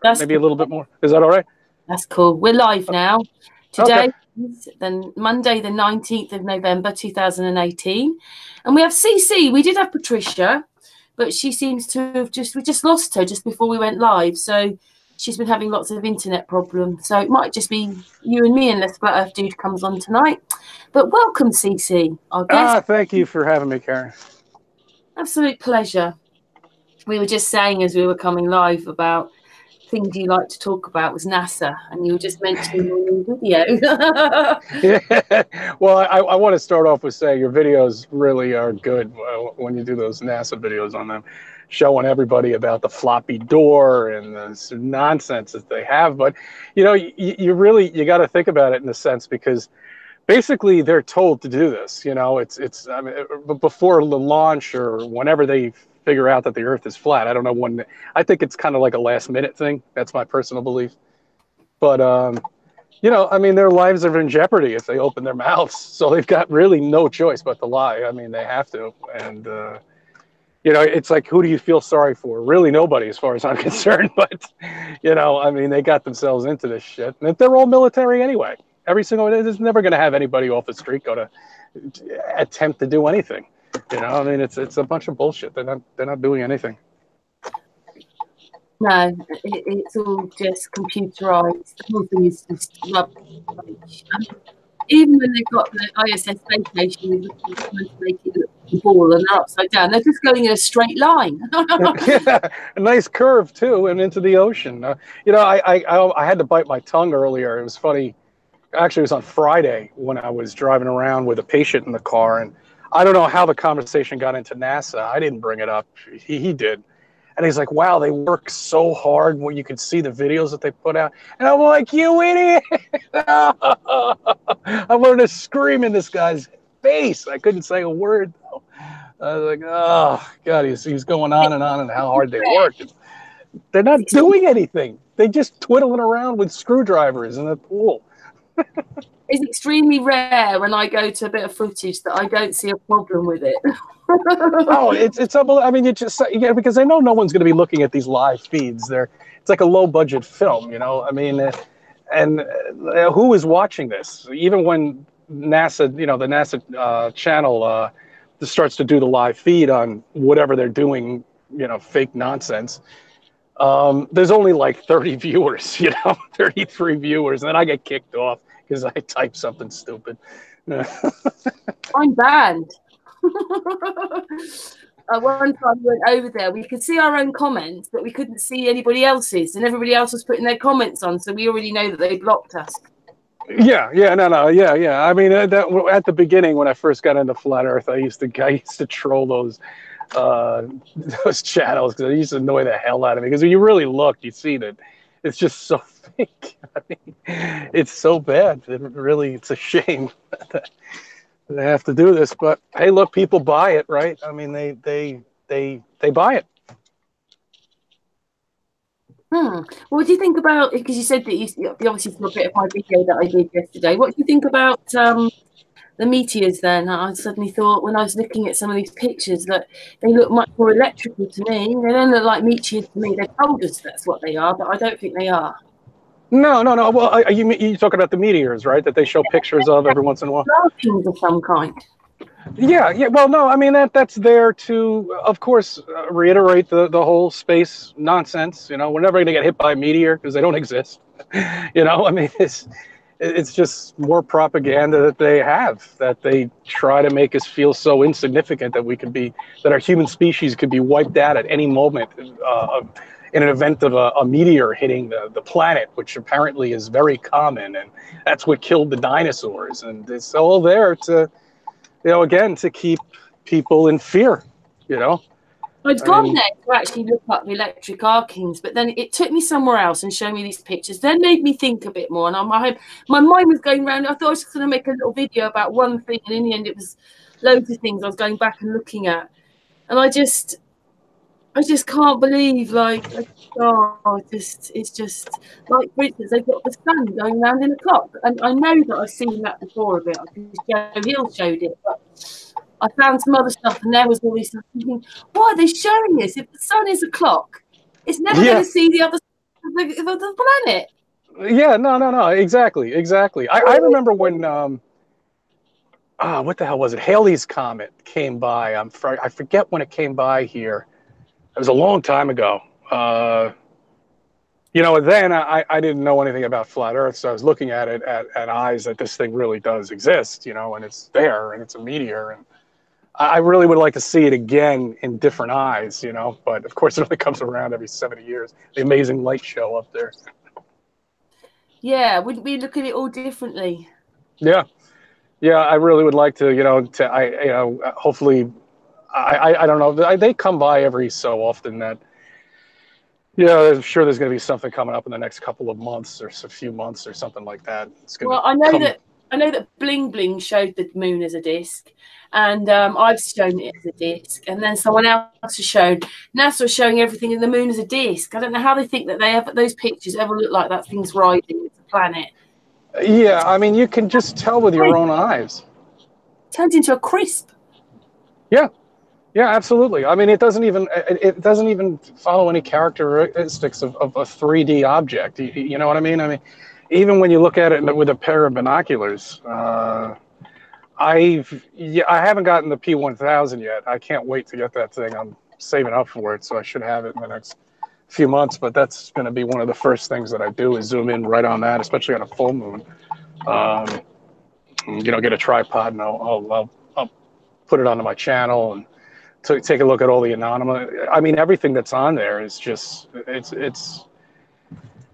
That's maybe a little bit more. Is that all right? That's cool. We're live now. Okay. Today is then Monday, the 19th of November, 2018. And we have CC. We did have Patricia, but she seems to have we just lost her just before we went live. So she's been having lots of internet problems. So it might just be you and me unless Flat Earth Dude comes on tonight. But welcome, CC, our guest. Thank you for having me, Karen. Absolute pleasure. We were just saying as we were coming live about things you like to talk about was NASA, and you were just mentioning your video. Yeah. Well, I want to start off with saying your videos really are good when you do those NASA videos on them, showing everybody about the floppy door and the nonsense that they have. But, you know, you got to think about it in a sense, because basically they're told to do this. You know, I mean, before the launch or whenever they figure out that the Earth is flat. I don't know when. I think it's kind of like a last minute thing. That's my personal belief. But you know, I mean, their lives are in jeopardy if they open their mouths. So they've got really no choice but to lie. I mean, they have to. And you know, it's like, who do you feel sorry for? Really, nobody, as far as I'm concerned. But you know, I mean, they got themselves into this shit, and they're all military anyway. Every single one is never going to have anybody off the street go to attempt to do anything. You know, I mean, it's a bunch of bullshit. They're not doing anything. No, it's all just computerized. The whole thing is just rubbish. Even when they've got the ISS space station, they're trying to make it look like a ball and they're upside down. They're just going in a straight line. Yeah, a nice curve too, and into the ocean. You know, I had to bite my tongue earlier. It was funny. Actually, it was on Friday when I was driving around with a patient in the car, and I don't know how the conversation got into NASA. I didn't bring it up. He did. And he's like, wow, they work so hard when you could see the videos that they put out. And I'm like, you idiot. I wanted to scream in this guy's face. I couldn't say a word, though. I was like, oh, God, he's going on and how hard they work. They're not doing anything. They just twiddling around with screwdrivers in the pool. It's extremely rare when I go to a bit of footage that I don't see a problem with it. Oh, it's unbelievable. I mean, because I know no one's going to be looking at these live feeds. It's like a low budget film, you know. I mean, and who is watching this? Even when NASA, you know, the NASA channel starts to do the live feed on whatever they're doing, you know, fake nonsense. There's only like 30 viewers, you know, 33 viewers, and then I get kicked off because I type something stupid. I'm banned. One time we went over there, we could see our own comments, but we couldn't see anybody else's, and everybody else was putting their comments on, so we already know that they blocked us. Yeah. I mean, at the beginning when I first got into Flat Earth, I used to troll those channels because it used to annoy the hell out of me. Because when you really look, you see that it's just so fake. I mean, it's so bad. It's a shame that they have to do this. But hey, look, people buy it, right? I mean, they buy it. What do you think about? Because you said that you obviously saw a bit of my video that I did yesterday. What do you think about the meteors? Then I suddenly thought when I was looking at some of these pictures that they look much more electrical to me. They don't look like meteors to me. They told us that's what they are, but I don't think they are. No. Well, you talk about the meteors, right? That they show pictures of every once in a while. Markings of some kind. Yeah. Well, no, I mean that's there to, of course, reiterate the whole space nonsense. You know, we're never going to get hit by a meteor because they don't exist. You know, I mean, it's just more propaganda that they have, that they try to make us feel so insignificant that our human species could be wiped out at any moment in an event of a meteor hitting the planet, which apparently is very common, and that's what killed the dinosaurs. And it's all there to, you know, again, to keep people in fear, you know. I'd gone there to actually look up the electric arkings, but then it took me somewhere else and showed me these pictures. Then made me think a bit more, and my mind was going around. I thought I was just going to make a little video about one thing, and in the end, it was loads of things I was going back and looking at, and I just can't believe, like, it's just like, for instance, they've got the sun going around in a clock, and I know that I've seen that before a bit. I think Joe Hill showed it, but I found some other stuff, and there was all these stuff thinking, why are they showing this? If the sun is a clock, it's never going to see the other side of the planet. Yeah, no, exactly. I remember when what the hell was it? Halley's Comet came by. I forget when it came by here. It was a long time ago. Then I didn't know anything about flat Earth, so I was looking at it at eyes that this thing really does exist, and it's there, and it's a meteor, and I really would like to see it again in different eyes, but of course it only comes around every 70 years. The amazing light show up there. Yeah, wouldn't we look at it all differently? Yeah. Yeah, I really would like to, hopefully, I don't know. They come by every so often that, I'm sure there's going to be something coming up in the next couple of months or a few months or something like that. It's going Well, I know that Bling Bling showed the moon as a disc, and I've shown it as a disc, and then someone else has shown. NASA is showing everything in the moon as a disc. I don't know how they think that those pictures ever look like that thing's rising with the planet. Yeah, I mean, you can just tell with your own eyes. Turns into a crisp. Yeah, absolutely. I mean, it doesn't even follow any characteristics of a 3D object. You know what I mean? I mean, even when you look at it with a pair of binoculars, I haven't gotten the P1000 yet. I can't wait to get that thing. I'm saving up for it, so I should have it in the next few months. But that's going to be one of the first things that I do is zoom in right on that, especially on a full moon. Get a tripod and I'll put it onto my channel and take a look at all the anomalies. I mean, everything that's on there is just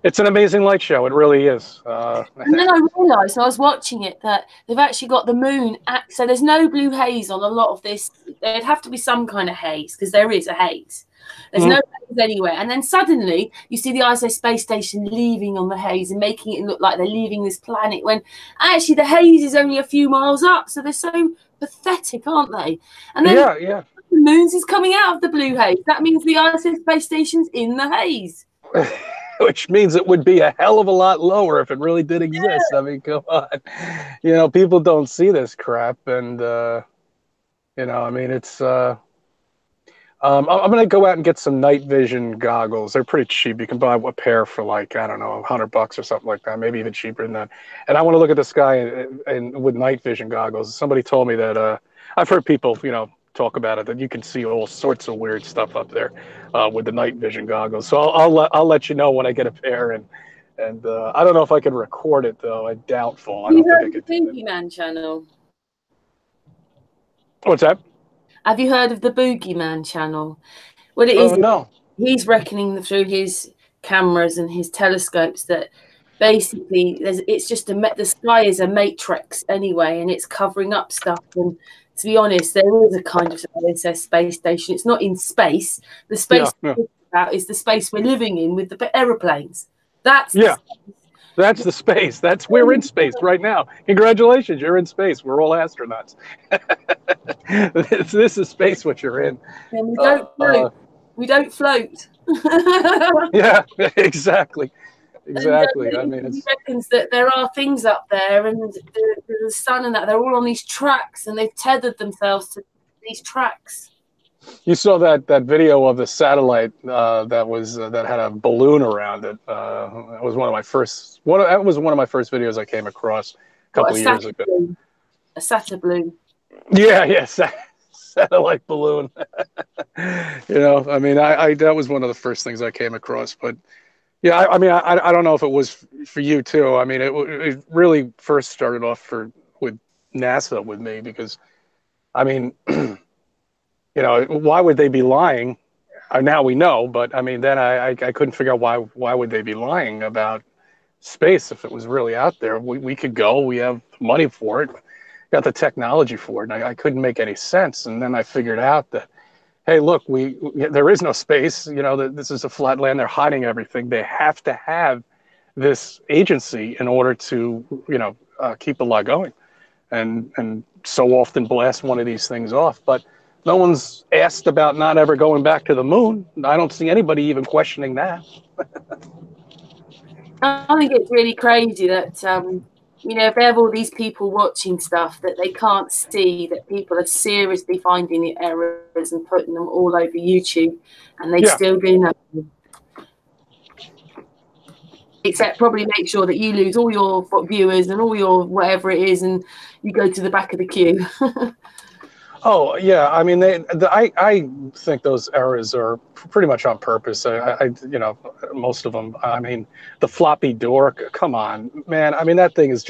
it's an amazing light show. It really is. And then I realised, I was watching it, that they've actually got the moon. So there's no blue haze on a lot of this. There'd have to be some kind of haze, because there is a haze. There's no haze anywhere. And then suddenly you see the ISS space station leaving on the haze and making it look like they're leaving this planet, when actually the haze is only a few miles up. So they're so pathetic, aren't they? And then yeah. The moon's is coming out of the blue haze. That means the ISS space station's in the haze. Which means it would be a hell of a lot lower if it really did exist. Yeah. I mean, come on. People don't see this crap. And, I mean, it's... I'm going to go out and get some night vision goggles. They're pretty cheap. You can buy a pair for like, I don't know, $100 or something like that, maybe even cheaper than that. And I want to look at the sky with night vision goggles. Somebody told me that I've heard people, talk about it, that you can see all sorts of weird stuff up there with the night vision goggles. So I'll let you know when I get a pair, and I don't know if I can record it though. I'm doubtful. I don't think I could. The Boogeyman channel. What's that? Have you heard of the Boogeyman channel? Well, it is. No. He's reckoning through his cameras and his telescopes that basically it's just the sky is a matrix anyway, and it's covering up stuff. And to be honest, there is a kind of ISS space station. It's not in space. The space about is the space we're living in with the aeroplanes. That's that's the space. We're in space right now. Congratulations, you're in space. We're all astronauts. This is space, what you're in. And we don't float. We don't float. Yeah, exactly. Exactly. And, I mean, he reckons that there are things up there, and the sun and that they're all on these tracks, and they've tethered themselves to these tracks. You saw that video of the satellite that had a balloon around it. That was one of my first. That was one of my first videos I came across a couple of years ago. A SATA balloon. Yeah, satellite balloon. I mean, I that was one of the first things I came across, but. Yeah, I mean, I don't know if it was for you too. I mean, it really first started off with NASA with me, because, I mean, why would they be lying? Now we know, but I mean, then I couldn't figure out why would they be lying about space if it was really out there. We could go. We have money for it. Got the technology for it. And I couldn't make any sense. And then I figured out that, hey, look, there is no space. This is a flat land. They're hiding everything. They have to have this agency in order to, keep the lie going, and so often blast one of these things off. But no one's asked about not ever going back to the moon. I don't see anybody even questioning that. I think it's really crazy that if they have all these people watching stuff, that they can't see that people are seriously finding the errors and putting them all over YouTube, and they still do nothing. except probably make sure that you lose all your viewers and all your whatever it is, and you go to the back of the queue. Oh yeah, I mean, I think those errors are pretty much on purpose. You know, most of them. I mean, the floppy door. Come on, man. I mean, that thing is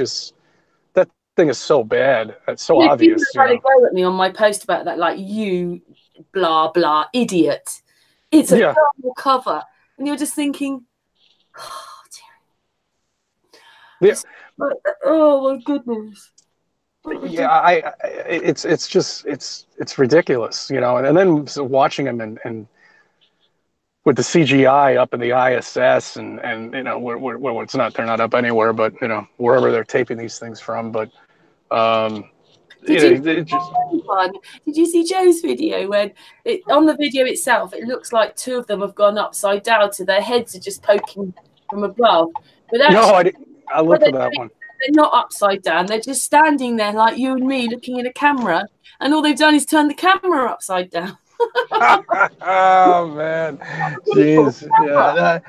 so bad. It's so obvious. People had a go at me on my post about that, like, you blah blah idiot. It's a terrible cover, and you're just thinking, oh dear. Yeah. Oh my goodness. Yeah, it's ridiculous, you know. And then watching them and with the CGI up in the ISS and you know where it's not, they're not up anywhere, but you know, wherever they're taping these things from. But did you see Joe's video when on the video itself it looks like two of them have gone upside down, so their heads are just poking from above? But actually, I looked at that one. They're not upside down. They're just standing there like you and me looking at a camera, and all they've done is turn the camera upside down. Oh man, jeez. Yeah,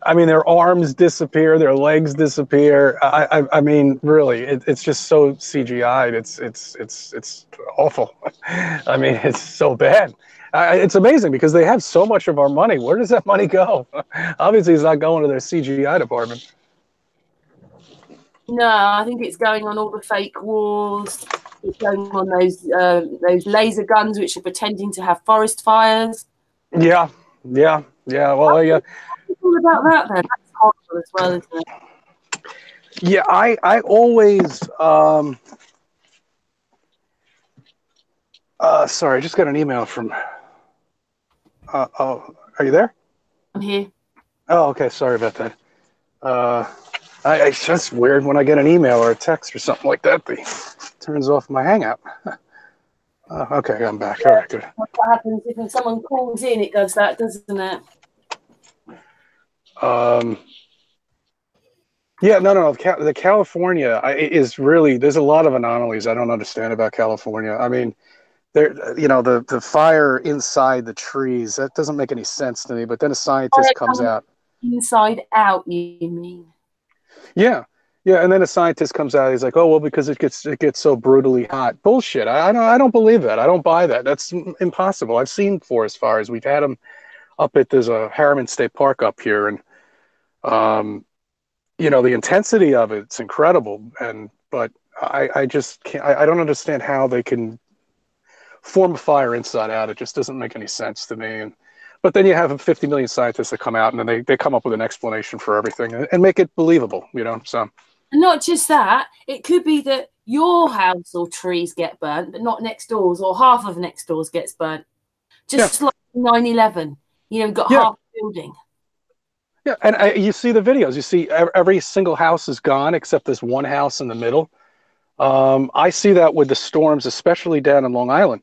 I mean, their arms disappear, their legs disappear. I mean, really, it's just so CGI'd. It's awful. I mean, it's so bad. It's amazing because they have so much of our money. Where does that money go? Obviously, it's not going to their CGI department. No, I think it's going on all the fake walls. It's going on those laser guns which are pretending to have forest fires. Yeah. Well, yeah. All about that then. That's horrible as well, isn't it? Yeah, I always sorry, I just got an email from oh, are you there? I'm here. Oh, okay, sorry about that. It's just weird when I get an email or a text or something like that, it turns off my Hangout. Okay, I'm back. All right, good. What happens if when someone calls in, it does that, doesn't it? Yeah, no. The California is really, there's a lot of anomalies I don't understand about California. I mean, there, you know, the fire inside the trees, that doesn't make any sense to me. But then a scientist comes out. Inside out, you mean? Yeah, and then a scientist comes out. He's like, "Oh well, because it gets so brutally hot." Bullshit. I don't believe that. I don't buy that. That's impossible. I've seen forest fires. We've had them up at there's a Harriman State Park up here, and you know, the intensity of it's incredible. But I just can't. I don't understand how they can form a fire inside out. It just doesn't make any sense to me. But then you have 50 million scientists that come out and then they come up with an explanation for everything and make it believable, you know. So, and not just that, it could be that your house or trees get burnt, but not next door's, or half of next door's gets burnt. Just like 9/11, you know, got half the building. Yeah, and you see the videos. You see every single house is gone except this one house in the middle. I see that with the storms, especially down in Long Island.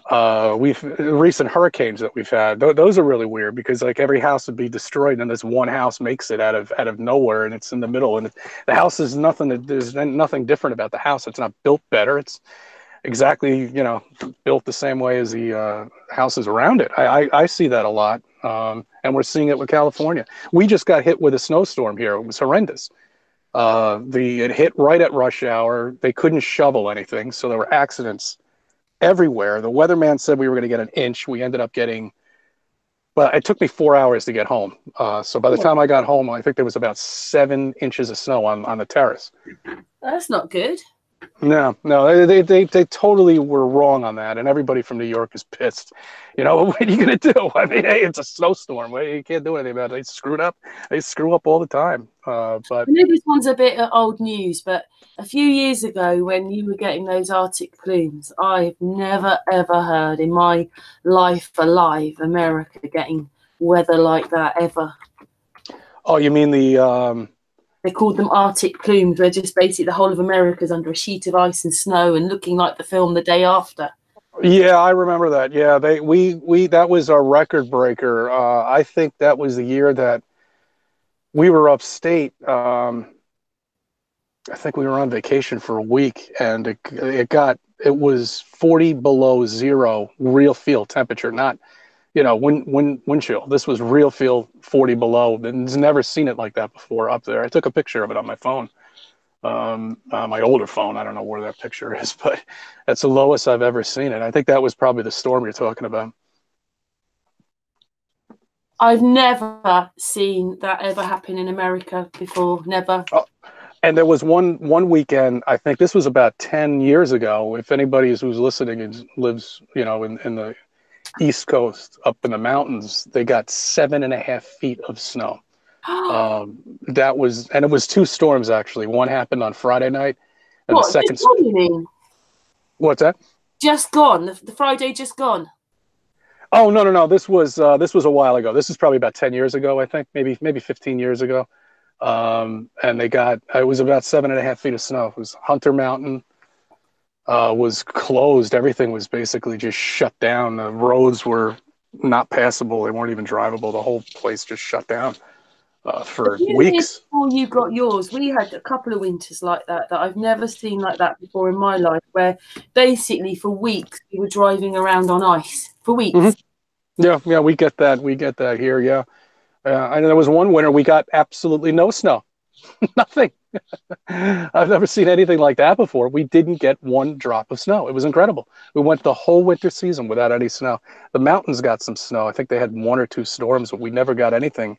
Recent hurricanes that we've had, those are really weird because like every house would be destroyed and this one house makes it out of nowhere and it's in the middle, and the house is there's nothing different about the house. It's not built better. It's exactly, you know, built the same way as the houses around it. I see that a lot, and we're seeing it with California. We just got hit with a snowstorm here. It was horrendous. It hit right at rush hour. They couldn't shovel anything, so there were accidents everywhere. The weatherman said we were going to get an inch. We ended up getting, well, it took me 4 hours to get home. So by the time I got home, I think there was about 7 inches of snow on the terrace. That's not good. No, they totally were wrong on that, and everybody from New York is pissed. You know, what are you going to do? I mean, hey, it's a snowstorm. You can't do anything about it. They screwed up. They screw up all the time. But I know this one's a bit old news, but a few years ago when you were getting those Arctic plumes, I've never, ever heard in my life alive America getting weather like that ever. Oh, you mean the... They called them Arctic plumes, where just basically the whole of America's under a sheet of ice and snow and looking like the film The Day After. Yeah, I remember that. Yeah, we that was our record breaker. I think that was the year that we were upstate. I think we were on vacation for a week, and it was 40 below zero real field temperature, not you know, wind chill. This was real feel 40 below. And never seen it like that before up there. I took a picture of it on my phone, my older phone. I don't know where that picture is, but that's the lowest I've ever seen it. I think that was probably the storm you're talking about. I've never seen that ever happen in America before. Never. Oh, and there was one weekend, I think this was about 10 years ago. If anybody who's listening and lives, you know, in the East Coast, up in the mountains, they got 7.5 feet of snow. That was, and it was two storms actually. One happened on Friday night, and What? the second. What do you mean? What's that? Just gone. The Friday just gone. Oh no. This was a while ago. This is probably about 10 years ago, I think, maybe 15 years ago. And they got, it was about 7.5 feet of snow. It was Hunter Mountain was closed. Everything was basically just shut down. The roads were not passable. They weren't even drivable. The whole place just shut down for weeks. Before you got yours, we had a couple of winters like that I've never seen like that before in my life, where basically for weeks we were driving around on ice for weeks. Mm-hmm. Yeah, we get that. We get that here. Yeah, and there was one winter we got absolutely no snow, nothing. I've never seen anything like that before. We didn't get one drop of snow. It was incredible. We went the whole winter season without any snow. The mountains got some snow. I think they had 1 or 2 storms, but we never got anything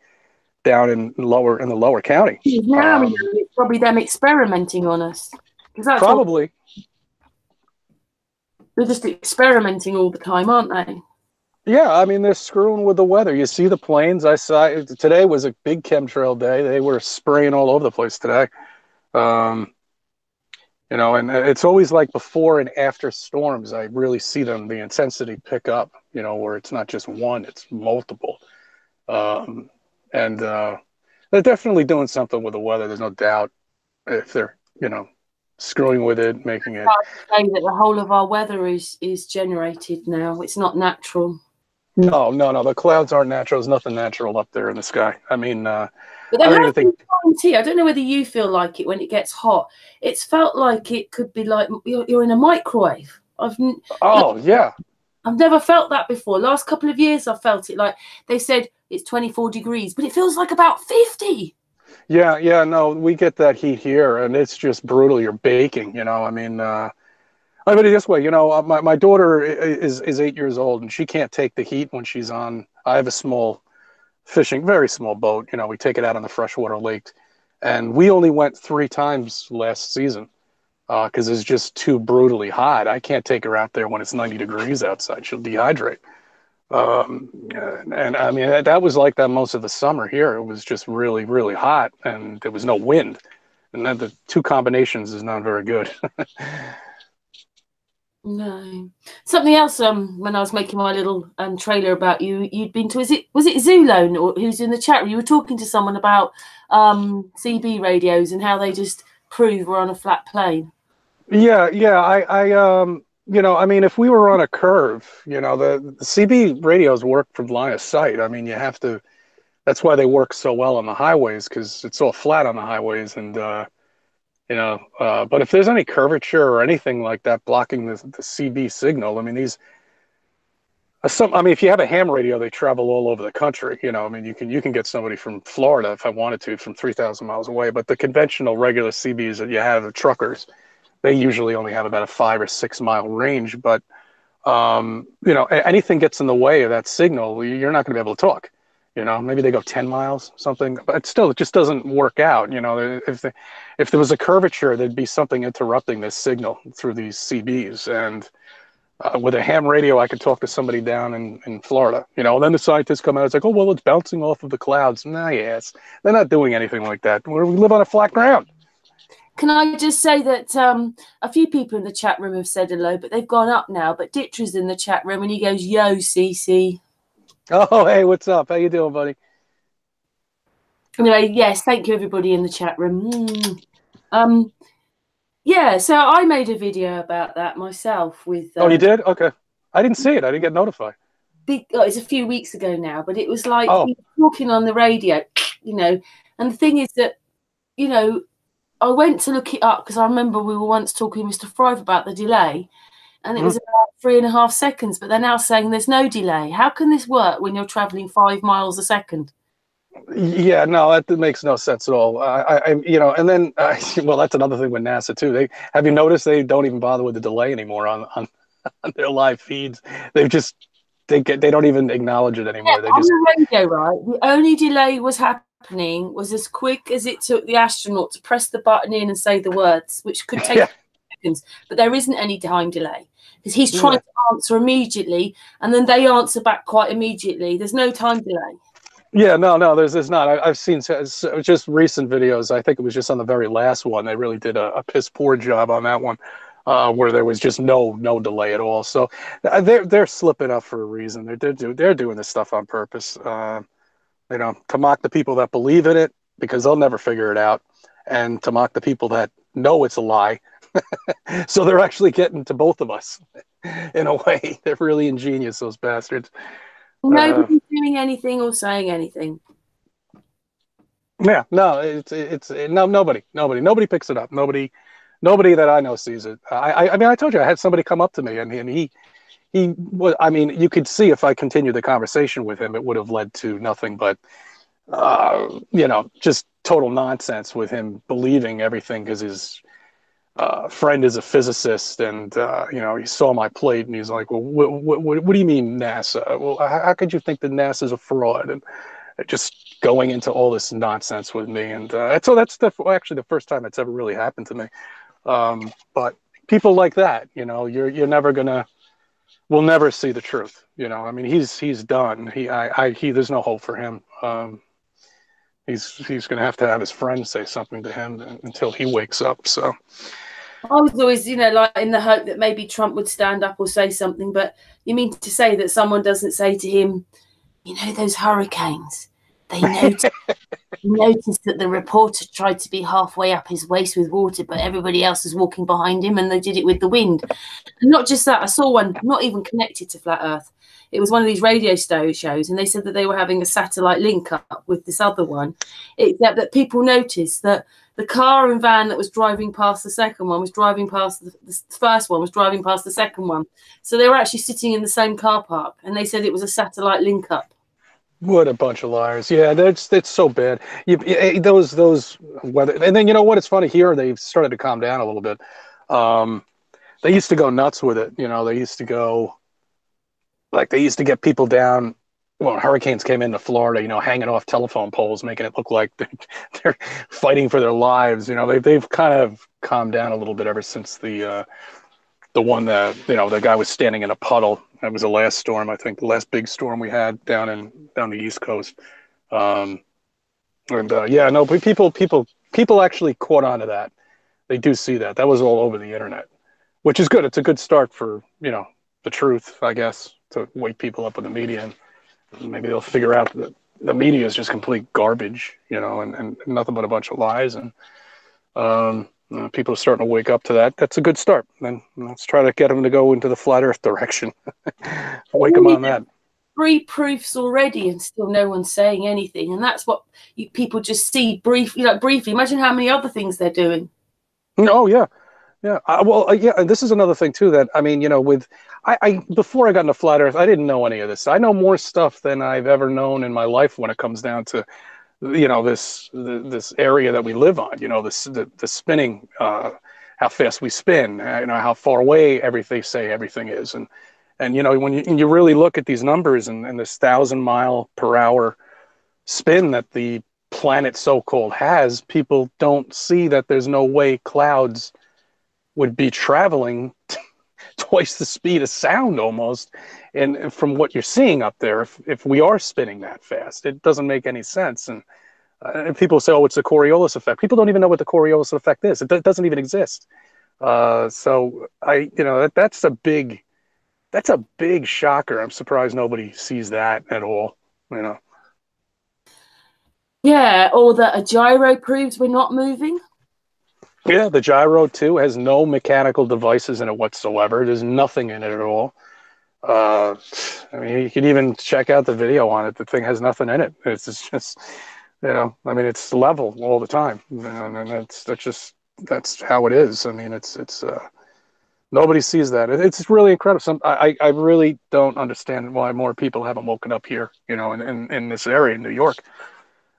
down in the lower county. Now it's probably them experimenting on us. That's probably. They're just experimenting all the time, aren't they? Yeah, I mean, they're screwing with the weather. You see the planes. I saw today was a big chemtrail day. They were spraying all over the place today. You know, and it's always like before and after storms, I really see the intensity pick up, you know, where it's not just one, it's multiple. And they're definitely doing something with the weather. There's no doubt if they're, you know, screwing with it, making it. I say that the whole of our weather is generated now. It's not natural. No. The clouds aren't natural. There's nothing natural up there in the sky. I mean, but I don't even think. I don't know whether you feel like it when it gets hot. It's felt like it could be like you're in a microwave. Yeah. I've never felt that before. Last couple of years, I've felt it like they said it's 24 degrees, but it feels like about 50. Yeah. No, we get that heat here, and it's just brutal. You're baking, you know. I mean, I put it this way, you know, my daughter is 8 years old, and she can't take the heat when she's on. I have a small fishing, very small boat. You know, we take it out on the freshwater lake, and we only went 3 times last season because it's just too brutally hot. I can't take her out there when it's 90 degrees outside. She'll dehydrate. And I mean, that was like that most of the summer here. It was just really, really hot, and there was no wind. And then the 2 combinations is not very good. No. Something else, when I was making my little trailer about you'd been to, was it Zulone, or who's in the chat room? You were talking to someone about CB radios and how they just prove we're on a flat plane. Yeah. I you know, I mean, if we were on a curve, you know, the CB radios work from line of sight. I mean, you have to, that's why they work so well on the highways, because it's all flat on the highways. And, you know, but if there's any curvature or anything like that blocking the CB signal, I mean, if you have a ham radio, they travel all over the country. You know, I mean, you can get somebody from Florida, if I wanted to, from 3,000 miles away. But the conventional regular CBs that you have, the truckers, they usually only have about a 5 or 6 mile range. But, you know, anything gets in the way of that signal, you're not going to be able to talk. You know, maybe they go 10 miles, something, but still, it just doesn't work out. You know, if there was a curvature, there'd be something interrupting this signal through these CBs. And with a ham radio, I could talk to somebody down in Florida. You know, and then the scientists come out, it's like, oh, well, it's bouncing off of the clouds. Nah, yes, they're not doing anything like that. We live on a flat ground. Can I just say that a few people in the chat room have said hello, but they've gone up now. But Ditcher's in the chat room, and he goes, "Yo, CC." Oh, hey, what's up? How you doing, buddy? Anyway, yes, thank you, everybody in the chat room. Yeah, so I made a video about that myself with. Oh, you did? Okay, I didn't see it. I didn't get notified. It's a few weeks ago now, but it was like talking on the radio, you know. And the thing is that, you know, I went to look it up because I remember we were once talking to Mr. Fryve about the delay. and it was about 3.5 seconds, but they're now saying there's no delay. How can this work when you're traveling 5 miles a second? Yeah, no, that makes no sense at all. You know, and then, well, that's another thing with NASA too. Have you noticed they don't even bother with the delay anymore on their live feeds? They don't even acknowledge it Yeah, anymore. They on just the radio, right? The only delay was happening was as quick as it took the astronaut to press the button in and say the words, which could take seconds. But there isn't any time delay because he's trying to answer immediately, and then they answer back quite immediately. There's no time delay. Yeah, no, there's not. I've seen just recent videos. I think it was just on the very last one. They really did a piss poor job on that one, where there was just no delay at all. So they're slipping up for a reason. They're doing this stuff on purpose. You know, to mock the people that believe in it because they'll never figure it out, and to mock the people that know it's a lie. So they're actually getting to both of us in a way. They're really ingenious, those bastards. Nobody's doing anything or saying anything. Yeah, no, nobody picks it up. Nobody that I know sees it. I mean, I told you I had somebody come up to me, and he was. I mean, you could see if I continued the conversation with him, it would have led to nothing but, you know, just total nonsense with him believing everything because his friend is a physicist, and you know, he saw my plate, and he's like, "Well, what do you mean NASA? Well, how could you think that NASA's a fraud?" And just going into all this nonsense with me, and so that's actually the first time it's ever really happened to me. But people like that, you know, you're never gonna, we'll never see the truth. You know, I mean, he's done. There's no hope for him. He's gonna have to have his friends say something to him until he wakes up. So. I was always, you know, like in the hope that maybe Trump would stand up or say something. But you mean to say that someone doesn't say to him, you know, those hurricanes, they noticed that the reporter tried to be halfway up his waist with water, but everybody else was walking behind him, and they did it with the wind. And not just that, I saw one not even connected to Flat Earth. It was one of these radio shows, and they said that they were having a satellite link up with this other one, except that people noticed that the car and van that was driving past the second one was driving past the first one, was driving past the second one. So they were actually sitting in the same car park, and they said it was a satellite link up. What a bunch of liars! Yeah, that's so bad. Those weather, and then you know what? It's funny here. They've started to calm down a little bit. They used to go nuts with it. You know, they used to get people down. Well, hurricanes came into Florida, you know, hanging off telephone poles, making it look like they're fighting for their lives. You know, they've kind of calmed down a little bit ever since the one that, you know, the guy was standing in a puddle. That was the last storm, I think, the last big storm we had down the East Coast. Yeah, no, but people actually caught on to that. They do see that. That was all over the internet, which is good. It's a good start for, you know, the truth, I guess, to wake people up with the media, and maybe they'll figure out that the media is just complete garbage, you know, and nothing but a bunch of lies. And people are starting to wake up to that. That's a good start. Then let's try to get them to go into the flat Earth direction. Wake them on that. 3 proofs already, and still no one's saying anything. And that's what people just see briefly. Imagine how many other things they're doing. Oh yeah. Yeah. Yeah. And this is another thing too, that, I mean, you know, before I got into flat Earth, I didn't know any of this. I know more stuff than I've ever known in my life when it comes down to, you know, this area that we live on, you know, the spinning, how fast we spin, you know, how far away everything is. And, you know, when you really look at these numbers and this 1,000-mile-per-hour spin that the planet so-called has, people don't see that there's no way clouds would be traveling twice the speed of sound almost. And from what you're seeing up there, if we are spinning that fast, it doesn't make any sense. And people say, oh, it's the Coriolis effect. People don't even know what the Coriolis effect is. It doesn't even exist. So you know, that's a big shocker. I'm surprised nobody sees that at all, you know. Yeah, or that a gyro proves we're not moving. Yeah, the gyro too has no mechanical devices in it whatsoever. There's nothing in it at all. I mean, you can even check out the video on it. The thing has nothing in it. It's just, you know, I mean, it's level all the time, and that's how it is. I mean, it's Nobody sees that. It's really incredible. I really don't understand why more people haven't woken up here, you know, in this area in New York.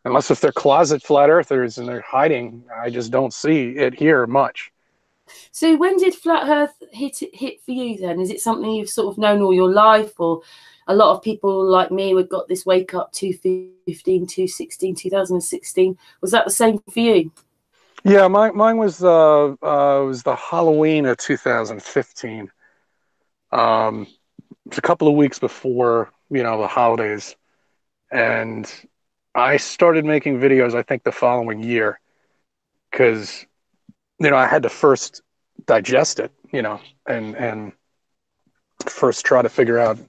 Unless if they're closet flat earthers and they're hiding, I just don't see it here much. So when did flat Earth hit for you then? Is it something you've sort of known all your life, or a lot of people like me would got this wake up 2015, 2016, 2016? Was that the same for you? Yeah, mine was the Halloween of 2015. It's a couple of weeks before, you know, the holidays, and I started making videos, I think, the following year because, you know, I had to first digest it, you know, and first try to figure out,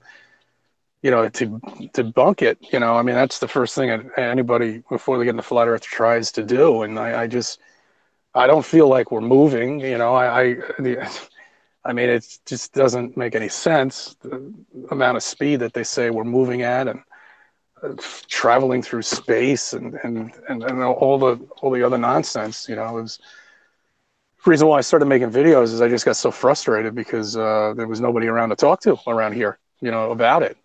you know, to debunk it. You know, I mean, that's the first thing anybody before they get into flat Earth tries to do, and I don't feel like we're moving. You know, I mean, it just doesn't make any sense, the amount of speed that they say we're moving at, and traveling through space, and all the other nonsense. You know, it was the reason why I started making videos is I just got so frustrated because there was nobody around to talk to around here, you know, about it.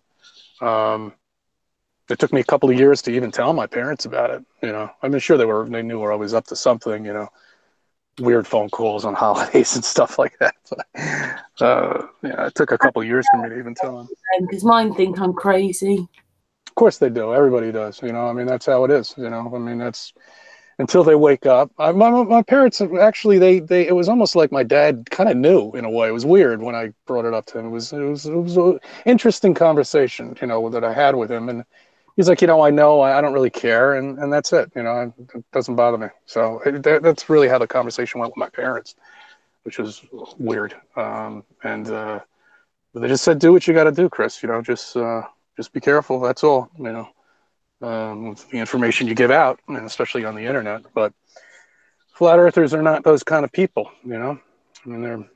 It took me a couple of years to even tell my parents about it. You know, I'm sure they knew I was up to something. You know, weird phone calls on holidays and stuff like that. But, yeah, it took a couple of years for me to even tell them. Because mine think I'm crazy. Of course they do. Everybody does. You know, I mean, that's how it is. You know, I mean, that's until they wake up. My parents actually it was almost like my dad kind of knew in a way. It was weird when I brought it up to him. It was an interesting conversation, you know, that I had with him, and he's like, you know, I don't really care, and that's it. You know, it doesn't bother me. So that's really how the conversation went with my parents, which was weird. They just said, do what you got to do, Chris. You know, just be careful. That's all. You know. With the information you give out, and especially on the internet. But flat earthers are not those kind of people, you know. I mean,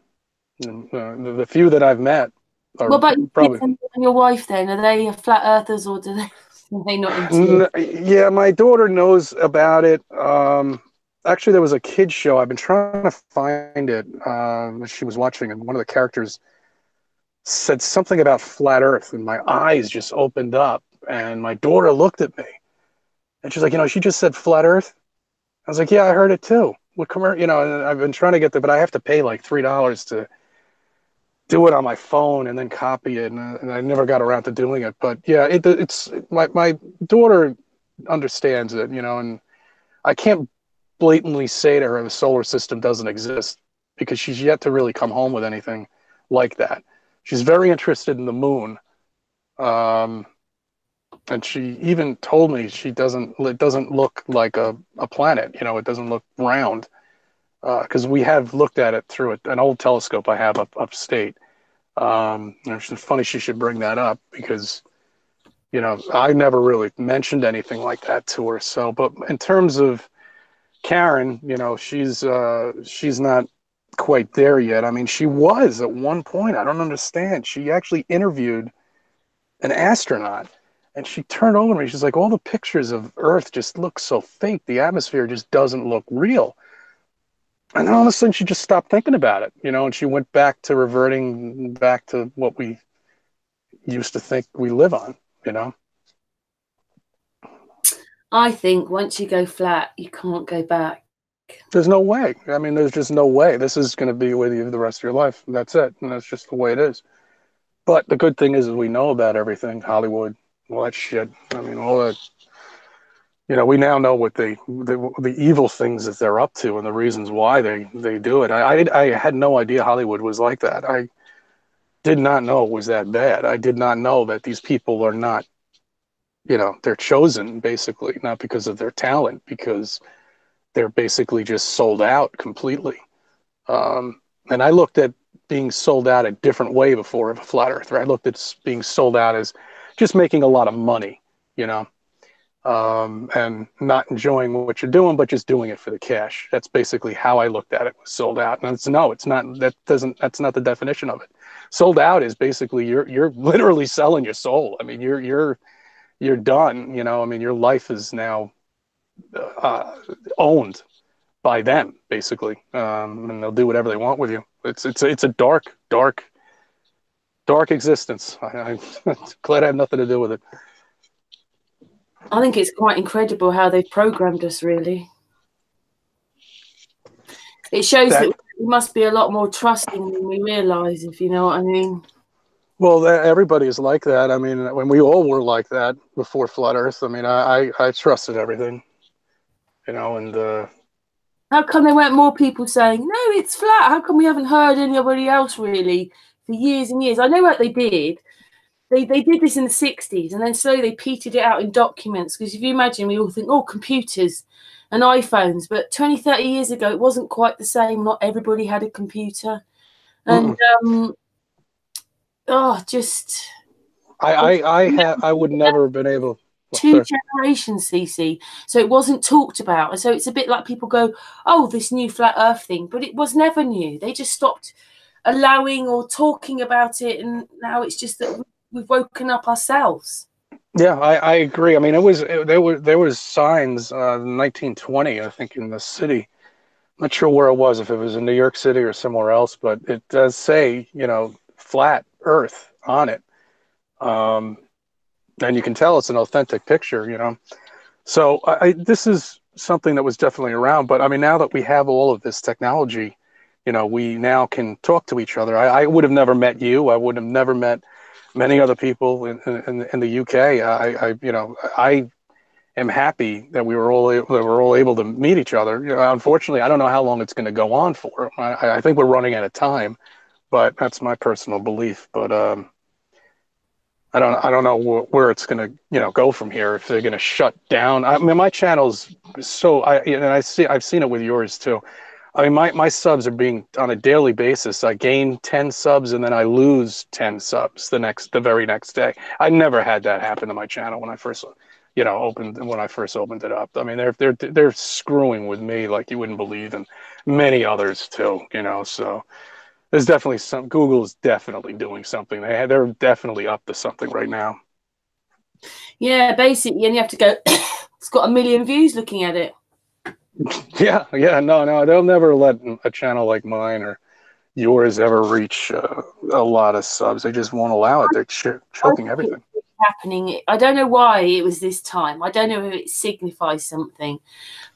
the few that I've met are What about your probably. kids and your wife then? Are they flat earthers, or are they not into it? Yeah, my daughter knows about it. Actually, there was a kids show. I've been trying to find it. She was watching, and one of the characters said something about flat Earth, and my eyes just opened up. And my daughter looked at me, and she's like, you know, she just said flat Earth. I was like, yeah, I heard it too. What you know, and I've been trying to get there, but I have to pay like $3 to do it on my phone and then copy it, and I never got around to doing it. But yeah, it's my daughter understands it, you know, and I can't blatantly say to her the solar system doesn't exist because she's yet to really come home with anything like that. She's very interested in the moon. And she even told me it doesn't look like a planet, you know, it doesn't look round. Because we have looked at it through an old telescope I have upstate. It's funny she should bring that up because, you know, I never really mentioned anything like that to her. So, but in terms of Karen, you know, she's not quite there yet. I mean, she was at one point. I don't understand. She actually interviewed an astronaut, and she turned over to me. She's like, all the pictures of Earth just look so fake. The atmosphere just doesn't look real. And then all of a sudden she just stopped thinking about it, you know, and she went back to reverting back to what we used to think we live on, you know. I think once you go flat, you can't go back. There's no way. I mean, there's just no way. This is going to be with you the rest of your life. That's it. And that's just the way it is. But the good thing is we know about everything, Hollywood, all that shit. I mean, all that, you know, we now know what the evil things that they're up to and the reasons why they do it. I had no idea Hollywood was like that. I did not know it was that bad. I did not know that these people are not, you know, they're chosen basically, not because of their talent, because they're basically just sold out completely. And I looked at being sold out a different way before of a flat earther. I looked at being sold out as just making a lot of money, you know, and not enjoying what you're doing, but just doing it for the cash. That's basically how I looked at it. Was sold out, and it's not. That's not the definition of it. Sold out is basically you're literally selling your soul. I mean, you're done. You know, I mean, your life is now owned by them, basically, and they'll do whatever they want with you. It's a dark, dark, dark existence. I'm glad I had nothing to do with it. I think it's quite incredible how they've programmed us, really. It shows that we must be a lot more trusting than we realise, if you know what I mean. Well, everybody is like that. I mean, when we all were like that before Flat Earth, I mean, I trusted everything, you know, and how come there weren't more people saying, no, it's flat? How come we haven't heard anybody else really for years and years? I know what they did. They did this in the 60s, and then slowly they petered it out in documents, because if you imagine, we all think, oh, computers and iPhones, but 20, 30 years ago, it wasn't quite the same. Not everybody had a computer. And I would never have been able. Two generations, CC. So it wasn't talked about. And so it's a bit like people go, oh, this new flat earth thing, but it was never new. They just stopped allowing or talking about it, and now it's just that we've woken up ourselves. Yeah, I agree. I mean, there was signs in 1920, I think, in the city. I'm not sure where it was, if it was in New York City or somewhere else, but it does say, you know, flat Earth on it. And you can tell it's an authentic picture, you know. So this is something that was definitely around. But I mean, now that we have all of this technology, you know, we now can talk to each other. I would have never met you. I would have never met many other people in the UK. I am happy that we were all able to meet each other. You know, unfortunately, I don't know how long it's going to go on for. I think we're running out of time, but that's my personal belief. But I don't know where it's going to, you know, go from here. If they're going to shut down. I mean, my channel's so I've seen it with yours too. I mean, my subs are being on a daily basis. I gain 10 subs and then I lose 10 subs the very next day. I never had that happen to my channel when I first, you know, opened it up. I mean, they're screwing with me like you wouldn't believe, and many others too, you know. So there's definitely Google's definitely doing something. They're definitely up to something right now. Yeah, basically, and you have to go, it's got 1 million views looking at it. Yeah, no, they'll never let a channel like mine or yours ever reach a lot of subs. They just won't allow it. They're choking everything. Happening. I don't know why it was this time. I don't know if it signifies something,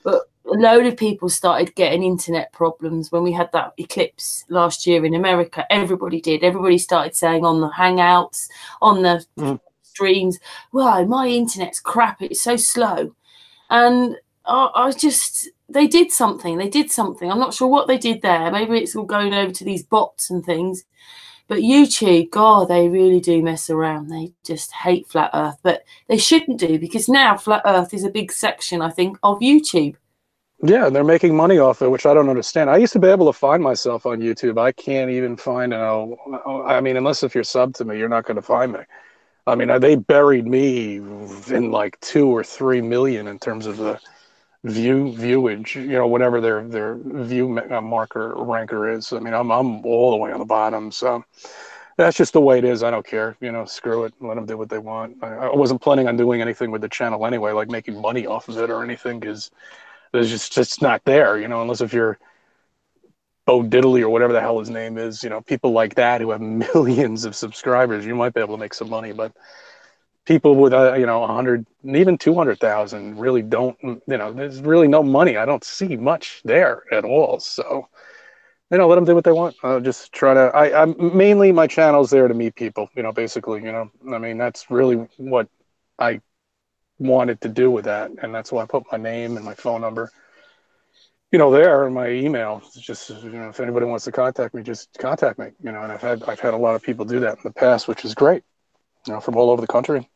but a load of people started getting internet problems when we had that eclipse last year in America. Everybody did. Everybody started saying on the Hangouts, on the streams, well, my internet's crap. It's so slow. And they did something. I'm not sure what they did there. Maybe it's all going over to these bots and things. But YouTube, God, they really do mess around. They just hate Flat Earth. But they shouldn't do, because now Flat Earth is a big section, I think, of YouTube. Yeah, they're making money off it, which I don't understand. I used to be able to find myself on YouTube. I can't even find, I mean, unless if you're subbed to me, you're not going to find me. I mean, they buried me in like 2 or 3 million in terms of the viewage, you know, whatever their view marker ranker is. I mean, I'm all the way on the bottom, so that's just the way it is. I don't care, you know, screw it, let them do what they want. I wasn't planning on doing anything with the channel anyway, like making money off of it or anything, because there's just not there, you know, unless if you're Bo Diddley or whatever the hell his name is, you know, people like that who have millions of subscribers, you might be able to make some money, but people with, you know, 100, even 200,000 really don't, you know, there's really no money. I don't see much there at all. So, you know, let them do what they want. Just try to, I'm mainly, my channel's there to meet people, you know, basically, you know, I mean, that's really what I wanted to do with that. And that's why I put my name and my phone number, you know, there, and my email. It's just, you know, if anybody wants to contact me, just contact me, you know, and I've had a lot of people do that in the past, which is great, you know, from all over the country.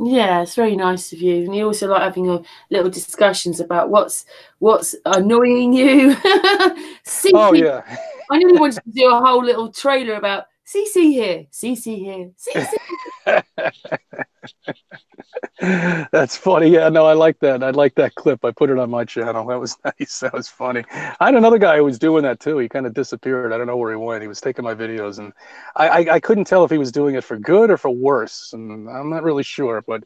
Yeah, it's very nice of you. And you also like having a little discussions about what's annoying you. CC, oh yeah. I really wanted to do a whole little trailer about CC here, CC here, CC. That's funny. Yeah, no, I like that. I like that clip. I put it on my channel. That was nice. That was funny. I had another guy who was doing that too. He kind of disappeared. I don't know where he went. He was taking my videos, and I couldn't tell if he was doing it for good or for worse. And I'm not really sure, but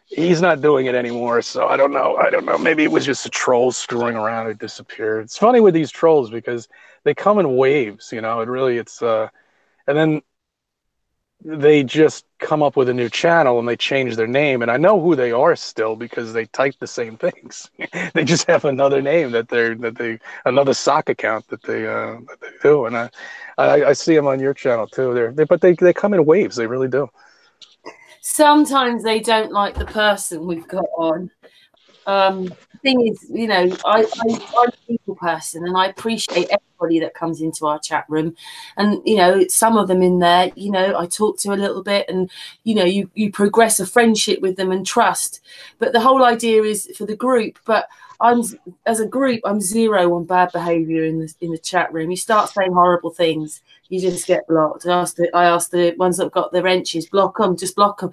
he's not doing it anymore. So I don't know. I don't know. Maybe it was just a troll screwing around. It disappeared. It's funny with these trolls because they come in waves. You know, and then they just come up with a new channel and they change their name, and I know who they are still because they type the same things. They just have another name another sock account that they do, and I see them on your channel too. But they come in waves. They really do. Sometimes they don't like the person we've got on. Thing is, you know, I'm a people person, and I appreciate everybody that comes into our chat room. And you know, some of them in there, you know, I talk to a little bit, and you know, you progress a friendship with them and trust. But the whole idea is for the group. But as a group, I'm zero on bad behaviour in the chat room. You start saying horrible things, you just get blocked. I asked the ones that've got the wrenches, block them, just block them.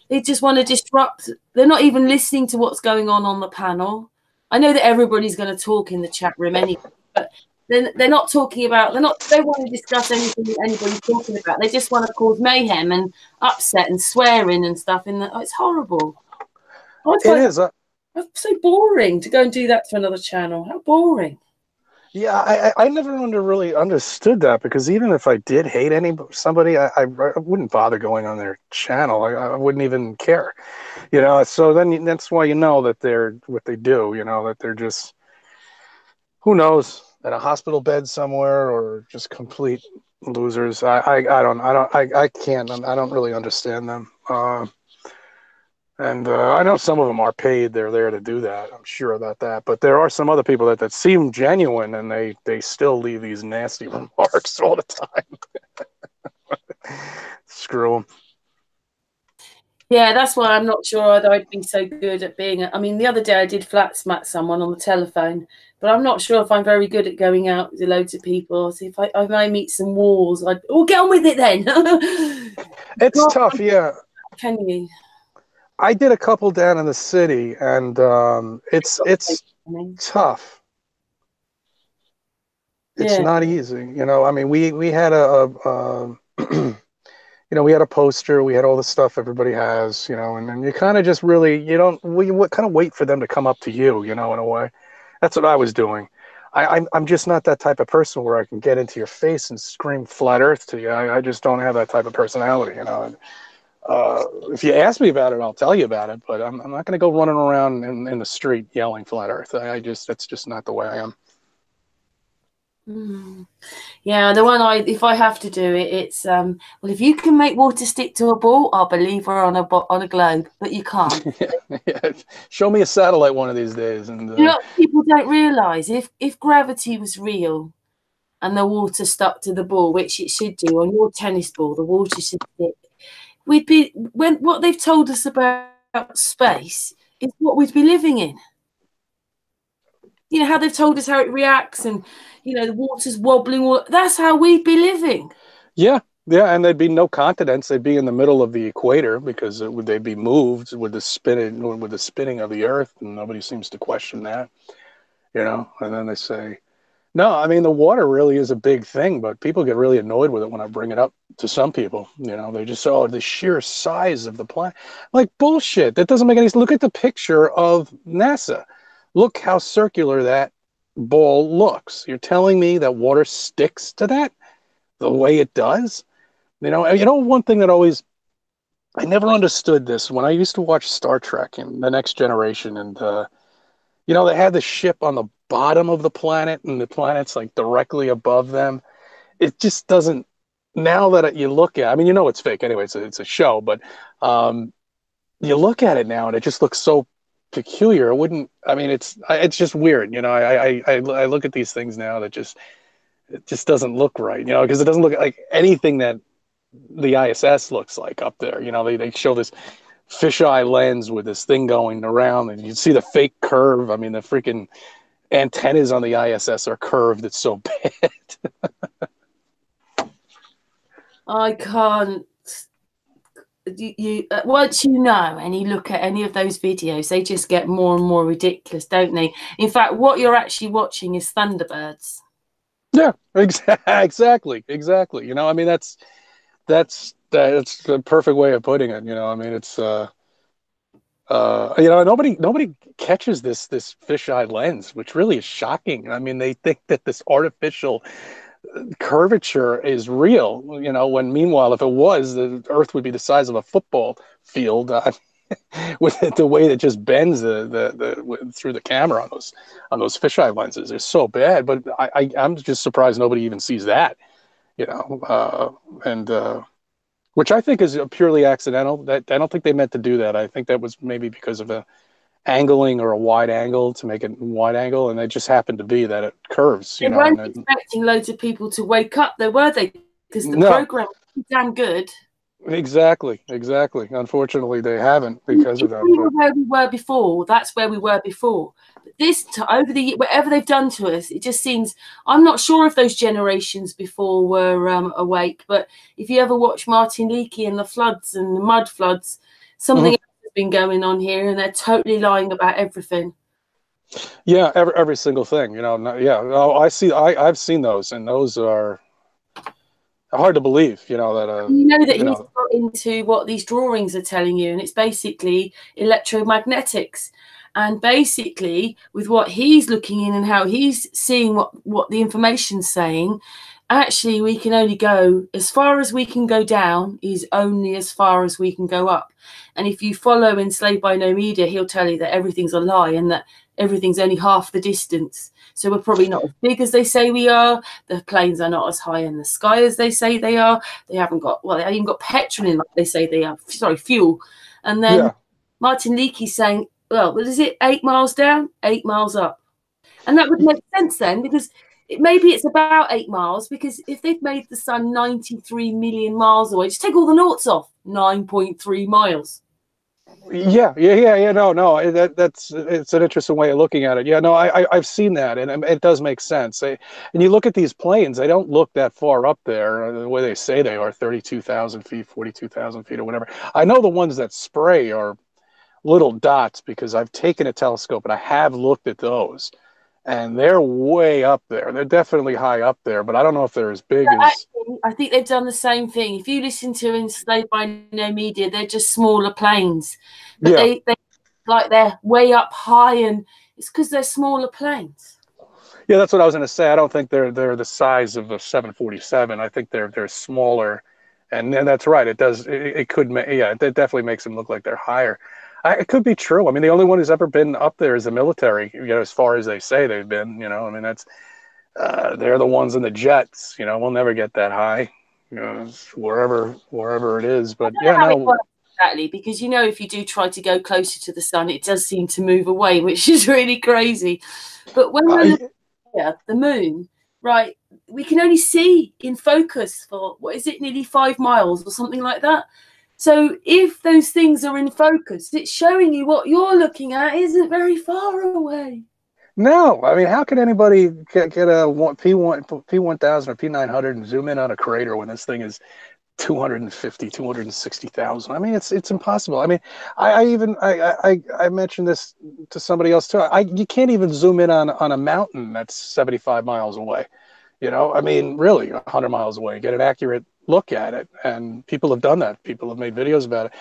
They just want to disrupt. They're not even listening to what's going on the panel. I know that everybody's going to talk in the chat room anyway, but they're not talking about. They don't want to discuss anything that anybody's talking about. They just want to cause mayhem and upset and swearing and stuff. It's horrible. It is. It's so boring to go and do that to another channel. How boring. Yeah, I never really understood that, because even if I did hate somebody, I wouldn't bother going on their channel. I wouldn't even care, you know. So then that's why you know that they're what they do, you know, that they're just, who knows, at a hospital bed somewhere, or just complete losers. I don't really understand them. And I know some of them are paid. They're there to do that. I'm sure about that. But there are some other people that seem genuine, and they still leave these nasty remarks all the time. Screw them. Yeah, that's why I'm not sure I'd be so good at being. I mean, the other day I did flat smack someone on the telephone, but I'm not sure if I'm very good at going out with loads of people. So if I may meet some walls, get on with it then. It's tough, yeah. Can you? I did a couple down in the city, and it's tough. It's not easy, you know. I mean, we had you know, we had a poster, we had all the stuff everybody has, you know, and then you kind of just really, we kind of wait for them to come up to you, you know, in a way. That's what I was doing. I'm just not that type of person where I can get into your face and scream flat earth to you. I just don't have that type of personality, you know. And, if you ask me about it, I'll tell you about it, but I'm not going to go running around in the street yelling flat earth. That's just not the way I am. Yeah, the one if I have to do it, it's well, if you can make water stick to a ball, I'll believe we're on a globe, but you can't. Yeah. Show me a satellite one of these days. And you know, people don't realise if gravity was real and the water stuck to the ball, which it should do on your tennis ball, the water should stick. We'd be what they've told us about space is what we'd be living in. You know how they've told us how it reacts, and you know the water's wobbling. That's how we'd be living. Yeah, and there'd be no continents. They'd be in the middle of the equator, because they'd be moved with the spinning of the Earth, and nobody seems to question that. You know, and then they say, no, I mean, the water really is a big thing, but people get really annoyed with it when I bring it up to some people. You know, they just say, oh, the sheer size of the planet. Like, bullshit. That doesn't make any sense. Look at the picture of NASA. Look how circular that ball looks. You're telling me that water sticks to that the way it does? You know, one thing that I never understood this when I used to watch Star Trek and The Next Generation, and, you know, they had the ship on the bottom of the planet, and the planet's like directly above them. It just doesn't, now that you look at, I mean, you know, it's fake anyway, it's a show, but you look at it now and it just looks so peculiar. It's just weird. You know, I look at these things now that it just doesn't look right, you know, because it doesn't look like anything that the ISS looks like up there. You know, they show this fisheye lens with this thing going around, and you see the fake curve. I mean, the freaking antennas on the ISS are curved. It's so bad. I can't. Once you know and you look at any of those videos, they just get more and more ridiculous, don't they? In fact, what you're actually watching is Thunderbirds. Yeah, exactly. You know, I mean, that's the perfect way of putting it. You know, I mean, it's You know, nobody catches this fisheye lens, which really is shocking. I mean, they think that this artificial curvature is real, you know, when meanwhile, if it was, the Earth would be the size of a football field. With the way that just bends through the camera on those fisheye lenses is so bad. But I'm just surprised nobody even sees that, you know, and which I think is purely accidental. That I don't think they meant to do that. I think that was maybe because of a angling or a wide angle to make it wide angle, and it just happened to be that it curves, you They know. weren't expecting loads of people to wake up, though, were they? Because the program was damn good. Exactly. Unfortunately, they haven't because of that. We were where we were before. That's where we were before. But this, over the whatever they've done to us, it just seems. I'm not sure if those generations before were awake, but if you ever watch Martin Leakey and the floods and the mud floods, something else has been going on here, and they're totally lying about everything. Yeah, every single thing, you know. Yeah, I've seen those, and those are hard to believe, you know, that you know that he's got into what these drawings are telling you, and it's basically electromagnetics. And basically, with what he's looking in and how he's seeing what the information's saying, actually we can only go as far as we can go down is only as far as we can go up. And if you follow Enslaved by No Media, he'll tell you that everything's a lie and that everything's only half the distance. So we're probably not as big as they say we are. The planes are not as high in the sky as they say they are. They haven't got, well, they haven't even got petrol in like they say they are. Sorry, fuel. And then Martin Leakey's saying, well, what is it? 8 miles down, 8 miles up. And that would make sense then, because maybe it's about 8 miles, because if they've made the sun 93 million miles away, just take all the noughts off, 9.3 miles. Yeah. No, it's an interesting way of looking at it. Yeah, no, I've seen that, and it does make sense. And you look at these planes; they don't look that far up there. The way they say they are, 32,000 feet, 42,000 feet, or whatever. I know the ones that spray are little dots because I've taken a telescope and I have looked at those, and they're way up there. They're definitely high up there, but I don't know if they're as big as. Actually, I think they've done the same thing. If you listen to Enslaved by No Media, they're just smaller planes, but they like they're way up high, and it's because they're smaller planes. Yeah, that's what I was going to say. I don't think they're the size of a 747. I think they're smaller, and that's right. It does. It could. Yeah, it definitely makes them look like they're higher. It could be true. I mean, the only one who's ever been up there is the military, you know, as far as they say they've been, you know. I mean, that's they're the ones in the jets, you know. We'll never get that high, you know, wherever it is. But yeah, no. Exactly, because, you know, if you do try to go closer to the sun, it does seem to move away, which is really crazy. But when we're looking at the moon, right, we can only see in focus for, what is it, nearly 5 miles or something like that. So if those things are in focus, it's showing you what you're looking at isn't very far away. No, I mean, how can anybody get a P1000 or P900 and zoom in on a crater when this thing is 250, 260,000? I mean, it's impossible. I mean, I mentioned this to somebody else too. You can't even zoom in on a mountain that's 75 miles away. You know, I mean, really 100 miles away, get an accurate look at it. And people have done that. People have made videos about it.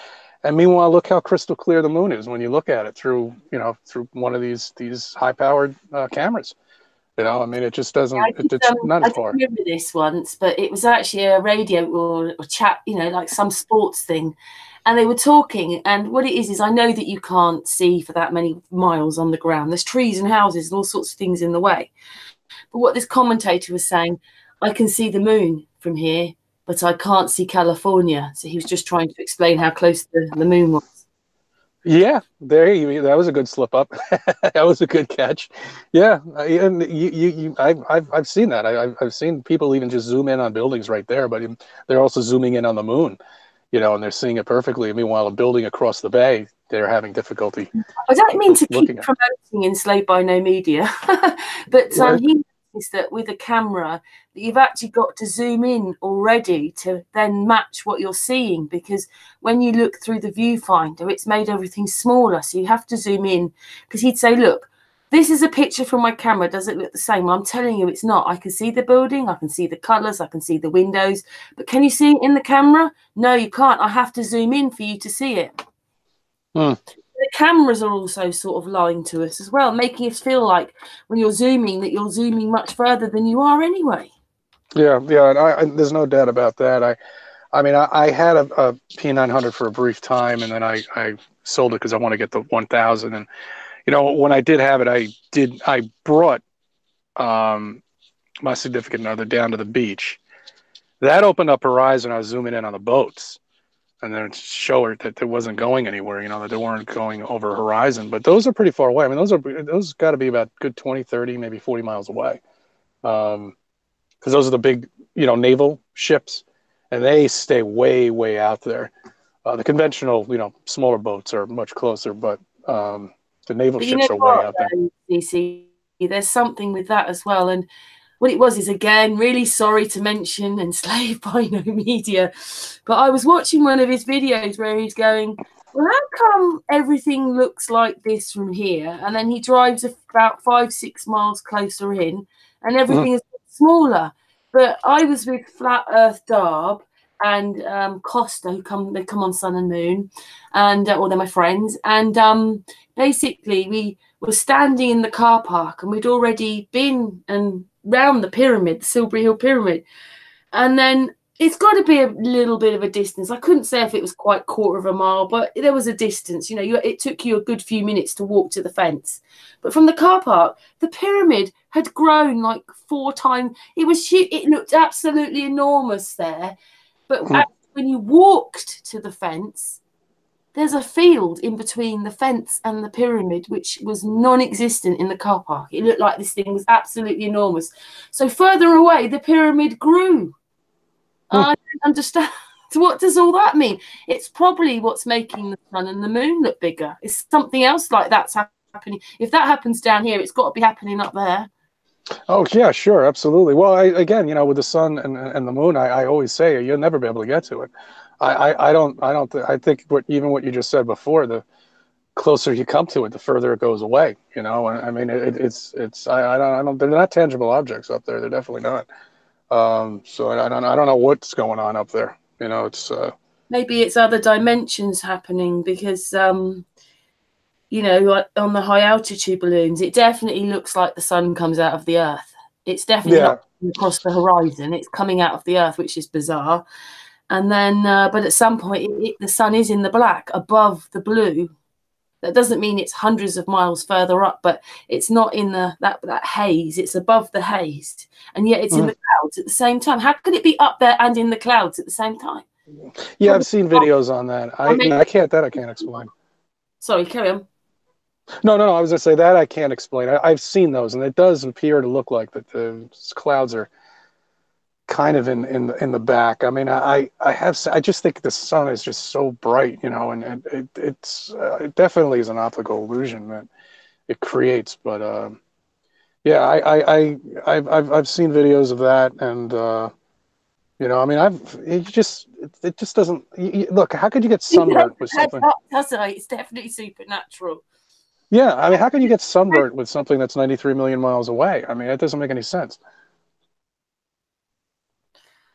And meanwhile, look how crystal clear the moon is when you look at it through, you know, through one of these high-powered cameras. You know, I mean, it just doesn't. It's not as far. I remember this once, but it was actually a radio or chat, you know, like some sports thing, and they were talking. And what it is I know that you can't see for that many miles on the ground. There's trees and houses and all sorts of things in the way. But what this commentator was saying, I can see the moon from here, but I can't see California. So he was just trying to explain how close the moon was. Yeah, that was a good slip up. That was a good catch. Yeah, and I've seen that. I've seen people even just zoom in on buildings right there, but they're also zooming in on the moon, you know, and they're seeing it perfectly. Meanwhile, a building across the bay, they're having difficulty. I don't mean to keep promoting Enslaved by No Media, but he is that with a camera that you've actually got to zoom in already to then match what you're seeing, because when you look through the viewfinder it's made everything smaller, so you have to zoom in. Because he'd say, look, this is a picture from my camera, does it look the same? Well, I'm telling you it's not. I can see the building, I can see the colors, I can see the windows, but can you see it in the camera? No, you can't. I have to zoom in for you to see it. cameras are also sort of lying to us as well, making us feel like when you're zooming that you're zooming much further than you are anyway. Yeah, yeah, and there's no doubt about that. I mean, I had a P900 for a brief time, and then I sold it because I want to get the 1000. And you know, when I did have it, I brought my significant other down to the beach. That opened up horizon. I was zooming in on the boats, and then show her that it wasn't going anywhere. You know, that they weren't going over horizon. But those are pretty far away. I mean, those got to be about good 20, 30, maybe 40 miles away. Because those are the big, you know, naval ships, and they stay way, way out there. The conventional, you know, smaller boats are much closer, but the naval ships are way out there. DC, there's something with that as well. And what it was is, again, really sorry to mention enslaved by no media, but I was watching one of his videos where he's going, well, how come everything looks like this from here? And then he drives about 5-6 miles closer in, and everything is smaller. But I was with Flat Earth Darb and Costa, who come on Sun and Moon, and or they're my friends. And basically, we were standing in the car park, and we'd already been and round the pyramid, the Silbury Hill Pyramid, and then it's got to be a little bit of a distance. I couldn't say if it was quite 1/4 of a mile, but there was a distance. You know, it took you a good few minutes to walk to the fence. But from the car park, the pyramid had grown like 4 times. It was huge. It looked absolutely enormous there. But when you walked to the fence, there's a field in between the fence and the pyramid, which was non-existent in the car park. It looked like this thing was absolutely enormous. So further away, the pyramid grew. I don't understand. So what does all that mean? It's probably what's making the sun and the moon look bigger. It's something else like that's happening. If that happens down here, it's got to be happening up there. Oh yeah, sure, absolutely. Well, again, you know, with the sun and the moon, I always say you'll never be able to get to it. I think even what you just said before, the closer you come to it, the further it goes away. You know, and I mean, I don't. They're not tangible objects up there. They're definitely not. So I don't know what's going on up there. You know, it's maybe it's other dimensions happening because you know, on the high altitude balloons, it definitely looks like the sun comes out of the earth. It's definitely not across the horizon. It's coming out of the earth, which is bizarre. And then, but at some point, the sun is in the black above the blue. That doesn't mean it's hundreds of miles further up, but it's not in that haze. It's above the haze, and yet it's in the clouds at the same time. How could it be up there and in the clouds at the same time? Yeah, I've seen videos on that. I can't explain. Sorry, carry on. No. I was gonna say that I can't explain. I've seen those, and it does appear to look like that the clouds are kind of in the back. I mean, I just think the sun is just so bright, you know, and it definitely is an optical illusion that it creates. But yeah, I've seen videos of that, and you know, I mean, it just doesn't look. How could you get sunburnt with something? It's definitely supernatural. Yeah, I mean, how can you get sunburnt with something that's 93 million miles away? I mean, it doesn't make any sense.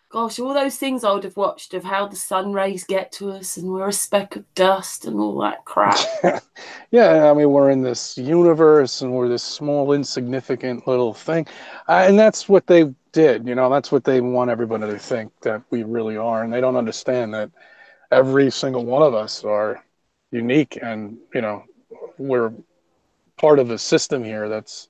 Gosh, all those things I would have watched of how the sun rays get to us and we're a speck of dust and all that crap. Yeah, I mean, we're in this universe and we're this small, insignificant little thing. And that's what they did, you know, that's what they want everybody to think that we really are. And they don't understand that every single one of us are unique and, you know, we're part of a system here that's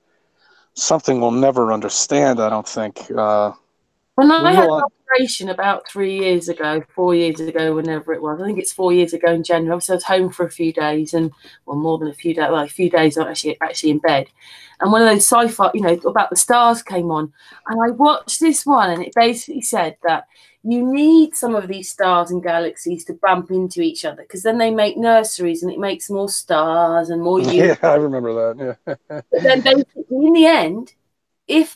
something we'll never understand, I don't think. When I had an operation about 4 years ago, whenever it was, I think it's 4 years ago in January. So I was home for a few days, and well, more than a few days. Well, a few days I was actually in bed, and one of those sci-fi, you know, about the stars came on, and I watched this one, and it basically said that you need some of these stars and galaxies to bump into each other because then they make nurseries, and it makes more stars and more. Yeah, I remember that. Yeah. But then basically, in the end,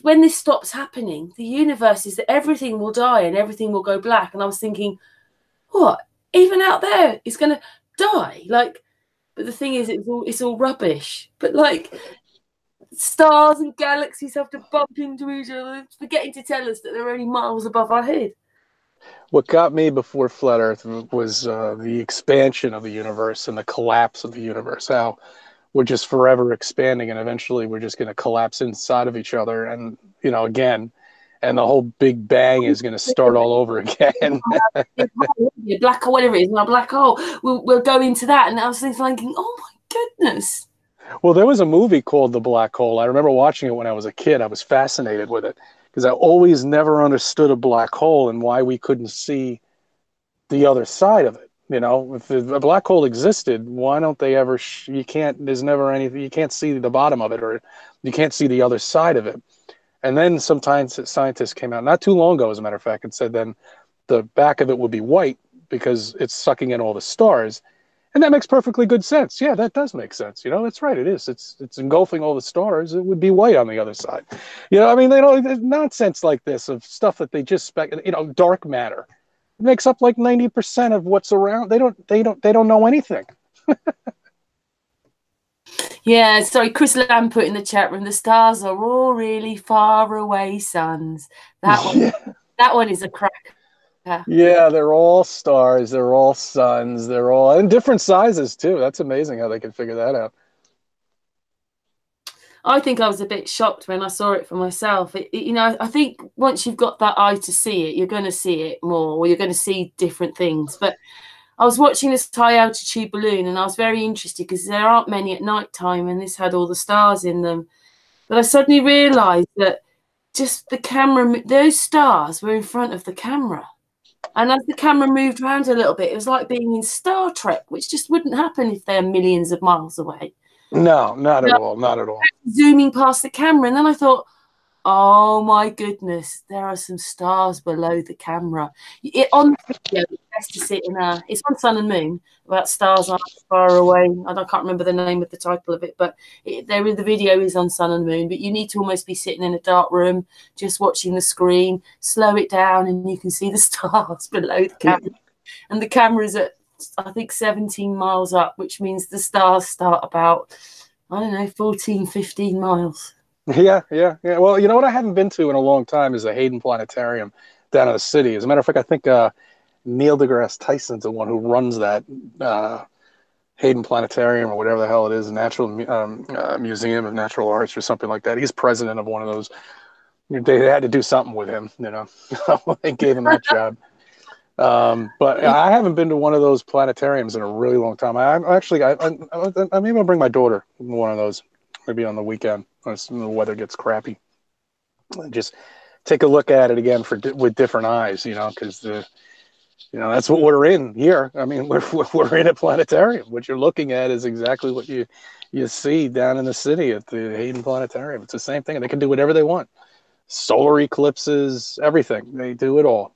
when this stops happening, the universe is that everything will die and everything will go black. And I was thinking, what? Even out there, it's going to die. Like, but the thing is, it's all rubbish. But like, stars and galaxies have to bump into each other, forgetting to tell us that they're only miles above our head. What got me before flat Earth was the expansion of the universe and the collapse of the universe. How we're just forever expanding, and eventually we're just going to collapse inside of each other, and again, and the whole Big Bang is going to start all over again. Black hole, whatever it is, my black hole. We'll go into that, and I was thinking, oh my goodness. Well, there was a movie called The Black Hole. I remember watching it when I was a kid. I was fascinated with it because I always never understood a black hole and why we couldn't see the other side of it. If a black hole existed, why don't they ever? You can't. There's never anything. You can't see the bottom of it, or you can't see the other side of it. And then sometimes scientists came out not too long ago, as a matter of fact, and said then the back of it would be white because it's sucking in all the stars. And that makes perfectly good sense. Yeah, that does make sense. That's right. It is. It's engulfing all the stars. It would be white on the other side. I mean, nonsense like this of stuff that they just dark matter. It makes up like 90% of what's around. They don't know anything. Yeah, sorry, Chris Lamb put in the chat room, the stars are all really far away suns. That one is a cracker. Yeah, they're all stars, they're all suns, they're all in different sizes too. That's amazing how they can figure that out. I think I was a bit shocked when I saw it for myself. I think once you've got that eye to see it, you're going to see it more, or you're going to see different things. But I was watching this high altitude balloon, and I was very interested because there aren't many at night time, and this had all the stars in them. But I suddenly realised that just the camera, those stars were in front of the camera. And as the camera moved around a little bit, it was like being in Star Trek, which just wouldn't happen if they're millions of miles away. No, not at all. Not at all. Zooming past the camera, and then I thought, oh my goodness, there are some stars below the camera. On the video, it's best to sit in it's on Sun and Moon, about stars aren't far away. I can't remember the name of the title of it, but the video is on Sun and Moon, but you need to almost be sitting in a dark room, just watching the screen, slow it down, and you can see the stars below the camera. And the camera's at, I think, 17 miles up, which means the stars start about, I don't know, 14, 15 miles. Yeah. Well, you know what I haven't been to in a long time is the Hayden Planetarium down in the city. As a matter of fact, I think Neil deGrasse Tyson's the one who runs that Hayden Planetarium or whatever the hell it is, Natural Museum of Natural Arts or something like that. He's president of one of those. They had to do something with him, They gave him that job. But I haven't been to one of those planetariums in a really long time. I maybe I'll bring my daughter to one of those, maybe on the weekend when the weather gets crappy. Just take a look at it again with different eyes, because that's what we're in here. I mean, we're in a planetarium. What you're looking at is exactly what you see down in the city at the Hayden Planetarium. It's the same thing, and they can do whatever they want. Solar eclipses, everything. They do it all.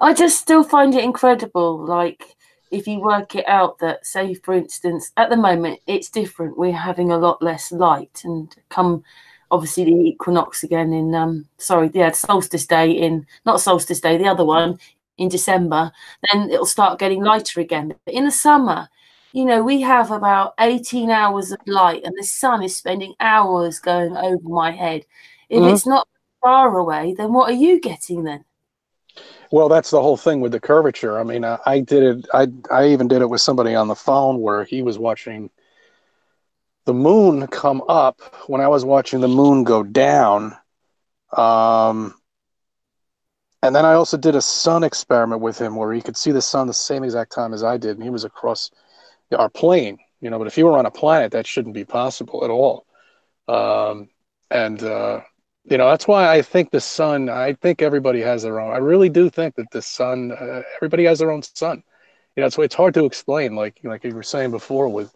I just still find it incredible. Like, if you work it out that, say, for instance, at the moment, it's different. We're having a lot less light, and come, obviously, the equinox again in, solstice day not solstice day, the other one in December, then it'll start getting lighter again. But in the summer, we have about 18 hours of light, and the sun is spending hours going over my head. If it's not far away, then what are you getting then? Well, that's the whole thing with the curvature. I mean, I did it. I even did it with somebody on the phone where he was watching the moon come up when I was watching the moon go down. And then I also did a sun experiment with him where he could see the sun the same exact time as I did, and he was across our plane. But if you were on a planet, that shouldn't be possible at all. That's why I think the sun, I think everybody has their own. I really do think that the sun, everybody has their own sun. It's hard to explain, like you were saying before with,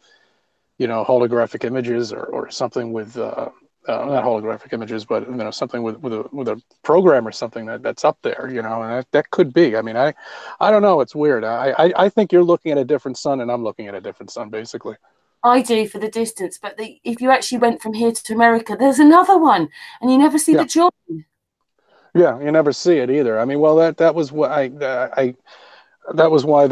holographic images or something with, not holographic images, but, something with a program or something that's up there, and that could be. I mean, I don't know. It's weird. I think you're looking at a different sun and I'm looking at a different sun, basically. I do for the distance, but if you actually went from here to America, there's another one, and you never see the join. Yeah, you never see it either. I mean, well, that was what that was why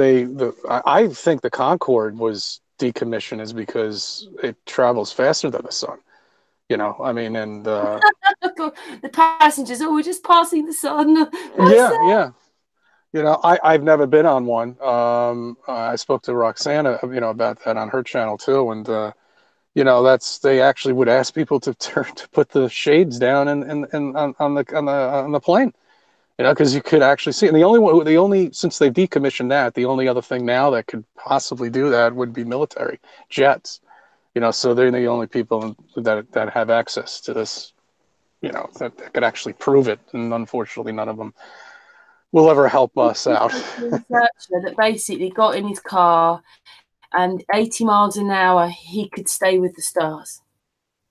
I think the Concorde was decommissioned is because it travels faster than the sun. I mean, and the passengers, we're just passing the sun. Yeah. I've never been on one. I spoke to Roxana, about that on her channel too, and they actually would ask people to put the shades down and on the plane, because you could actually see. And since they've decommissioned that, the only other thing now that could possibly do that would be military jets. So they're the only people that have access to this, that could actually prove it. And unfortunately, none of them will ever help us out. Researcher that basically got in his car and 80 miles an hour, he could stay with the stars.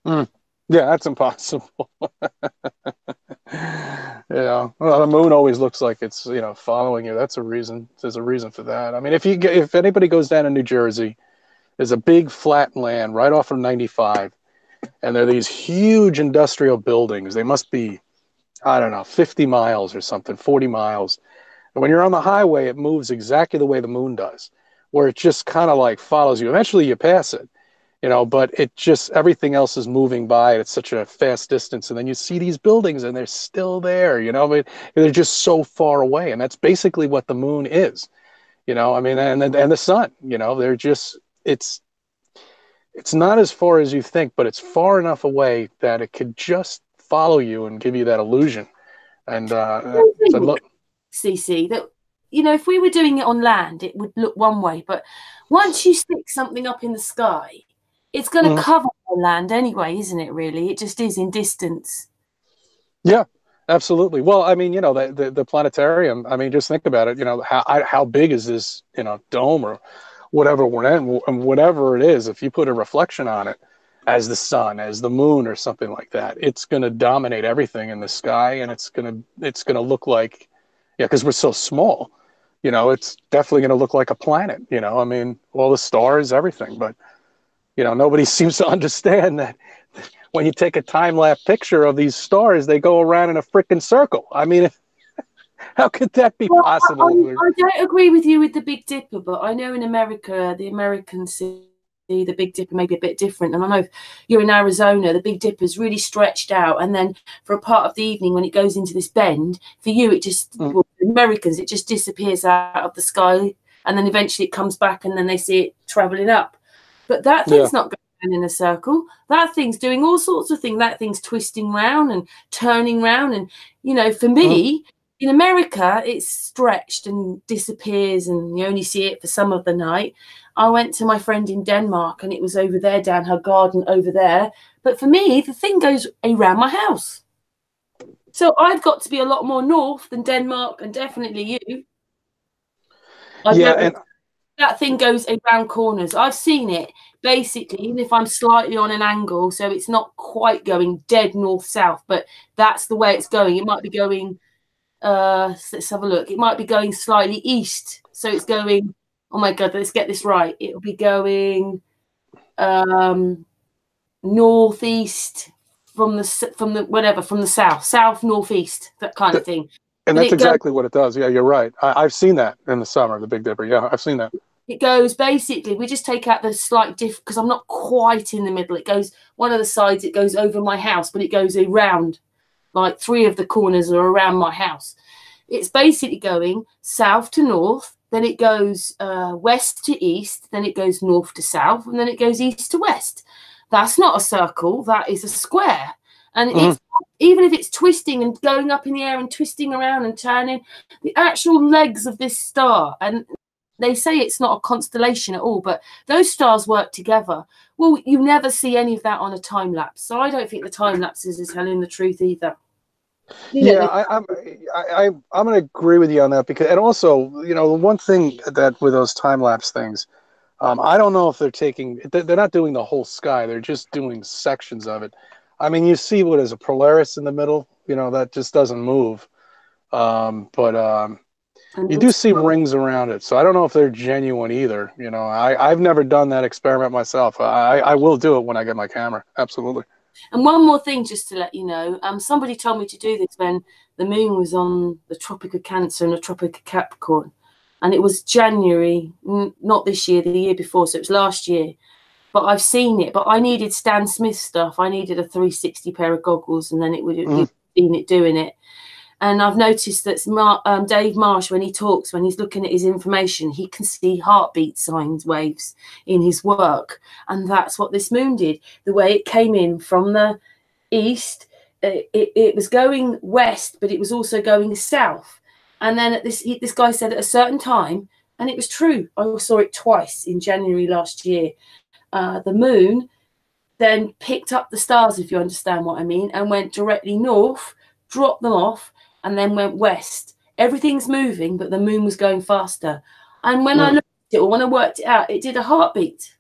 Yeah, that's impossible. Well, the moon always looks like it's, following you. That's a reason. There's a reason for that. I mean, if anybody goes down to New Jersey, there's a big flat land right off of 95, and there are these huge industrial buildings. They must be, I don't know, 50 miles or something, 40 miles. And when you're on the highway, it moves exactly the way the moon does, where it just kind of like follows you. Eventually you pass it, but it just, everything else is moving by at such a fast distance. And then you see these buildings and they're still there, but they're just so far away. And that's basically what the moon is, I mean, and the sun, they're just, it's not as far as you think, but it's far enough away that it could just follow you and give you that illusion. And so look, CC, that if we were doing it on land, it would look one way, but once you stick something up in the sky, it's going to cover the land anyway, isn't it? Really, it just is in distance. Yeah, absolutely. Well, I mean, the planetarium. I mean, just think about it. How big is this? Dome or whatever we're in, and whatever it is. If you put a reflection on it, as the sun, as the moon, or something like that, it's going to dominate everything in the sky, and it's going to look like, because we're so small, it's definitely going to look like a planet. I mean, all the stars, everything, but nobody seems to understand that when you take a time-lapse picture of these stars, they go around in a freaking circle. I mean, how could that be possible? I don't agree with you with the Big Dipper, but I know in America, the Americans see the Big Dipper may be a bit different. And I know if you're in Arizona, the Big Dipper is really stretched out. And then for a part of the evening, when it goes into this bend, for you, it just, well, Americans, it just disappears out of the sky. And then eventually it comes back and then they see it traveling up. But that thing's not going in a circle. That thing's doing all sorts of things. That thing's twisting round and turning round. And, for me, in America, it's stretched and disappears and you only see it for some of the night. I went to my friend in Denmark and it was over there, down her garden over there. But for me, the thing goes around my house. So I've got to be a lot more north than Denmark and definitely you. And that thing goes around corners. I've seen it basically, even if I'm slightly on an angle, so it's not quite going dead north-south, but that's the way it's going. It might be going, let's have a look. It might be going slightly east. So it's going, oh my God, let's get this right. It'll be going northeast from the south northeast, that kind of thing. And that's exactly what it does. Yeah, you're right. I've seen that in the summer, the Big Dipper. Yeah, I've seen that. It goes basically, we just take out the slight diff because I'm not quite in the middle. It goes one of the sides, it goes over my house, but it goes around. Like 3 of the corners are around my house. It's basically going south to north, then it goes west to east, then it goes north to south, and then it goes east to west. That's not a circle, that is a square. And it's, even if it's twisting and going up in the air and twisting around and turning, the actual legs of this star, and they say it's not a constellation at all, but those stars work together. Well, you never see any of that on a time lapse. So I don't think the time lapses is telling the truth either. I'm going to agree with you on that because, and also, one thing that with those time lapse things, I don't know if they're not doing the whole sky. They're just doing sections of it. I mean, you see what is a Polaris in the middle, that just doesn't move. You do see rings around it, so I don't know if they're genuine either. I've never done that experiment myself. I will do it when I get my camera. Absolutely. And one more thing, just to let you know, somebody told me to do this when the moon was on the Tropic of Cancer and the Tropic of Capricorn, and it was January, not this year, the year before, so it was last year. But I've seen it. But I needed Stan Smith stuff. I needed a 360 pair of goggles, and then it would have seen it doing it. And I've noticed that Dave Marsh, when he talks, when he's looking at his information, he can see heartbeat signs, waves in his work. And that's what this moon did. The way it came in from the east, it was going west, but it was also going south. And then this guy said at a certain time, and it was true, I saw it twice in January last year, the moon then picked up the stars, if you understand what I mean, and went directly north, dropped them off, and then went west. Everything's moving, but the moon was going faster. And when I looked at it, or when I worked it out, it did a heartbeat.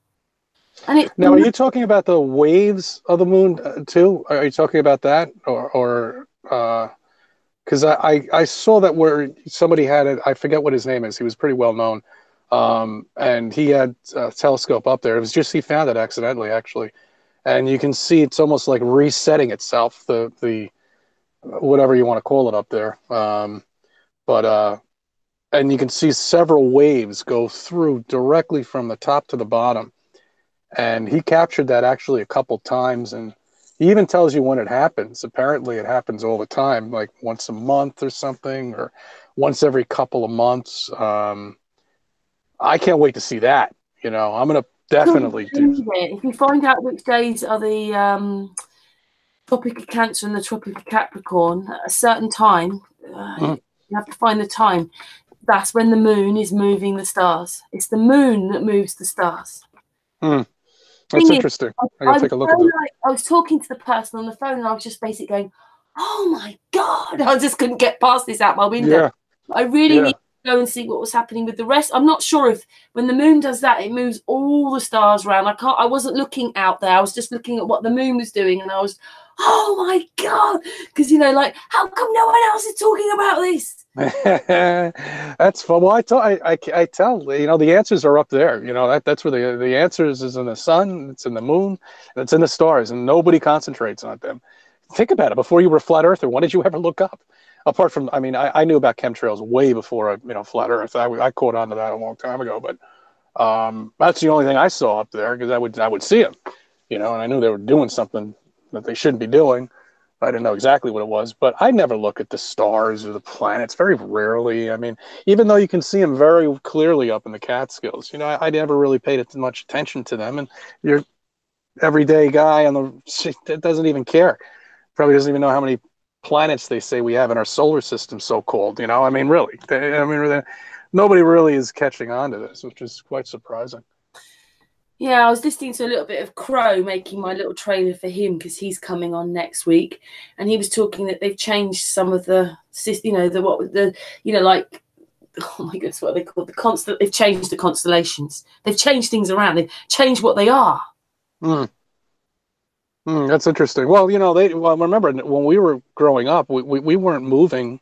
And now, are you talking about the waves of the moon too? Are you talking about that, or because I saw that where somebody had it, I forget what his name is. He was pretty well known, and he had a telescope up there. It was just he found it accidentally, actually, and you can see it's almost like resetting itself. The whatever you want to call it up there, and you can see several waves go through directly from the top to the bottom. And he captured that actually a couple times, and he even tells you when it happens. Apparently it happens all the time, like once a month or something, or once every couple of months. I can't wait to see that. You know, I'm going to definitely do it. If you find out which days are the Tropic of Cancer and the Tropic of Capricorn at a certain time, you have to find the time. That's when the moon is moving the stars. It's the moon that moves the stars. That's interesting. I gotta take a look at that. I was talking to the person on the phone, and I was just basically going, "Oh my God!" I just couldn't get past this out my window. Yeah. I really need to go and see what was happening with the rest. I'm not sure if when the moon does that, it moves all the stars around. I wasn't looking out there. I was just looking at what the moon was doing, and I was, oh my God, because like, how come no one else is talking about this? That's fun. Well, I tell the answers are up there. That's where the answers is in the sun, it's in the moon, and it's in the stars, and nobody concentrates on them. Think about it. Before you were a flat earther, what did you ever look up? Apart from, I knew about chemtrails way before flat Earth. I caught on to that a long time ago, but that's the only thing I saw up there, because I would see them, and I knew they were doing something that they shouldn't be doing. I didn't know exactly what it was, but I never look at the stars or the planets, very rarely. Even though you can see them very clearly up in the Catskills, I never really paid much attention to them. And your everyday guy that doesn't even care, probably doesn't even know how many planets they say we have in our solar system, so-called. Really, nobody really is catching on to this, which is quite surprising. Yeah, I was listening to a little bit of Crow making my little trailer for him, because he's coming on next week, and he was talking that they've changed some of the, like, oh my goodness, what are they called? They've changed the constellations. They've changed things around. They've changed what they are. That's interesting. Well, remember when we were growing up, we weren't moving.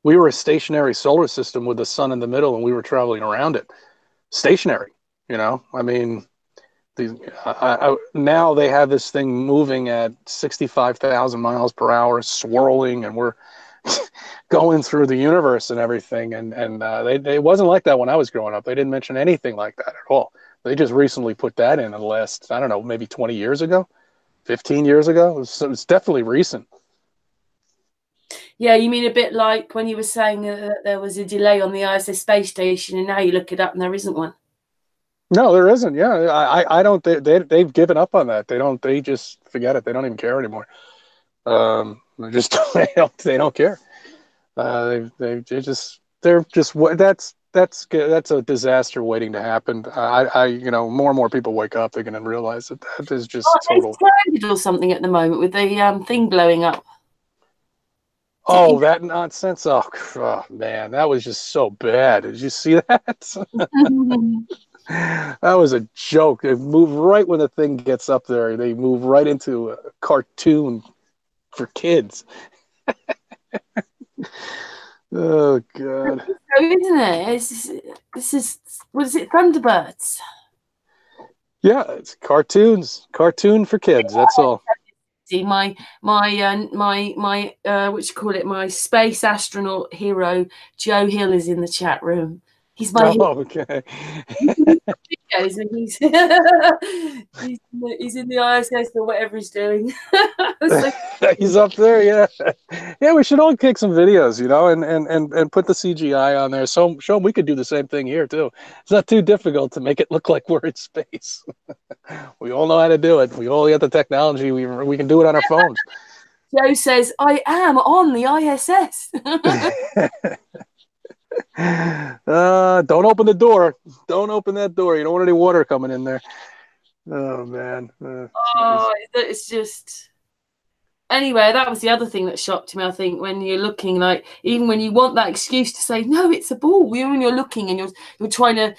We were a stationary solar system with the sun in the middle, and we were traveling around it, stationary. Now they have this thing moving at 65,000 miles per hour, swirling, and we're going through the universe and everything. And it wasn't like that when I was growing up. They didn't mention anything like that at all. They just recently put that in the last, I don't know, maybe 20 years ago, 15 years ago. It's definitely recent. Yeah, you mean a bit like when you were saying that there was a delay on the ISS space station, and now you look it up and there isn't one. No, there isn't. Yeah, I don't. They've given up on that. They just forget it. They don't even care anymore. They don't care. That's a disaster waiting to happen. More and more people wake up, they're going to realize that is just total. It's or something at the moment with the thing blowing up. Oh, that nonsense! Oh man, that was just so bad. Did you see that? That was a joke. They move right when the thing gets up there. They move right into a cartoon for kids. Oh God! So, isn't it? This is what is it? Thunderbirds. Yeah, it's cartoon for kids. That's all. My what you call it? My space astronaut hero Joe Hill is in the chat room. He's my okay. videos and he's in the ISS or whatever he's doing. So, He's up there, yeah. Yeah, we should all kick some videos, you know, and put the CGI on there. So show them we could do the same thing here too. It's not too difficult to make it look like we're in space. We all know how to do it. We all get the technology. We can do it on our phones. Joe says, I am on the ISS. Don't open the door. Don't open that door. You don't want any water coming in there. Oh, man. It's just... Anyway, that was the other thing that shocked me, I think, when you're looking, like, even when you want that excuse to say, no, it's a ball, when you're looking and you're trying to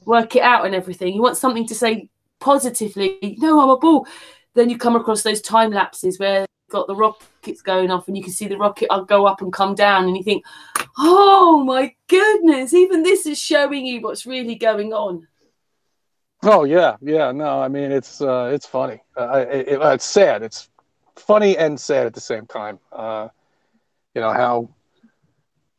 work it out and everything, you want something to say positively, no, I'm a ball. Then you come across those time lapses where you've got the rockets going off and you can see the rocket go up and come down and you think, oh, my goodness, even this is showing you what's really going on. Oh, yeah. Yeah, no, I mean, it's funny. It's sad. It's funny and sad at the same time. You know, how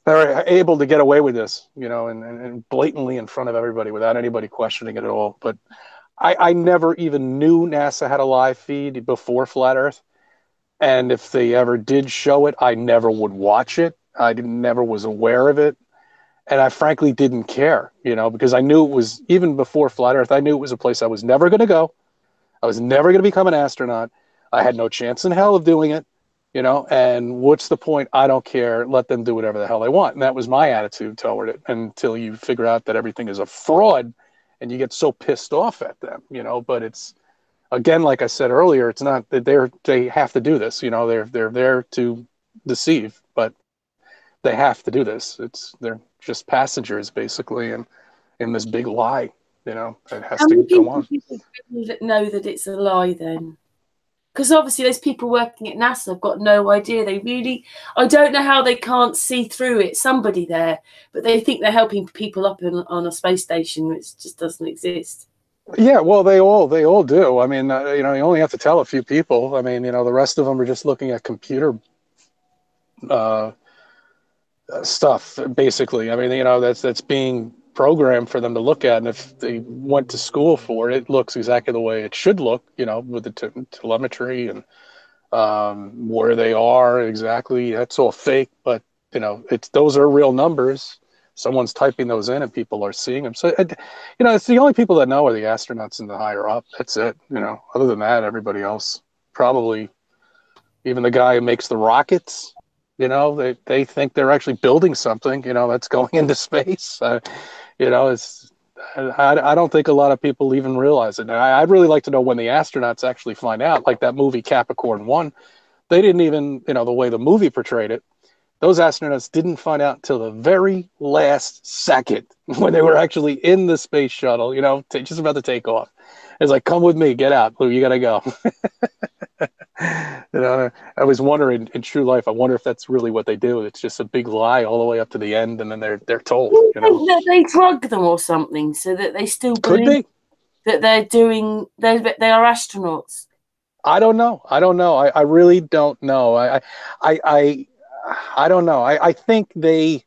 they're able to get away with this, you know, and blatantly in front of everybody without anybody questioning it at all. But I never even knew NASA had a live feed before Flat Earth. And if they ever did show it, I never would watch it. I never was aware of it. And I frankly didn't care, you know, because I knew it was, even before Flat Earth, I knew it was a place I was never going to go. I was never going to become an astronaut. I had no chance in hell of doing it, you know, and what's the point? I don't care. Let them do whatever the hell they want. And that was my attitude toward it until you figure out that everything is a fraud and you get so pissed off at them, you know. But it's, again, like I said earlier, it's not that they have to do this, you know, they're there to deceive, but they have to do this. They're just passengers basically in this big lie, you know, that has to go on. Know that it's a lie then? Because obviously those people working at NASA have got no idea. I don't know how they can't see through it. Somebody there, but they think they're helping people up on a space station, which just doesn't exist. Yeah, well, they all do. I mean, you know, you only have to tell a few people. I mean, you know, the rest of them are just looking at computer stuff, basically. I mean, you know, that's being programmed for them to look at, and if they went to school for it, it looks exactly the way it should look, you know, with the telemetry and where they are exactly. That's all fake, but you know, those are real numbers. Someone's typing those in and people are seeing them. So, you know, it's the only people that know are the astronauts and the higher up. That's it. You know, other than that, everybody else, probably even the guy who makes the rockets, you know, they think they're actually building something, you know, that's going into space. You know, I don't think a lot of people even realize it. And I'd really like to know when the astronauts actually find out, like that movie Capricorn 1. They didn't even, you know, the way the movie portrayed it, those astronauts didn't find out till the very last second when they were actually in the space shuttle, you know, just about to take off. It's like, come with me, get out, Lou, you got to go. You know, I was wondering in true life, I wonder if that's really what they do. It's just a big lie all the way up to the end, and then they're told. You know, that they drug them or something so that they still believe that they are astronauts. I don't know. I really don't know. I don't know. I think they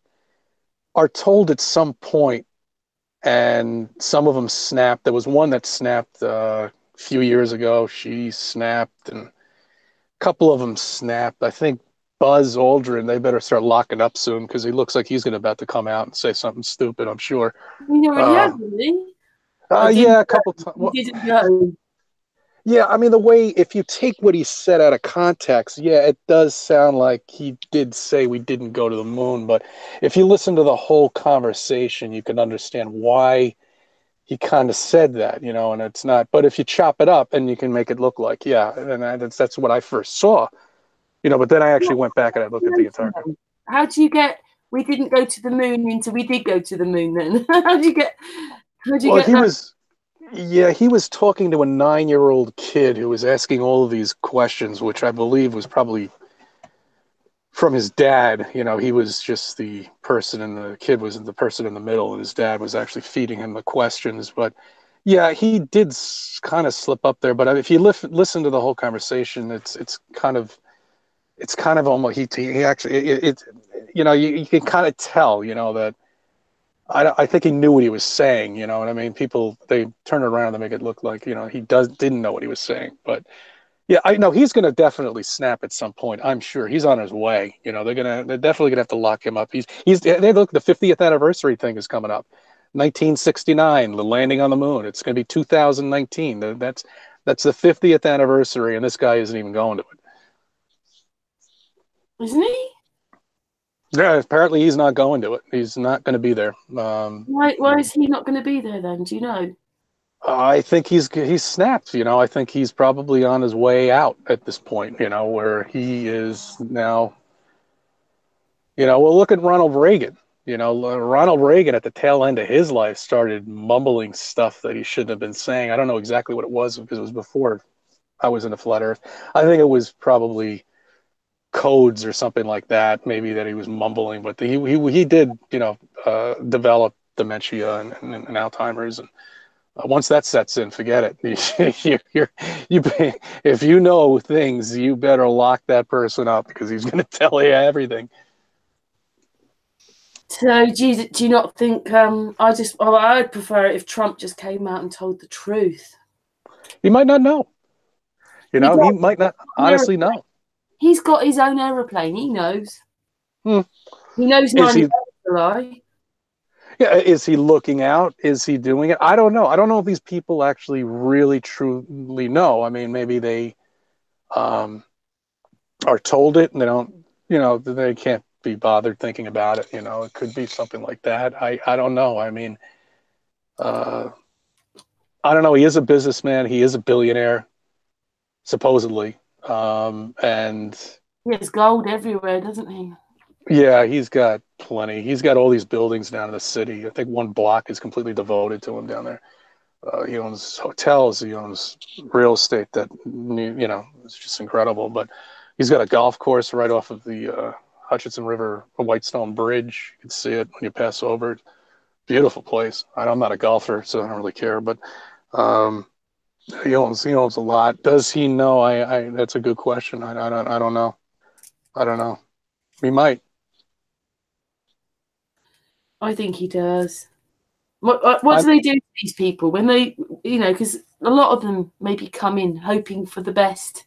are told at some point, and some of them snapped. There was one that snapped a few years ago. She snapped, and a couple of them snapped. I think Buzz Aldrin, they better start locking up soon because he looks like he's about to come out and say something stupid, I'm sure. You already have, really? Yeah, a couple times. Well, didn't go. Yeah, I mean, the way, if you take what he said out of context, yeah, it does sound like he did say we didn't go to the moon. But if you listen to the whole conversation, you can understand why he kind of said that, you know, and it's not. But if you chop it up and you can make it look like, yeah, and that's what I first saw, you know, but then I actually went back and I looked at the entire. How do you get, we didn't go to the moon into we did go to the moon then? How do you get that? Yeah, he was talking to a 9-year-old kid who was asking all of these questions, which I believe was probably from his dad. You know, he was just the person and the kid was the person in the middle, and his dad was actually feeding him the questions. But yeah, he did kind of slip up there. But if you listen to the whole conversation, it's kind of almost he actually you know, you can kind of tell, you know, that I think he knew what he was saying. You know what I mean? People, they turn it around and make it look like, you know, he didn't know what he was saying. But yeah, I know he's going to definitely snap at some point. I'm sure he's on his way. You know, they're definitely going to have to lock him up. They look, the 50th anniversary thing is coming up. 1969, the landing on the moon. It's going to be 2019. That's the 50th anniversary, and this guy isn't even going to it. Isn't he? Yeah, apparently he's not going to it. He's not going to be there. Why is he not going to be there then? Do you know? I think he's snapped. You know, I think he's probably on his way out at this point. You know, where he is now. You know, well, look at Ronald Reagan. You know, Ronald Reagan at the tail end of his life started mumbling stuff that he shouldn't have been saying. I don't know exactly what it was because it was before I was into flat Earth. I think it was probably codes or something like that, maybe that he was mumbling. But he did, you know, develop dementia and Alzheimer's, and once that sets in, forget it. If you know things, you better lock that person up because he's going to tell you everything. So do you not think I'd prefer it if Trump just came out and told the truth. He might not know. You know, he might not honestly know. He's got his own aeroplane. He knows. Hmm. He knows 90% a lie. Yeah, is he looking out? Is he doing it? I don't know. I don't know if these people actually really truly know. I mean, maybe they are told it and they don't, you know, they can't be bothered thinking about it. You know, it could be something like that. I don't know. I mean, I don't know. He is a businessman. He is a billionaire, supposedly. And he has gold everywhere, doesn't he? Yeah, he's got plenty. He's got all these buildings down in the city. I think one block is completely devoted to him down there. He owns hotels. He owns real estate that, you know, it's just incredible. But he's got a golf course right off of the Hutchinson River Whitestone Bridge. You can see it when you pass over. Beautiful place. I'm not a golfer, so I don't really care. But he owns a lot. Does he know? That's a good question. I don't know. I don't know. He might. I think he does. What do they do to these people when they, you know, because a lot of them maybe come in hoping for the best.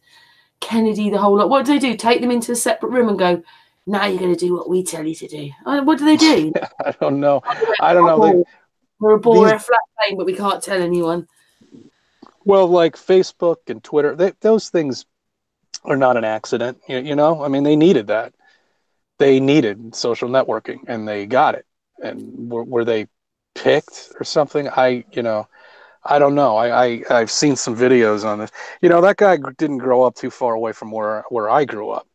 Kennedy, the whole lot. What do they do? Take them into a separate room and go, now you're going to do what we tell you to do. What do they do? I don't know. I don't know. We're a ball, we're a flat plane, but we can't tell anyone. Well, like Facebook and Twitter, those things are not an accident. You know, I mean, they needed that. They needed social networking, and they got it. And were they picked or something? I don't know. I've seen some videos on this. You know, that guy didn't grow up too far away from where I grew up.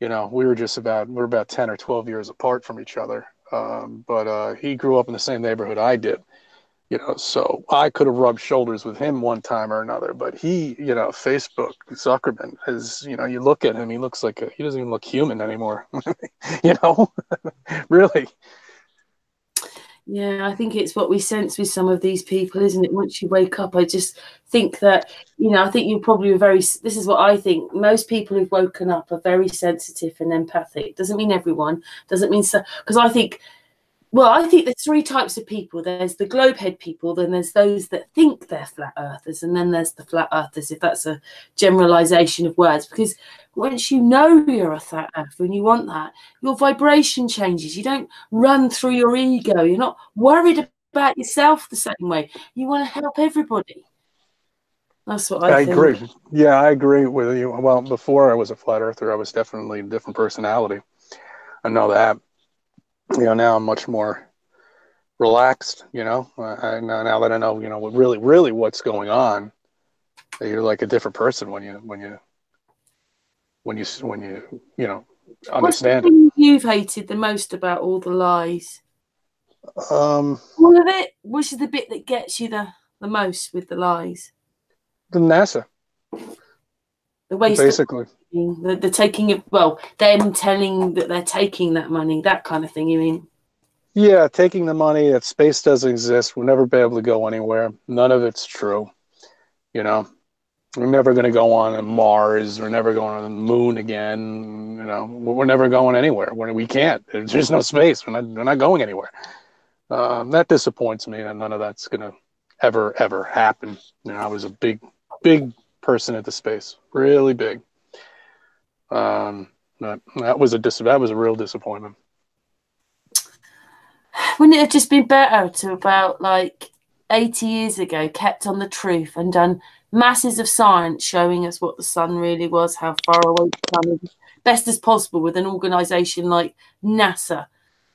You know, we're about 10 or 12 years apart from each other. But he grew up in the same neighborhood I did. You know, so I could have rubbed shoulders with him one time or another. But he, you know, Facebook Zuckerman is, you know, you look at him, he looks like he doesn't even look human anymore. You know, really. Yeah, I think it's what we sense with some of these people, isn't it? Once you wake up, I just think that, you know, I think you're probably this is what I think. Most people who've woken up are very sensitive and empathic. Doesn't mean everyone, doesn't mean so, because I think there's three types of people. There's the globehead people, then there's those that think they're flat earthers, and then there's the flat earthers, if that's a generalization of words. Because once you know you're a flat earther and you want that, your vibration changes. You don't run through your ego. You're not worried about yourself the same way. You want to help everybody. That's what I think. Agree. Yeah, I agree with you. Well, before I was a flat earther, I was definitely a different personality. I know that. You know, now I'm much more relaxed. You know, now that I know, you know, what really what's going on, you're like a different person when you know, understand it. You've hated the most about all the lies? All of it. Which is the bit that gets you the most with the lies? The NASA. The waste, basically. The taking of, well, them telling that they're taking that money, that kind of thing, you mean? Yeah, taking the money, that space doesn't exist. We'll never be able to go anywhere. None of it's true. You know, we're never going to go on Mars. We're never going on the moon again. You know, we're never going anywhere. We can't. There's no space. We're not going anywhere. That disappoints me, and none of that's gonna ever happen. You know, I was a big person at the space, really big. That was a real disappointment. Wouldn't it have just been better to about like 80 years ago kept on the truth and done masses of science showing us what the sun really was, how far away the sun is, best as possible with an organisation like NASA?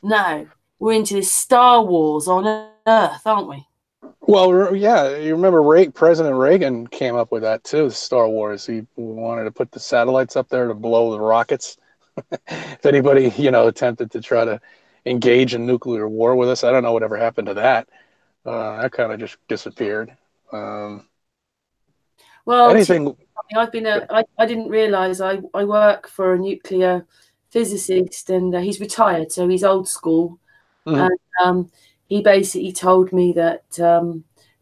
No, we're into this Star Wars on Earth, aren't we? Well, yeah, you remember President Reagan came up with that too, Star Wars. He wanted to put the satellites up there to blow the rockets. If anybody, attempted to try to engage in nuclear war with us, I don't know whatever happened to that. That kind of just disappeared. Well, anything. I didn't realise I work for a nuclear physicist, and he's retired, so he's old school. Mhm. And he basically told me that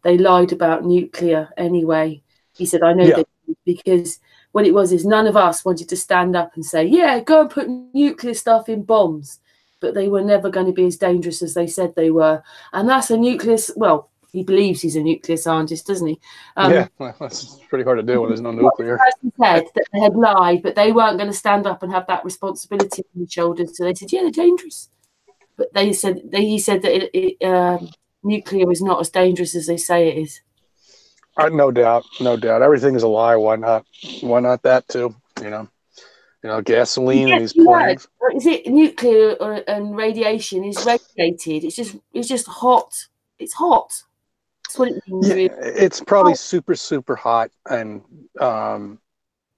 they lied about nuclear anyway. He said, I know Yeah. they did, because what it was is none of us wanted to stand up and say, yeah, go and put nuclear stuff in bombs. But they were never going to be as dangerous as they said they were. And that's a nuclear, well, he believes he's a nuclear scientist, doesn't he? Yeah, well, that's pretty hard to do when there's no nuclear. The person said that they had lied, but they weren't going to stand up and have that responsibility on their shoulders. So they said, yeah, they're dangerous. But he said that nuclear is not as dangerous as they say it is. No doubt. Everything is a lie. Why not? Why not that too? Gasoline in these planes. Is it nuclear and radiation is radiated? It's just hot. It's hot. That's what it means. Yeah, really. it's probably super hot, and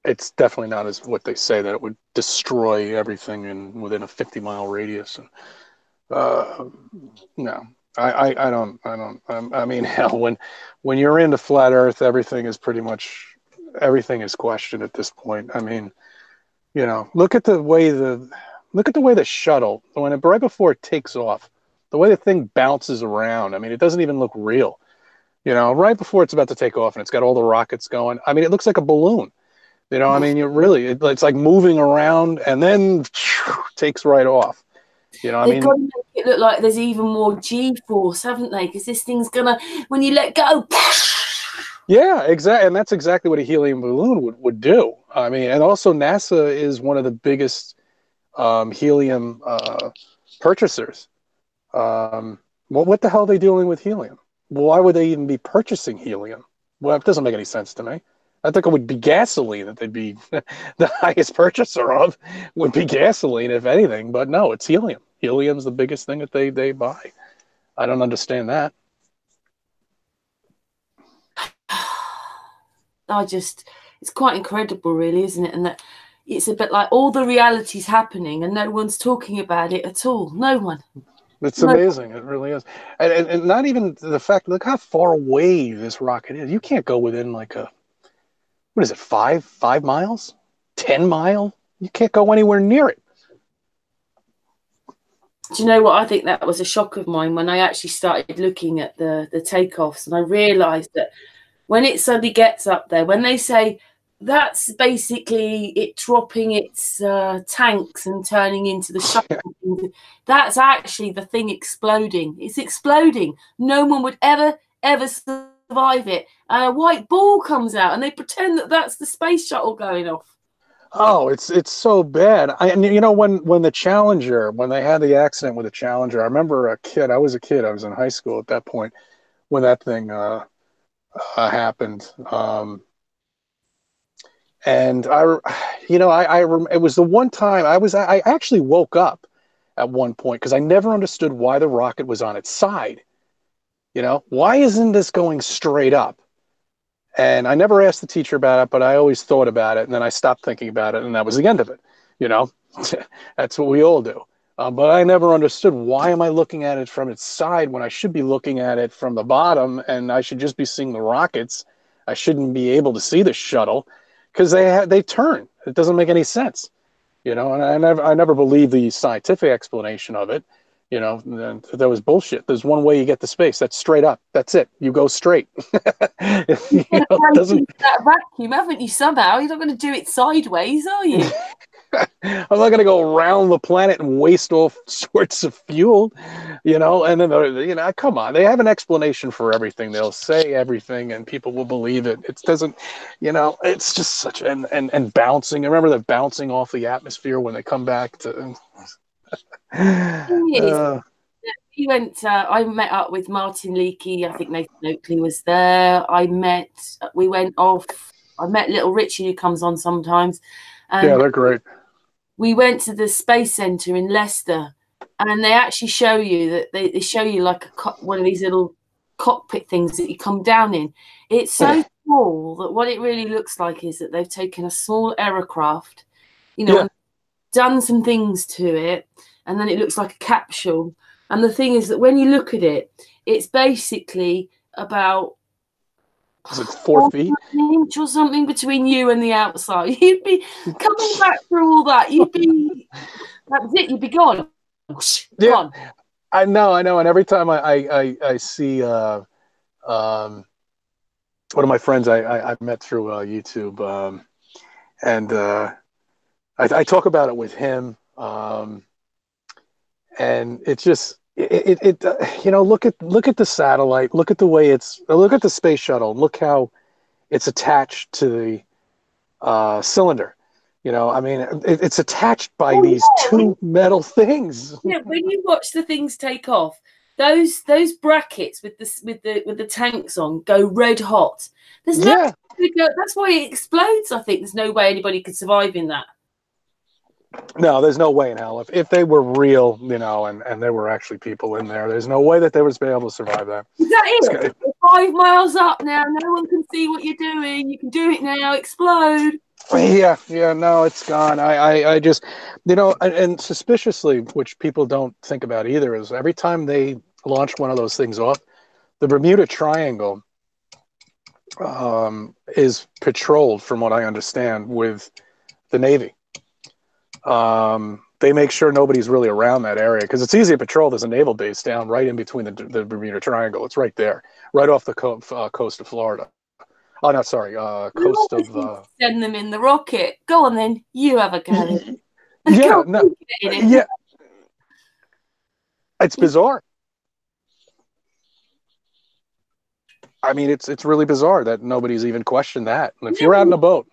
it's definitely not as what they say, that it would destroy everything within a 50-mile radius. And no, I don't. I mean, hell, when you're into flat Earth, everything is questioned at this point. I mean, look at the way the shuttle, right before it takes off, the way the thing bounces around. I mean, it doesn't even look real. Right before it's about to take off and it's got all the rockets going. I mean, it looks like a balloon. I mean, it's like moving around and then takes right off. They've got to make it look like there's even more G-force, haven't they? Because this thing's gonna, when you let go. Yeah, exactly, and that's exactly what a helium balloon would do. I mean, and also NASA is one of the biggest helium purchasers. What the hell are they doing with helium? Why would they even be purchasing helium? Well, it doesn't make any sense to me. I think it would be gasoline that they'd be the highest purchaser of, would be gasoline, if anything. But no, it's helium. Helium's the biggest thing that they buy. I don't understand that. It's quite incredible, really, isn't it? And that it's a bit like all the reality's happening and no one's talking about it at all. No one. It's amazing. It really is. And not even the fact, look how far away this rocket is. You can't go within what is it, 5 miles? 10 mile? You can't go anywhere near it. Do you know what? I think that was a shock of mine when I actually started looking at the takeoffs, and I realised that when it suddenly gets up there, when they say that's basically it dropping its tanks and turning into the shuttle, that's actually the thing exploding. It's exploding. No one would ever survive it. And a white ball comes out, and they pretend that that's the space shuttle going off. Oh, it's so bad. When the Challenger, when they had the accident with the Challenger, I remember I was a kid. I was in high school at that point when that thing happened. And it was the one time I actually woke up at one point because I never understood why the rocket was on its side. Why isn't this going straight up? And I never asked the teacher about it, but I always thought about it, and then I stopped thinking about it, and that was the end of it. That's what we all do. But I never understood, why am I looking at it from its side when I should be looking at it from the bottom, and I should just be seeing the rockets. I shouldn't be able to see the shuttle because they turn. It doesn't make any sense. And I never believed the scientific explanation of it. That was bullshit. There's one way you get to space. That's straight up. That's it. You go straight. Doesn't that vacuum, haven't you? Somehow you're not going to do it sideways, are you? I'm not going to go around the planet and waste all sorts of fuel, you know. And then, you know, come on, they have an explanation for everything. They'll say everything, and people will believe it. It doesn't, you know. It's just such and bouncing. Remember the bouncing off the atmosphere when they come back to. Thing is, we went. I met up with Martin Leakey. I think Nathan Oakley was there. We went off. I met Little Richie, who comes on sometimes. And yeah, they're great. we went to the Space Centre in Leicester, and they actually show you that they show you like one of these little cockpit things that you come down in. It's so small that what it really looks like is that they've taken a small aircraft, you know, and done some things to it, and then it looks like a capsule. And the thing is that when you look at it, it's basically about, is it 4 feet? An inch or something between you and the outside. You'd be coming back through all that. That's it. You'd be gone. Gone. I know. And every time I see one of my friends I met through YouTube, and I talk about it with him, and it's just you know, look at the satellite, look at the way look at the space shuttle, look how it's attached to the cylinder. You know, I mean, it's attached by these two metal things. Yeah, when you watch the things take off, those brackets with the tanks on go red hot. There's no that's why it explodes. I think there's no way anybody could survive in that. No, there's no way in hell. If they were real, you know, and there were actually people in there, there's no way that they would be able to survive that. Is that it? We're 5 miles up now. No one can see what you're doing. You can do it now. Explode. Yeah, no, it's gone. I just, you know, and suspiciously, which people don't think about either, is every time they launch one of those things off, the Bermuda Triangle is patrolled, from what I understand, with the Navy. They make sure nobody's really around that area because it's easy to patrol. There's a naval base down right in between the Bermuda Triangle. It's right there, right off the coast of Florida. Oh, no, sorry, coast of... Send them in the rocket. Go on then. You have a go. Yeah, no, yeah. It's bizarre. I mean, it's really bizarre that nobody's even questioned that. And if you're out in a boat...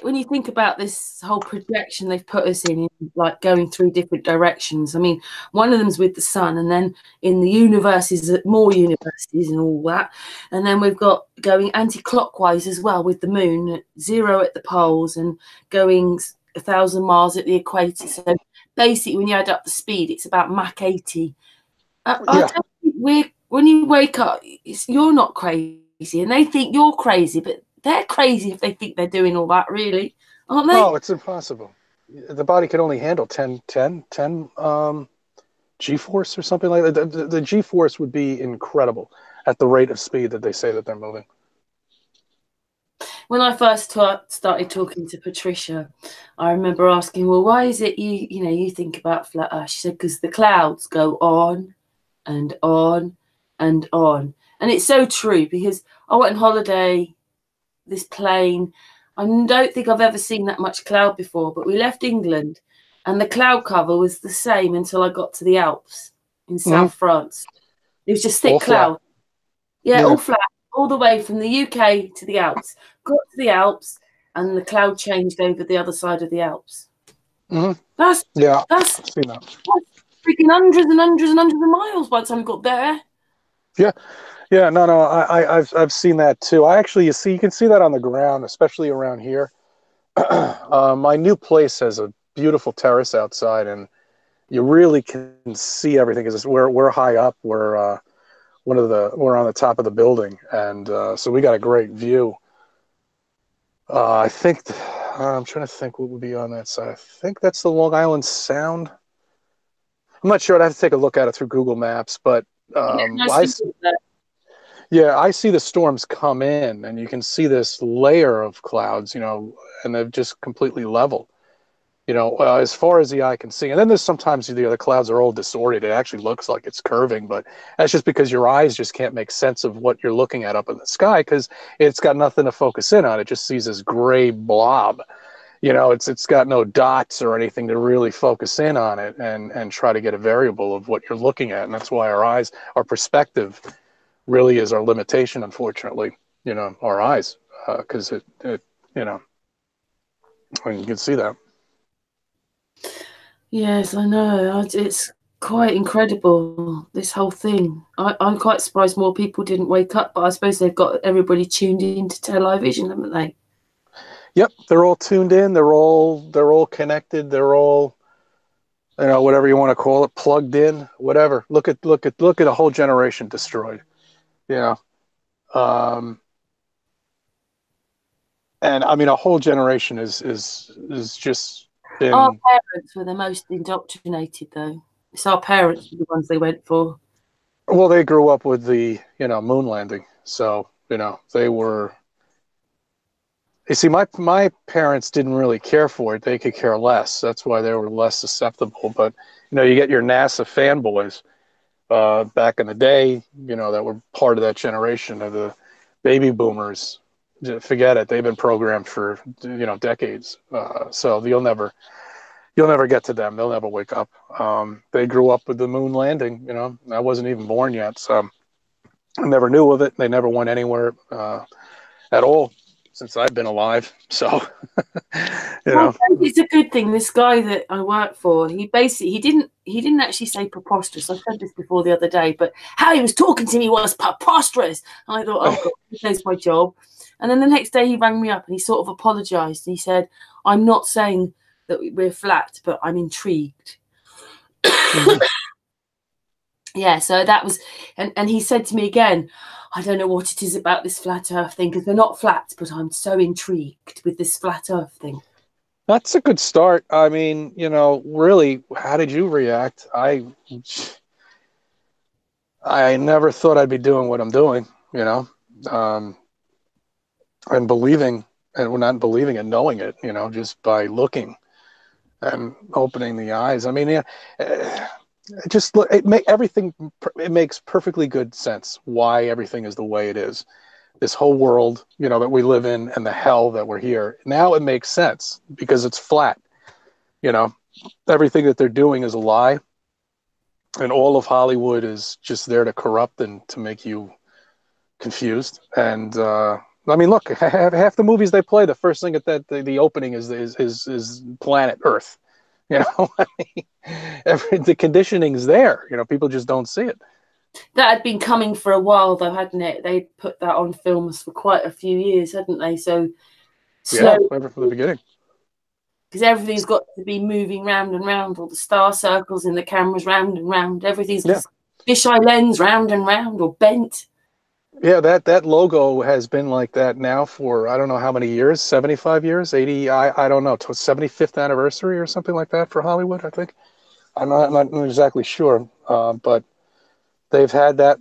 When you think about this whole projection they've put us in, like going through different directions. I mean, one of them's with the sun, and then in the universes, more universes and all that. And then we've got going anti-clockwise as well with the moon, 0 at the poles and going 1,000 miles at the equator. So basically, when you add up the speed, it's about Mach 80. I don't think when you wake up, you're not crazy, and they think you're crazy, but they're crazy if they think they're doing all that, really, aren't they? Oh, it's impossible. The body can only handle 10 G-force or something like that. The G-force would be incredible at the rate of speed that they say that they're moving. When I first started talking to Patricia, I remember asking, well, why is it you think about flat Earth? She said, because the clouds go on and on and on. And it's so true, because I went on holiday, this plane, I don't think I've ever seen that much cloud before, but we left England and the cloud cover was the same until I got to the Alps in South France. It was just thick cloud. Yeah, all flat, all the way from the UK to the Alps. Got to the Alps and the cloud changed over the other side of the Alps. That's freaking hundreds and hundreds and hundreds of miles by the time we got there. Yeah, no, I've seen that too. You can see that on the ground, especially around here. My new place has a beautiful terrace outside, and you really can see everything. Because we're high up, we're on the top of the building, and so we got a great view. I think I'm trying to think what would be on that side. I think that's the Long Island Sound. I'm not sure. I'd have to take a look at it through Google Maps, but I see the storms come in, and you can see this layer of clouds, and they're just completely level, as far as the eye can see. And then there's sometimes the clouds are all distorted. It actually looks like it's curving, but that's just because your eyes just can't make sense of what you're looking at up in the sky, because it's got nothing to focus in on. It just sees this gray blob, you know, it's got no dots or anything to really focus in on it and try to get a variable of what you're looking at. And that's why our perspective really is our limitation, unfortunately, you know, our eyes, because it, you know, and you can see that. Yes, I know. It's quite incredible, this whole thing. I'm quite surprised more people didn't wake up, but I suppose they've got everybody tuned into television, haven't they? Yep, they're all tuned in. They're all connected. They're all, you know, whatever you want to call it, plugged in, whatever. Look at a whole generation destroyed. You know, and I mean, a whole generation is just been. Our parents were the most indoctrinated, though. It's our parents were the ones they went for. Well, they grew up with the, you know, moon landing, so you know they were. You see, my parents didn't really care for it. They could care less. That's why they were less susceptible. But you know, you get your NASA fanboys back in the day, you know, that were part of that generation of the baby boomers. Forget it. They've been programmed for, you know, decades. So you'll never get to them. They'll never wake up. They grew up with the moon landing. You know, I wasn't even born yet, so I never knew of it. They never went anywhere at all since I've been alive. So, you know, it's a good thing. This guy that I work for, he didn't actually say preposterous. I said this before the other day, but how he was talking to me was preposterous. And I thought, oh God, he knows my job. And then the next day he rang me up and he sort of apologized. He said, I'm not saying that we're flat, but I'm intrigued. Yeah, so that was, and he said to me again, I don't know what it is about this flat earth thing, because we're not flat, but I'm so intrigued with this flat earth thing. That's a good start. I mean, you know, really, how did you react? I never thought I'd be doing what I'm doing, you know, and believing, and not believing and knowing it, you know, just by looking and opening the eyes. I mean, yeah, just look, it makes perfectly good sense why everything is the way it is. This whole world, you know, that we live in and the hell that we're here. Now it makes sense because it's flat. You know, everything that they're doing is a lie. And all of Hollywood is just there to corrupt and to make you confused. And I mean, look, half the movies they play, the first thing at the opening is planet Earth. You know, I mean, the conditioning's there. You know, people just don't see it. That had been coming for a while, though, hadn't it? They put that on films for quite a few years, hadn't they? So yeah, ever from the beginning. Because everything's got to be moving round and round, all the star circles in the cameras round and round. Everything's fisheye lens round and round or bent. Yeah, that logo has been like that now for I don't know how many years, 75 years, 80, I don't know, 75th anniversary or something like that for Hollywood, I think. I'm not exactly sure, but they've had that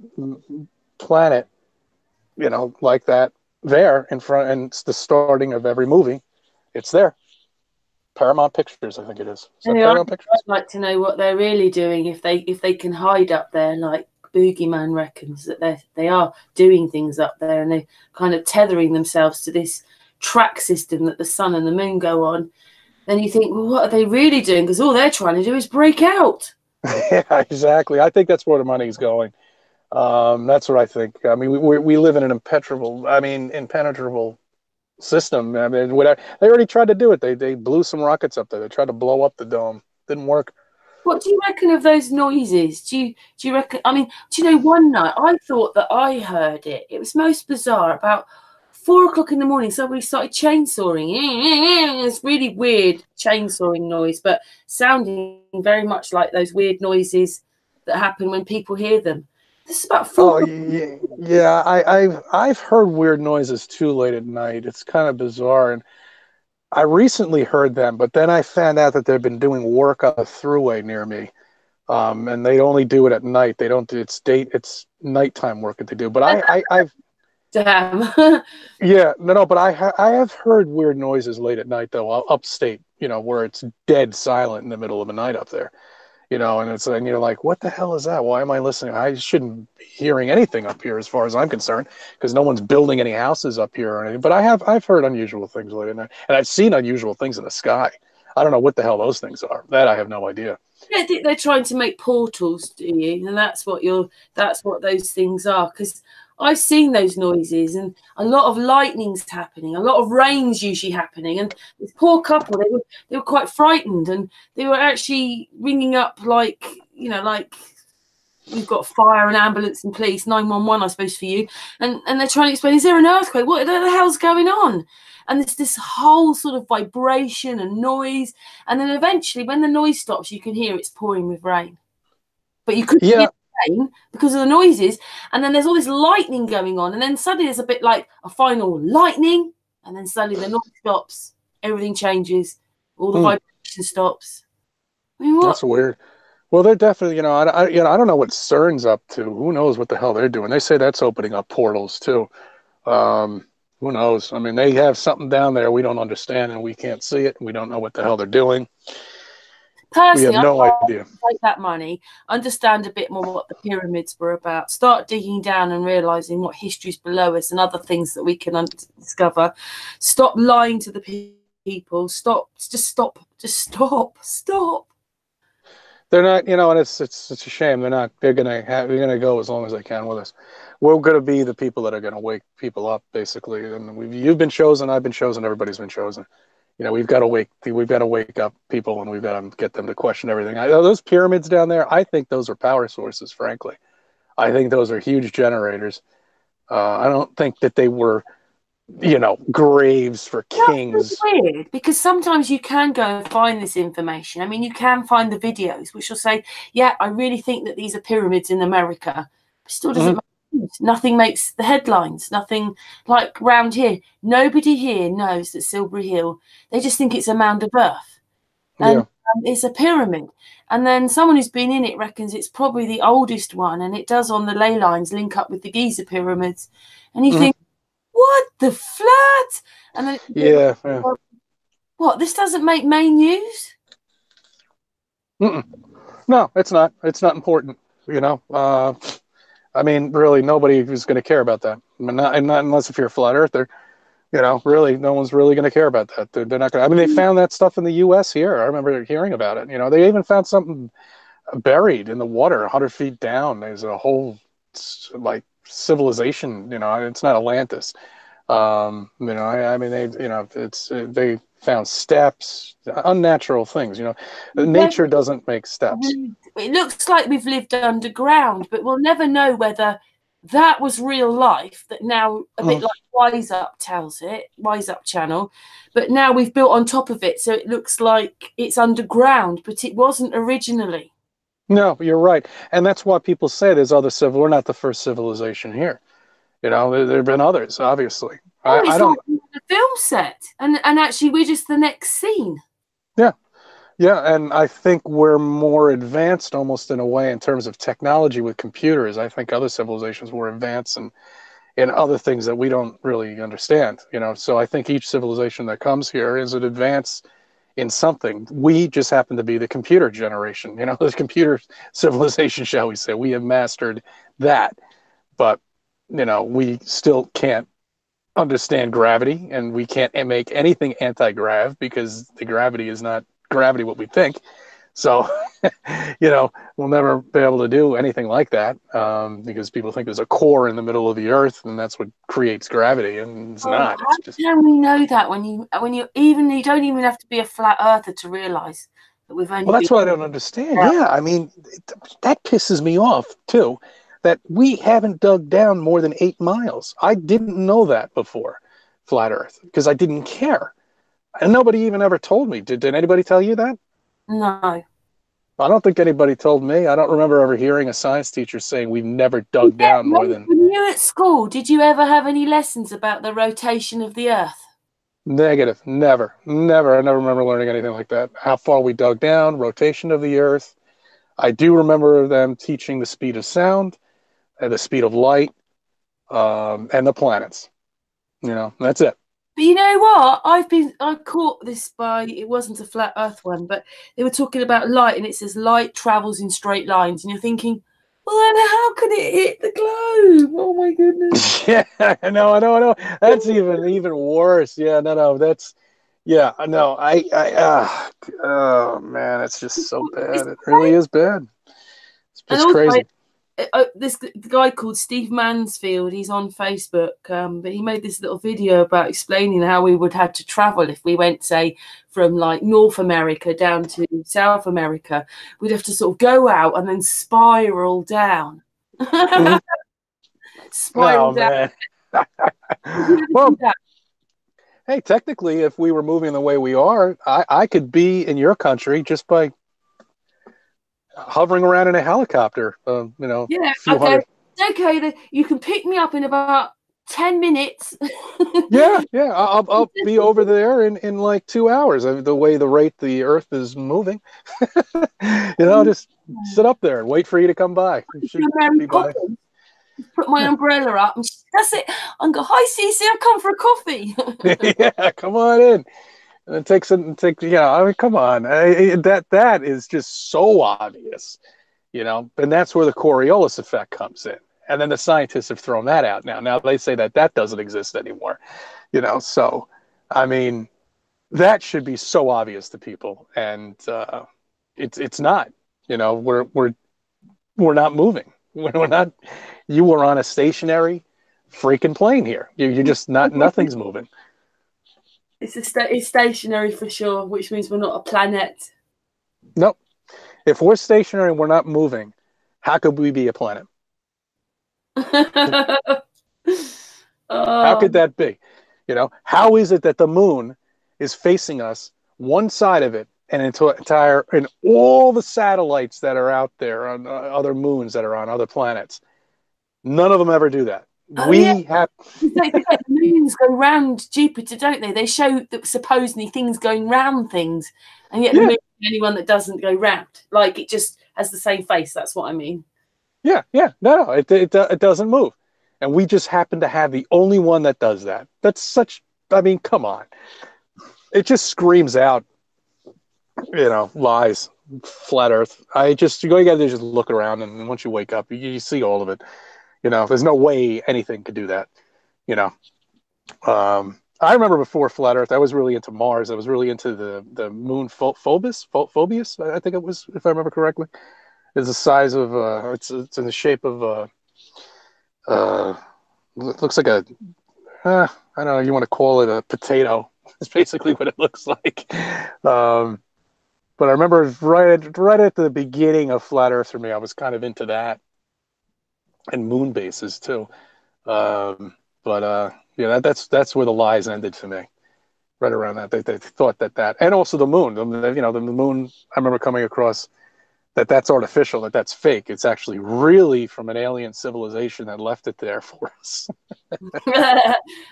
planet, you know, like that there in front, and it's the starting of every movie. It's there. Paramount Pictures, I think it is. Is that Paramount Pictures? I'd like to know what they're really doing, if they can hide up there like Boogeyman reckons that they are doing things up there, and they're kind of tethering themselves to this track system that the sun and the moon go on. Then you think, well, what are they really doing? Because all they're trying to do is break out. Yeah, exactly. I think that's where the money's going. That's what I think. I mean, we live in an impenetrable system. I mean, they already tried to do it. They blew some rockets up there. They tried to blow up the dome. Didn't work. What do you reckon of those noises? Do you reckon? I mean, do you know, one night I thought that I heard it. It was most bizarre. About 4 o'clock in the morning, somebody started chainsawing. It's really weird chainsawing noise, but sounding very much like those weird noises that happen when people hear them. This is about 4 o'clock. Yeah. I've heard weird noises too late at night. It's kind of bizarre, and I recently heard them, but then I found out that they've been doing work on a throughway near me, and they only do it at night. They don't do it's nighttime work that they do. But I've Damn. yeah, no, but I have heard weird noises late at night though, upstate, you know, where it's dead silent in the middle of the night up there. and you're like, what the hell is that? Why am I listening? I shouldn't be hearing anything up here as far as I'm concerned, because no one's building any houses up here or anything. But I've heard unusual things lately, and I've seen unusual things in the sky. I don't know what the hell those things are. That I have no idea. I think they're trying to make portals, do you? And that's what those things are. Because I've seen those noises, and a lot of lightning's happening, a lot of rain's usually happening. And this poor couple, they were quite frightened, and they were actually ringing up like we've got fire and ambulance and police, 911, I suppose, for you. And they're trying to explain, is there an earthquake? What the hell's going on? And there's this whole sort of vibration and noise. And then eventually, when the noise stops, you can hear it's pouring with rain. But you couldn't hear rain because of the noises. And then there's all this lightning going on. And then suddenly there's a bit like a final lightning. And then suddenly the noise stops. Everything changes. All the vibration stops. I mean, what? That's weird. Well, they're definitely, I don't know what CERN's up to. Who knows what the hell they're doing? They say that's opening up portals too. Who knows? I mean, they have something down there we don't understand, and we can't see it. We don't know what the hell they're doing. Personally, we have no idea. Take that money, understand a bit more what the pyramids were about, start digging down and realizing what history's below us and other things that we can discover. Stop lying to the people. Stop. They're not, and it's a shame. They're gonna go as long as they can with us. We're gonna be the people that are gonna wake people up, basically. And you've been chosen, I've been chosen, everybody's been chosen. We've got to wake up people, and we've got to get them to question everything. Those pyramids down there, I think those are power sources. Frankly, I think those are huge generators. I don't think that they were, graves for kings. That's weird, because sometimes you can go and find this information. I mean, you can find the videos which will say, yeah, I really think that these are pyramids in America. It still doesn't make sense. Nothing makes the headlines. Nothing like round here. Nobody here knows that Silbury Hill, they just think it's a mound of earth. And it's a pyramid. And then someone who's been in it reckons it's probably the oldest one, and it does on the ley lines link up with the Giza pyramids. And you think, what the flat? And then what? This doesn't make main news? No, it's not. It's not important. I mean, really, nobody is going to care about that. I mean, not unless if you're a flat earther. Really, no one's really going to care about that. They're not going to. I mean, they found that stuff in the U.S. here. I remember hearing about it. They even found something buried in the water 100 feet down. There's a whole civilization. It's not Atlantis. I mean, they found steps, unnatural things. Nature doesn't make steps. It looks like we've lived underground, but we'll never know whether that was real life. That now a bit like Wise Up tells it, Wise Up channel, but now we've built on top of it, so it looks like it's underground, but it wasn't originally. No, you're right, and that's why people say there's other we're not the first civilization here. There have been others, obviously. I don't. Like a film set, and actually, we're just the next scene. Yeah, and I think we're more advanced, almost in a way, in terms of technology with computers. I think other civilizations were advanced in other things that we don't really understand. So I think each civilization that comes here is an advance in something. We just happen to be the computer generation. The computer civilization, shall we say? We have mastered that, but we still can't understand gravity, and we can't make anything anti-grav because the gravity is not gravity what we think. So, we'll never be able to do anything like that because people think there's a core in the middle of the earth, and that's what creates gravity, and it's not. How can we know that when you don't even have to be a flat earther to realize that we've only? Well, that's what I don't understand. Yeah, I mean, that pisses me off too. That we haven't dug down more than 8 miles. I didn't know that before, flat Earth, because I didn't care. And nobody even ever told me. Did anybody tell you that? No. I don't think anybody told me. I don't remember ever hearing a science teacher saying we've never dug down more than... When you were at school, did you ever have any lessons about the rotation of the Earth? Negative. Never. I never remember learning anything like that. How far we dug down, rotation of the Earth. I do remember them teaching the speed of sound, and the speed of light, and the planets. That's it. But you know what? I caught this by, it wasn't a flat Earth one, but they were talking about light, and it says light travels in straight lines, and you're thinking, well, then how could it hit the globe? Oh my goodness! Yeah, I know. That's even worse. Yeah, no, that's yeah, no, oh man, it's just so It's bad. It really is bad. And It's also, crazy. this guy called Steve Mansfield, he's on Facebook, but he made this little video about explaining how we would have to travel if we went, say, from like North America down to South America. We'd have to sort of go out and then spiral down. Mhm. Spiral Oh down. man. Would you ever do Well, that? hey, technically, if we were moving the way we are, I could be in your country just by hovering around in a helicopter. A Yeah, few okay. hundred. Okay, you can pick me up in about 10 minutes. Yeah. I'll be over there in like 2 hours. The way the rate the Earth is moving, just sit up there and wait for you to come by. You should Mary be by. Poppins. Put my Yeah, umbrella up, and that's it. And go, hi, Cece, I've come for a coffee. yeah. Come on in. And it takes it. Take. Yeah. I mean, come on. That is just so obvious. And that's where the Coriolis effect comes in. And then the scientists have thrown that out now. Now they say that doesn't exist anymore. So I mean, that should be so obvious to people, and it's not. We're not moving. We're not. You were on a stationary freaking plane here. You're just not. Nothing's moving. It's stationary for sure, which means we're not a planet. Nope. If we're stationary and we're not moving, how could we be a planet? How could Oh, that be? How is it that the moon is facing us, one side of it, and and all the satellites that are out there on other moons that are on other planets, none of them ever do that. oh yeah. We have, Don't forget, the moons go round Jupiter, don't they? They show that supposedly things going round things, and yet the yeah, moon is the only one that doesn't go round. Like it just has the same face. That's what I mean. yeah. No, it doesn't move, and we just happen to have the only one that does that. That's such. I mean, come on. It just screams out, lies, flat Earth. All you got to do is just look around, and once you wake up, you see all of it. There's no way anything could do that. You know, I remember before flat Earth, I was really into Mars. I was really into the moon Phoebus. I think it was, if I remember correctly. It's the size of it's in the shape of uh, looks like a I don't know. You want to call it a potato? It's basically what it looks like. But I remember right at the beginning of flat Earth for me, I was kind of into that and moon bases too. But yeah, that's where the lies ended for me. Right around that, they thought that, and also the moon. The moon. I remember coming across that's artificial, that's fake. It's actually really from an alien civilization that left it there for us.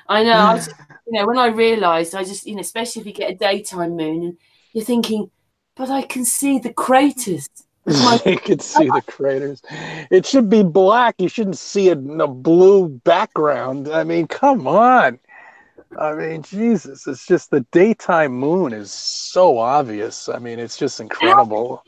I know. I just, when I realised, I just, especially if you get a daytime moon, and you're thinking, but I can see the craters with my. You could see the craters. It should be black. You shouldn't see it in a blue background. I mean, come on. I mean, Jesus, it's just the daytime moon is so obvious. I mean, it's just incredible.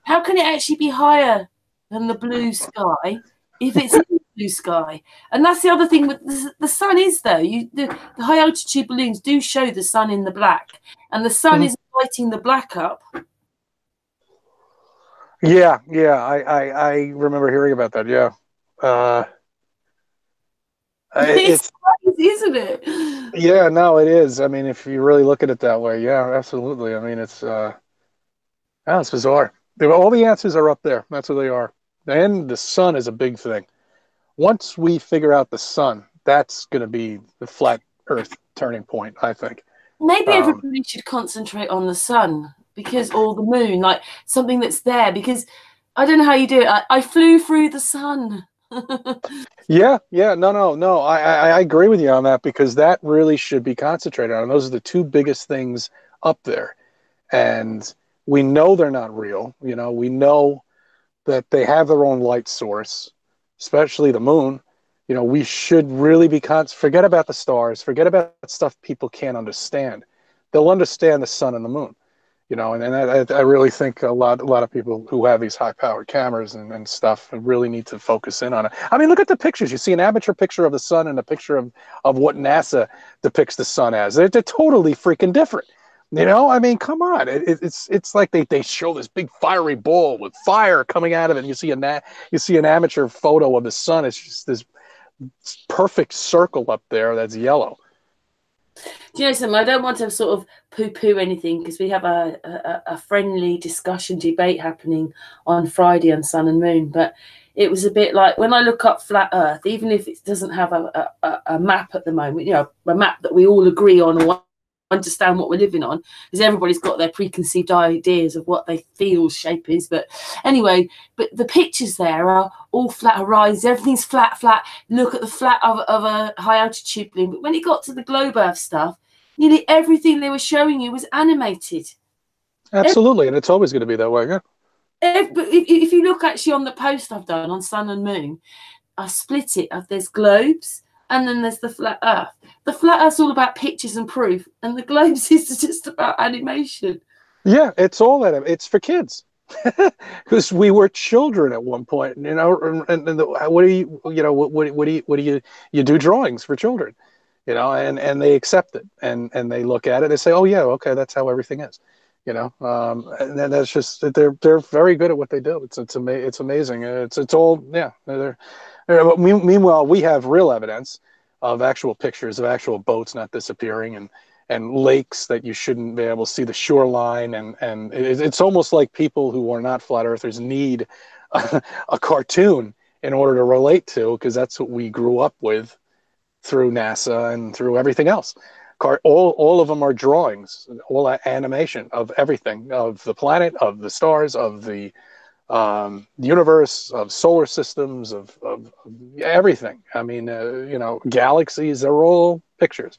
How can it actually be higher than the blue sky if it's in the blue sky? And that's the other thing with the sun is though. The high altitude balloons do show the sun in the black, and the sun is lighting the black up. Yeah, I remember hearing about that. Yeah, It's it's crazy, isn't it? yeah, no, it is. I mean, if you really look at it that way, yeah, absolutely. I mean, it's bizarre. All the answers are up there. That's what they are. And the sun is a big thing. Once we figure out the sun, that's going to be the flat Earth turning point, I think. Maybe Um, everybody should concentrate on the sun or the moon, like something that's there. Because I don't know how you do it. I flew through the sun. yeah, no. I agree with you on that because that really should be concentrated on. Those are the two biggest things up there. And we know they're not real. We know that they have their own light source, especially the moon. You know, we should really be forget about the stars, forget about stuff people can't understand. They'll understand the sun and the moon. You know, and I really think a lot of people who have these high-powered cameras and stuff really need to focus in on it. I mean, look at the pictures. You see an amateur picture of the sun and a picture of what NASA depicts the sun as. They're totally freaking different. You know, I mean, come on. It's like they show this big fiery ball with fire coming out of it, and you see an amateur photo of the sun. It's just this perfect circle up there that's yellow. Do you know something? I don't want to sort of poo-poo anything, because we have a friendly discussion debate happening on Friday on Sun and Moon. But it was a bit like when I look up flat Earth, even if it doesn't have a map at the moment, you know, a map that we all agree on or understand what we're living on, because everybody's got their preconceived ideas of what they feel shape is. But anyway, but the pictures there are all flat horizons, everything's flat. Look at the flat of a high altitude balloon. But when it got to the globe Earth stuff, nearly everything they were showing you was animated. Absolutely, and it's always going to be that way. Yeah. If you look actually on the post I've done on Sun and Moon, I split it. There's globes, and then there's the flat Earth. The flat Earth's all about pictures and proof, and the globes is just about animation. Yeah, it's all that. It's for kids, because we were children at one point. You know, and what do you do drawings for children? You know, and they accept it, and they look at it. They say, oh yeah, okay, that's how everything is. You know, and then that's just they're very good at what they do. It's amazing. It's all meanwhile, we have real evidence of actual pictures of actual boats not disappearing and lakes that you shouldn't be able to see the shoreline, and it's almost like people who are not flat earthers need a cartoon in order to relate to, because that's what we grew up with through NASA and through everything else. All of them are drawings, all that animation of everything, of the planet, of the stars, of the universe, of solar systems, of everything. I mean, you know, galaxies, they're all pictures.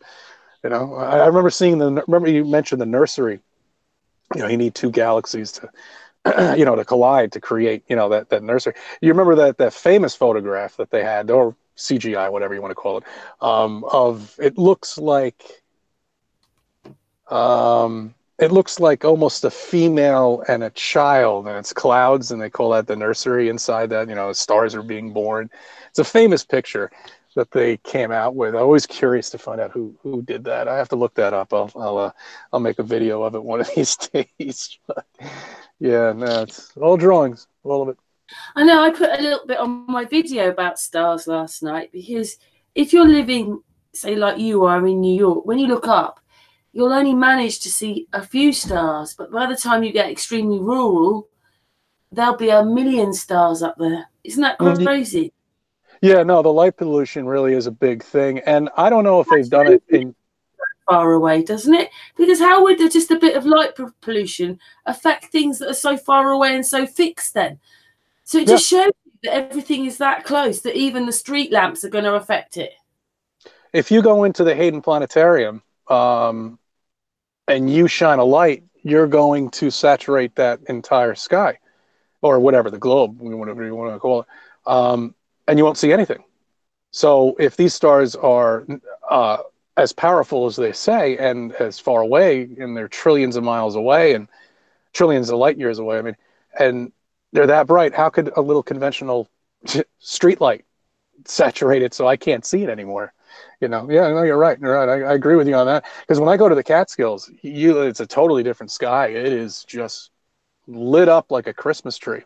You know, I remember seeing remember you mentioned the nursery. You know, you need two galaxies to, you know, to collide to create, you know, that nursery. You remember that famous photograph that they had, or CGI, whatever you want to call it, of it looks like almost a female and a child, and it's clouds, and they call that the nursery. Inside that, you know, stars are being born. It's a famous picture that they came out with. I'm always curious to find out who did that. I have to look that up. I'll make a video of it one of these days. But yeah, no, it's all drawings, all of it. I know I put a little bit on my video about stars last night, because if you're living, say, like you are in New York, when you look up, you'll only manage to see a few stars. But by the time you get extremely rural, there'll be a million stars up there. Isn't that crazy? Yeah, no, the light pollution really is a big thing. And I don't know if they've done it in far away, doesn't it? Because how would just a bit of light pollution affect things that are so far away and so fixed then? So it just shows you that everything is that close, that even the street lamps are going to affect it. If you go into the Hayden Planetarium and you shine a light, you're going to saturate that entire sky, or whatever, the globe, whatever you want to call it, and you won't see anything. So if these stars are as powerful as they say, and as far away, and they're trillions of miles away and trillions of light years away, I mean, and they're that bright, how could a little conventional street light saturate it so I can't see it anymore? You know, yeah, no, you're right. You're right. I agree with you on that. Because when I go to the Catskills, it's a totally different sky. It is just lit up like a Christmas tree.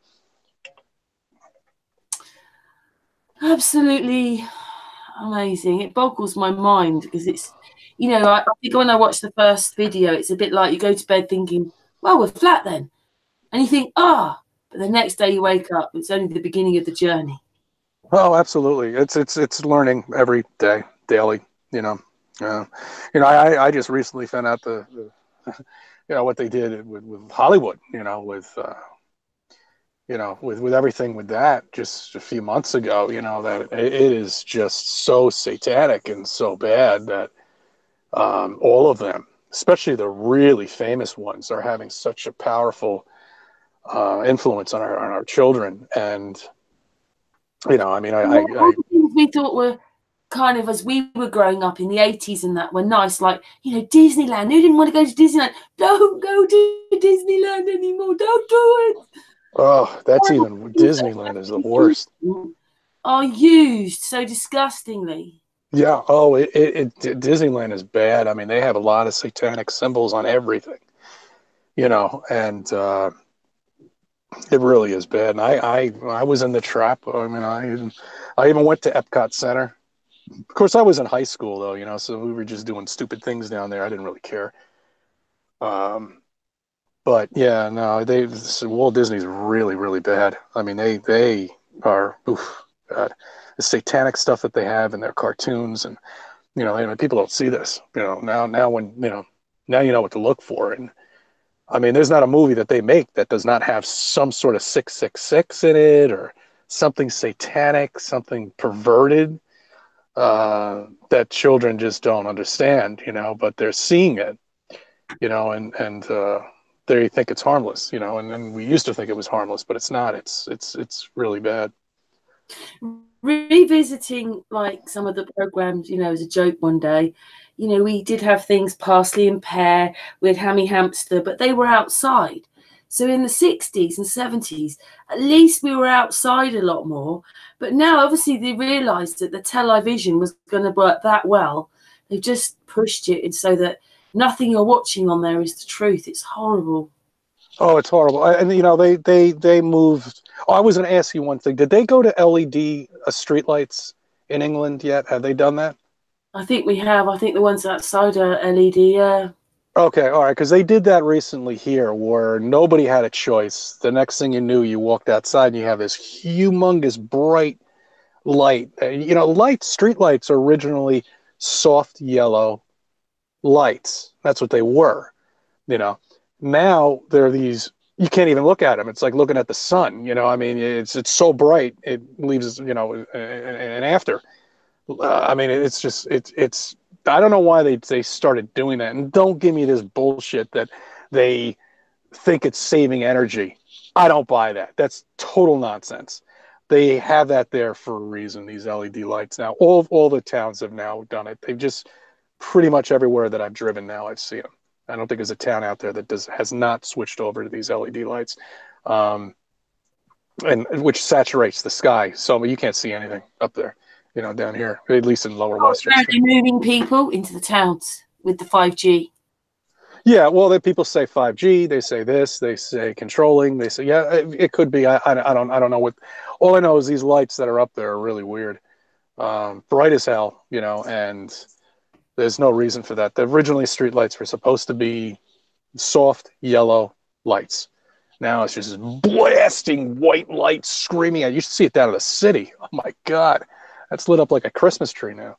Absolutely amazing. It boggles my mind, because it's, you know, I think when I watch the first video, it's a bit like you go to bed thinking, well, we're flat then. And you think, but the next day you wake up, it's only the beginning of the journey. Oh, absolutely. It's learning every day, daily, you know. I just recently found out the you know, what they did with Hollywood, you know, with everything with that just a few months ago, you know, that it is just so satanic and so bad that all of them, especially the really famous ones, are having such a powerful influence on our children. And you know, I mean, we thought were kind of, as we were growing up in the 80s and that, were nice, like, you know, Disneyland. Who didn't want to go to Disneyland? Don't go to Disneyland anymore. Don't do it. Oh, that's even Disneyland is the worst. Are used so disgustingly. Yeah. Oh, Disneyland is bad. I mean, they have a lot of satanic symbols on everything, you know, and it really is bad. And I was in the trap. I mean, I even went to Epcot Center. Of course, I was in high school though, you know, so we were just doing stupid things down there. I didn't really care. But yeah, no, Walt Disney's really, really bad. I mean, they are, oof, God, the satanic stuff that they have in their cartoons, and you know, people don't see this. You know, now when now you know what to look for. And I mean, there's not a movie that they make that does not have some sort of 666 in it, or something satanic, something perverted, that children just don't understand, you know, but they're seeing it, you know, and they think it's harmless, you know, and we used to think it was harmless, but it's not. It's really bad. Revisiting like some of the programs, you know, as a joke one day, you know, we did have things Parsley and Pear with Hammy Hamster, but they were outside. So in the 60s and 70s, at least we were outside a lot more. But now, obviously, they realised that the television was going to work that well. They've just pushed it so that nothing you're watching on there is the truth. It's horrible. Oh, it's horrible. And you know, they moved. Oh, I was going to ask you one thing. Did they go to LED streetlights in England yet? Have they done that? I think we have. I think the ones outside are LED, yeah. Okay, all right, because they did that recently here where nobody had a choice. The next thing you knew, you walked outside and you have this humongous bright light. You know, street lights are originally soft yellow lights. That's what they were, you know. Now they're these, you can't even look at them. It's like looking at the sun, you know. I mean, it's so bright, it leaves, you know, an after. I mean, it's just, it's I don't know why they started doing that. And don't give me this bullshit that they think it's saving energy. I don't buy that. That's total nonsense. They have that there for a reason, these LED lights. Now, all the towns have now done it. They've just, pretty much everywhere that I've driven now, I've seen them. I don't think there's a town out there that has not switched over to these LED lights, and which saturates the sky. So you can't see anything up there, you know, down here, at least in Lower Westchester. They're moving people into the towns with the 5G. Yeah, well, people say 5G. They say this. They say controlling. They say, yeah, it could be. I don't know what. All I know is these lights that are up there are really weird, bright as hell, you know, and there's no reason for that. Originally, street lights were supposed to be soft yellow lights. Now it's just blasting white light screaming at you. You should see it down in the city. Oh my God, that's lit up like a Christmas tree now.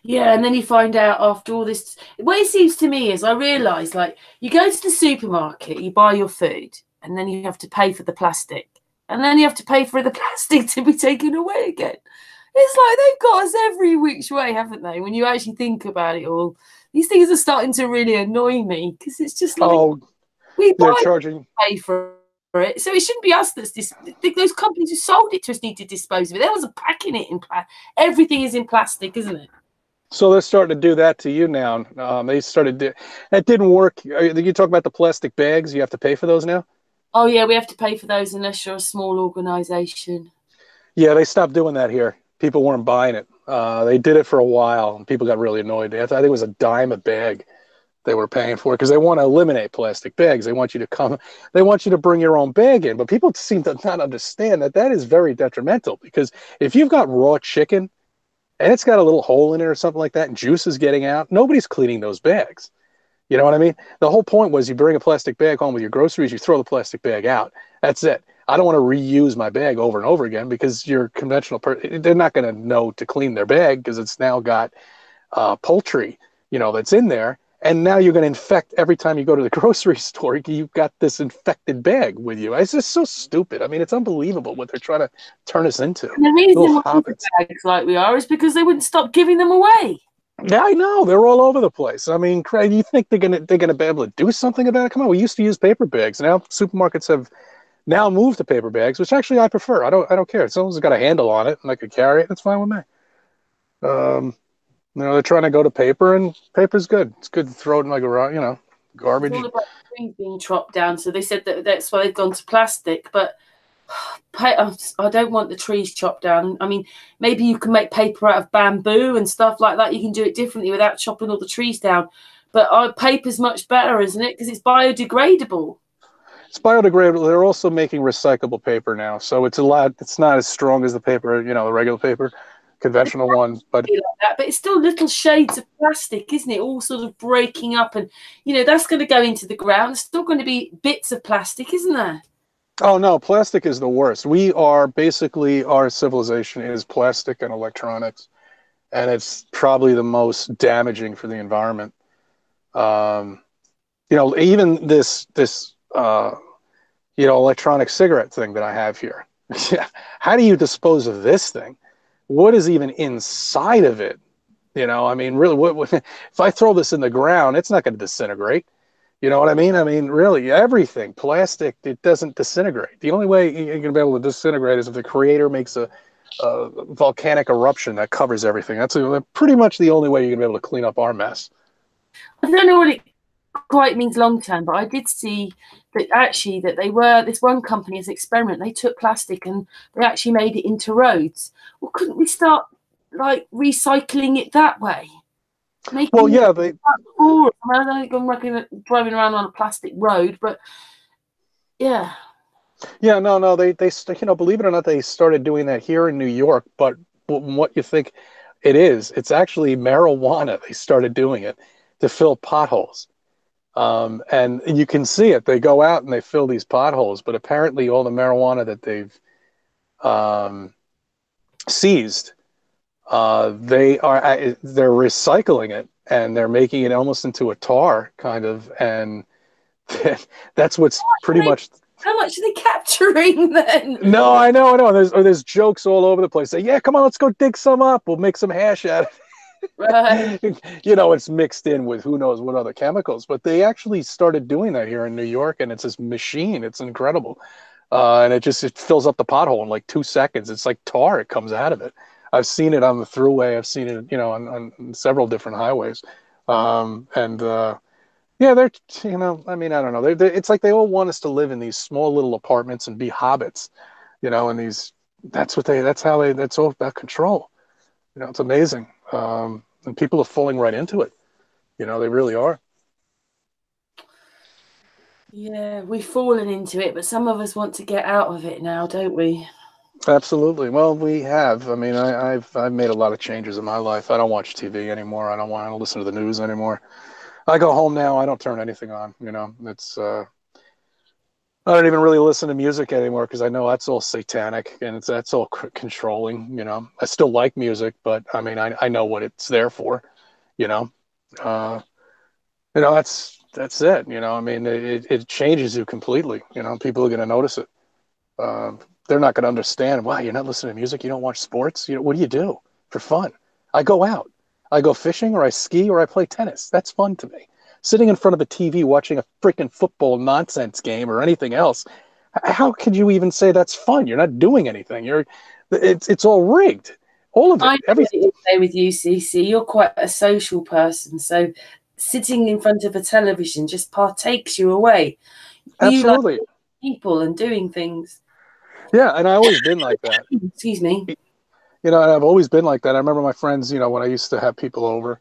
Yeah, and then you find out after all this, what it seems to me is, I realise, like, you go to the supermarket, you buy your food, and then you have to pay for the plastic. And then you have to pay for the plastic to be taken away again. It's like they've got us every which way, haven't they? When you actually think about it all, these things are starting to really annoy me, because it's just like, we buy charging, pay for it, so it shouldn't be us that's those companies who sold it to us need to dispose of it. They wasn't packing it in plastic. Everything is in plastic, isn't it? So they're starting to do that to you now. They started that didn't work. You talk about the plastic bags. You have to pay for those now. Oh yeah, we have to pay for those unless you're a small organization. Yeah, they stopped doing that here. People weren't buying it. They did it for a while, and people got really annoyed. I think it was $0.10 a bag they were paying for it, because they want to eliminate plastic bags. They want you to bring your own bag in. But people seem to not understand that is very detrimental, because if you've got raw chicken and it's got a little hole in it or something like that, and juice is getting out, nobody's cleaning those bags. You know what I mean? The whole point was you bring a plastic bag home with your groceries, you throw the plastic bag out. That's it. I don't want to reuse my bag over and over again, because your conventional they're not going to know to clean their bag, because it's now got poultry, you know, that's in there. And now you're going to infect every time you go to the grocery store. You've got this infected bag with you. It's just so stupid. I mean, it's unbelievable what they're trying to turn us into. And the reason why bags like we are is because they wouldn't stop giving them away. Yeah, I know. They're all over the place. I mean, Craig, you think they're gonna be able to do something about it? Come on, we used to use paper bags. Now supermarkets have now move to paper bags, which actually I prefer. I don't care. As long as it's got a handle on it and I could carry it, that's fine with me. You know, they're trying to go to paper, and paper's good. It's good to throw it in like a, you know, It's garbage. all about trees being chopped down. So they said that that's why they've gone to plastic. But I don't want the trees chopped down. I mean, maybe you can make paper out of bamboo and stuff like that. You can do it differently without chopping all the trees down. But paper's much better, isn't it? Because it's biodegradable. It's biodegradable. They're also making recyclable paper now, so it's a lot. It's not as strong as the paper, you know, the regular paper, conventional one, but Like that, but it's still little shades of plastic, isn't it? All sort of breaking up, and you know that's going to go into the ground. There's still going to be bits of plastic, isn't there? oh no, plastic is the worst. We are basically, our civilization is plastic and electronics, and it's probably the most damaging for the environment. Um, you know, even this you know, electronic cigarette thing that I have here. How do you dispose of this thing? What is even inside of it? You know, I mean, really, what if I throw this in the ground? It's not going to disintegrate. You know what I mean? I mean, really, everything, plastic, it doesn't disintegrate. The only way you're going to be able to disintegrate is if the creator makes a volcanic eruption that covers everything. That's pretty much the only way you're going to be able to clean up our mess. I don't know what it quite means long term, but I did see that actually that they were this one company as an experiment. They took plastic and they actually made it into roads. Well, couldn't we start like recycling it that way? Making Well, yeah, it I don't think I'm driving around on a plastic road, but yeah. yeah, no, they, you know, believe it or not, they started doing that here in New York. But what you think it is, it's actually marijuana. They started doing it to fill potholes. And you can see it. They go out and they fill these potholes, but apparently all the marijuana that they've seized, they're recycling it and they're making it almost into a tar kind of, and that's what's pretty much. How much are they capturing then? No, I know. There's jokes all over the place. Say, yeah, come on, let's go dig some up. We'll make some hash out of it. Right. You know, it's mixed in with who knows what other chemicals, but they actually started doing that here in New York, and it's this machine. It's incredible, and it fills up the pothole in like 2 seconds. It's like tar. It comes out of it. I've seen it on the thruway. I've seen it, you know, on several different highways, and yeah, they're, you know, I mean, I don't know. It's like they all want us to live in these small little apartments and be hobbits, you know, and these. That's all about control. You know, it's amazing. And people are falling right into it. You know, they really are. Yeah, we've fallen into it, but some of us want to get out of it now, don't we? Absolutely. Well, we have. I mean, I've made a lot of changes in my life. I don't watch TV anymore. I don't want to listen to the news anymore. I go home now. I don't turn anything on. You know, it's I don't even really listen to music anymore because I know that's all satanic and that's all controlling. You know, I still like music, but I mean, I know what it's there for. You know, uh, you know that's it. You know, I mean, it changes you completely. You know, people are going to notice it. Uh, they're not going to understand. Wow, you're not listening to music. You don't watch sports. You know, what do you do for fun? I go out. I go fishing, or I ski, or I play tennis. That's fun to me. Sitting in front of a TV watching a freaking football nonsense game or anything else. How could you even say that's fun? You're not doing anything. It's all rigged. All of it. I Everything. say with you, CC, you're quite a social person, so sitting in front of a television just partakes you away. You like Absolutely. people and doing things. Yeah, and I've always been like that. Excuse me. You know, and I've always been like that. I remember my friends, you know, when I used to have people over,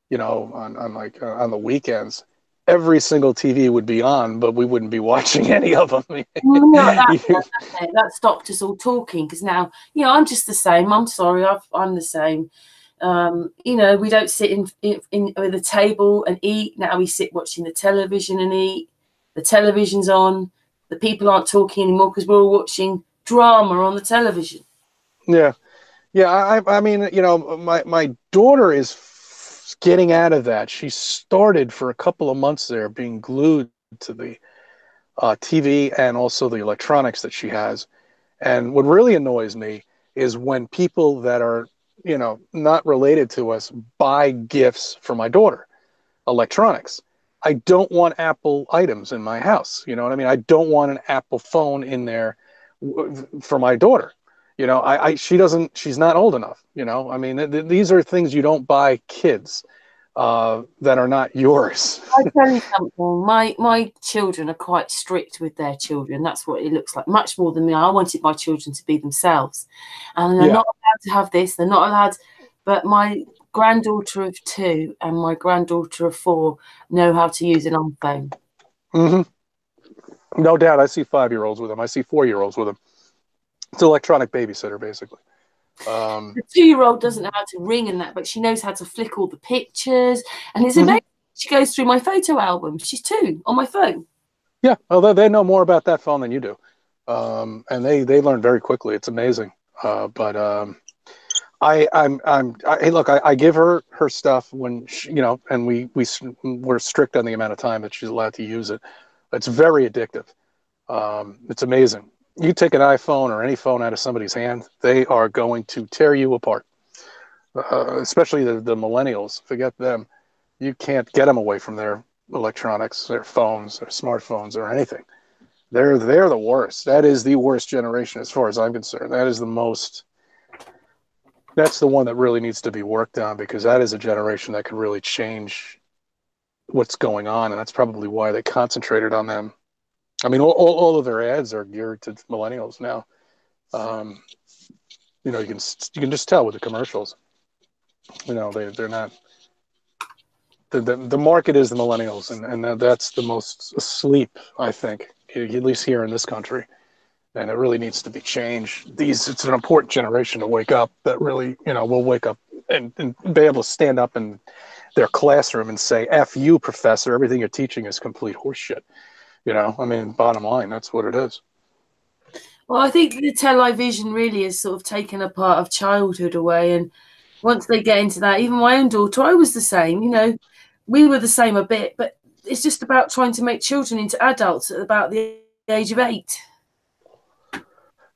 you know, on like on the weekends, every single TV would be on, but we wouldn't be watching any of them. No, that stopped us all talking because now, you know, I'm just the same. I'm sorry, I'm the same. You know, we don't sit in with a table and eat. Now we sit watching the television and eat. The television's on. The people aren't talking anymore because we're all watching drama on the television. Yeah. Yeah, I mean, you know, my daughter is getting out of that. She started for a couple of months there being glued to the TV and also the electronics that she has. And what really annoys me is when people that are, you know, not related to us buy gifts for my daughter, electronics. I don't want Apple items in my house. You know what I mean? I don't want an Apple phone in there for my daughter. You know, she doesn't, she's not old enough. You know, I mean, these are things you don't buy kids that are not yours. I tell you something, my children are quite strict with their children. That's what it looks like, much more than me. I wanted my children to be themselves, and they're not allowed to have this. They're not allowed. But my granddaughter of 2 and my granddaughter of 4 know how to use an iPhone. No doubt. I see 5-year-olds with them. I see 4-year-olds with them. It's an electronic babysitter, basically. The 2-year-old doesn't know how to ring and that, but she knows how to flick all the pictures, and it's amazing. She goes through my photo album. She's 2 on my phone. Yeah, well, they know more about that phone than you do, and they learn very quickly. It's amazing. Hey, look, I give her stuff when she, you know, and we're strict on the amount of time that she's allowed to use it. It's very addictive. It's amazing. You take an iPhone or any phone out of somebody's hand, they are going to tear you apart. Especially the millennials. Forget them. You can't get them away from their electronics, their phones, their smartphones, or anything. They're the worst. That is the worst generation as far as I'm concerned. That is the most. That's the one that really needs to be worked on, because that is a generation that could really change what's going on, and that's probably why they concentrated on them. I mean, all of their ads are geared to millennials now. You know, you can just tell with the commercials. You know, they're not. The market is the millennials, and that's the most asleep, I think, at least here in this country. And it really needs to be changed. It's an important generation to wake up that really, you know, will wake up and be able to stand up in their classroom and say, F you, professor, everything you're teaching is complete horseshit. You know, I mean, bottom line, that's what it is. Well, I think the television really has sort of taken a part of childhood away. And once they get into that, even my own daughter, I was the same, you know, we were the same a bit, but it's just about trying to make children into adults at about the age of 8.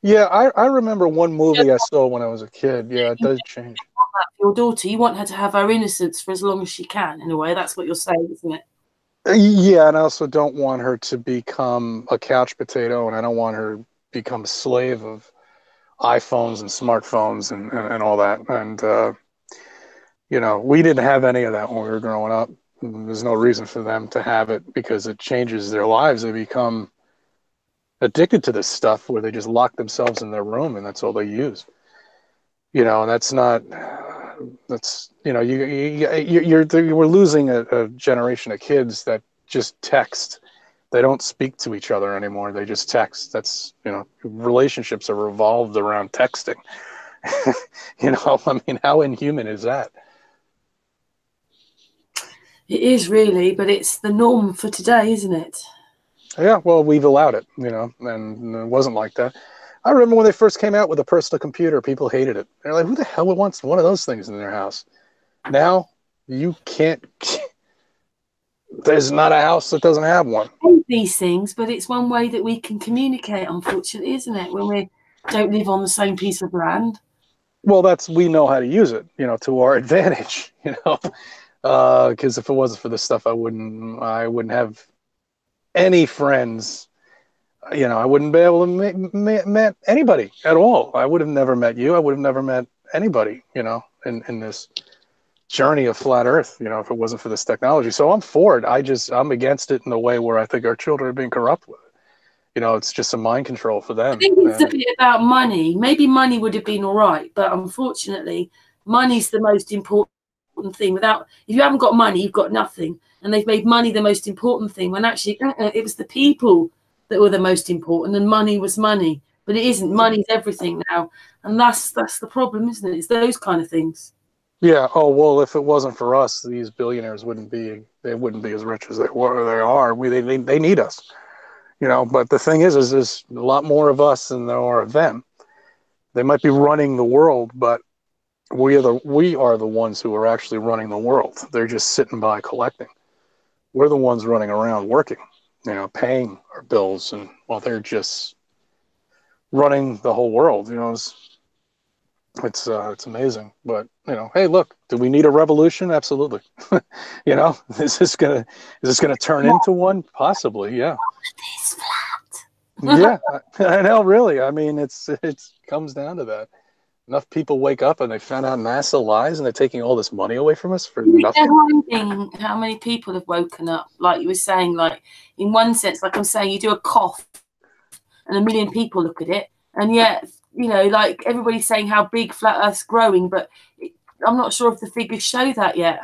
Yeah, I remember one movie I saw when I was a kid. Yeah, it does change. Your daughter, you want her to have her innocence for as long as she can, in a way. That's what you're saying, isn't it? Yeah, and I also don't want her to become a couch potato, and I don't want her to become a slave of iPhones and smartphones and all that. And, you know, we didn't have any of that when we were growing up. There's no reason for them to have it, because it changes their lives. They become addicted to this stuff where they just lock themselves in their room and that's all they use. You know, and that's you know, we're losing a generation of kids that just text. They don't speak to each other anymore. They just text. That's, you know, relationships are revolved around texting. You know, I mean, how inhuman is that? It is really, but it's the norm for today, isn't it? Yeah, well, we've allowed it, you know, and it wasn't like that. I remember when they first came out with a personal computer, people hated it. They're like, who the hell wants one of those things in their house? Now, you can't, there's not a house that doesn't have one. I hate these things, but it's one way that we can communicate, unfortunately, isn't it? When we don't live on the same piece of land. Well, we know how to use it, you know, to our advantage, you know, because if it wasn't for this stuff, I wouldn't have any friends. You know, I wouldn't be able to met anybody at all. I would have never met you. I would have never met anybody, you know, in this journey of flat Earth, you know, if it wasn't for this technology. So I'm for it. I'm against it in the way where I think our children are being corrupt with it. You know, it's just a mind control for them. I think it's a bit about money. Maybe money would have been all right, but unfortunately, money's the most important thing. If you haven't got money, you've got nothing. And they've made money the most important thing, when actually it was the people that were the most important, and money was money. But it isn't. Money's everything now, and that's the problem, isn't it? It's those kind of things. Yeah. Oh well, if it wasn't for us, these billionaires wouldn't be as rich as they are. They need us, you know. But the thing is there's a lot more of us than there are of them. They might be running the world, but we are the ones who are actually running the world. They're just sitting by collecting. We're the ones running around working, you know, paying our bills, and while they're just running the whole world, you know. It's amazing. But you know, hey, look, do we need a revolution? Absolutely. You know, is this gonna turn into one? Possibly, yeah. It's flat. Yeah, I know, really. I mean, it comes down to that. Enough people wake up and they found out NASA lies and they're taking all this money away from us for They're nothing. hiding how many people have woken up. Like you were saying, like in one sense, like I'm saying, you do a cough and a million people look at it, and yet like everybody's saying how big flat Earth's growing, but I'm not sure if the figures show that yet.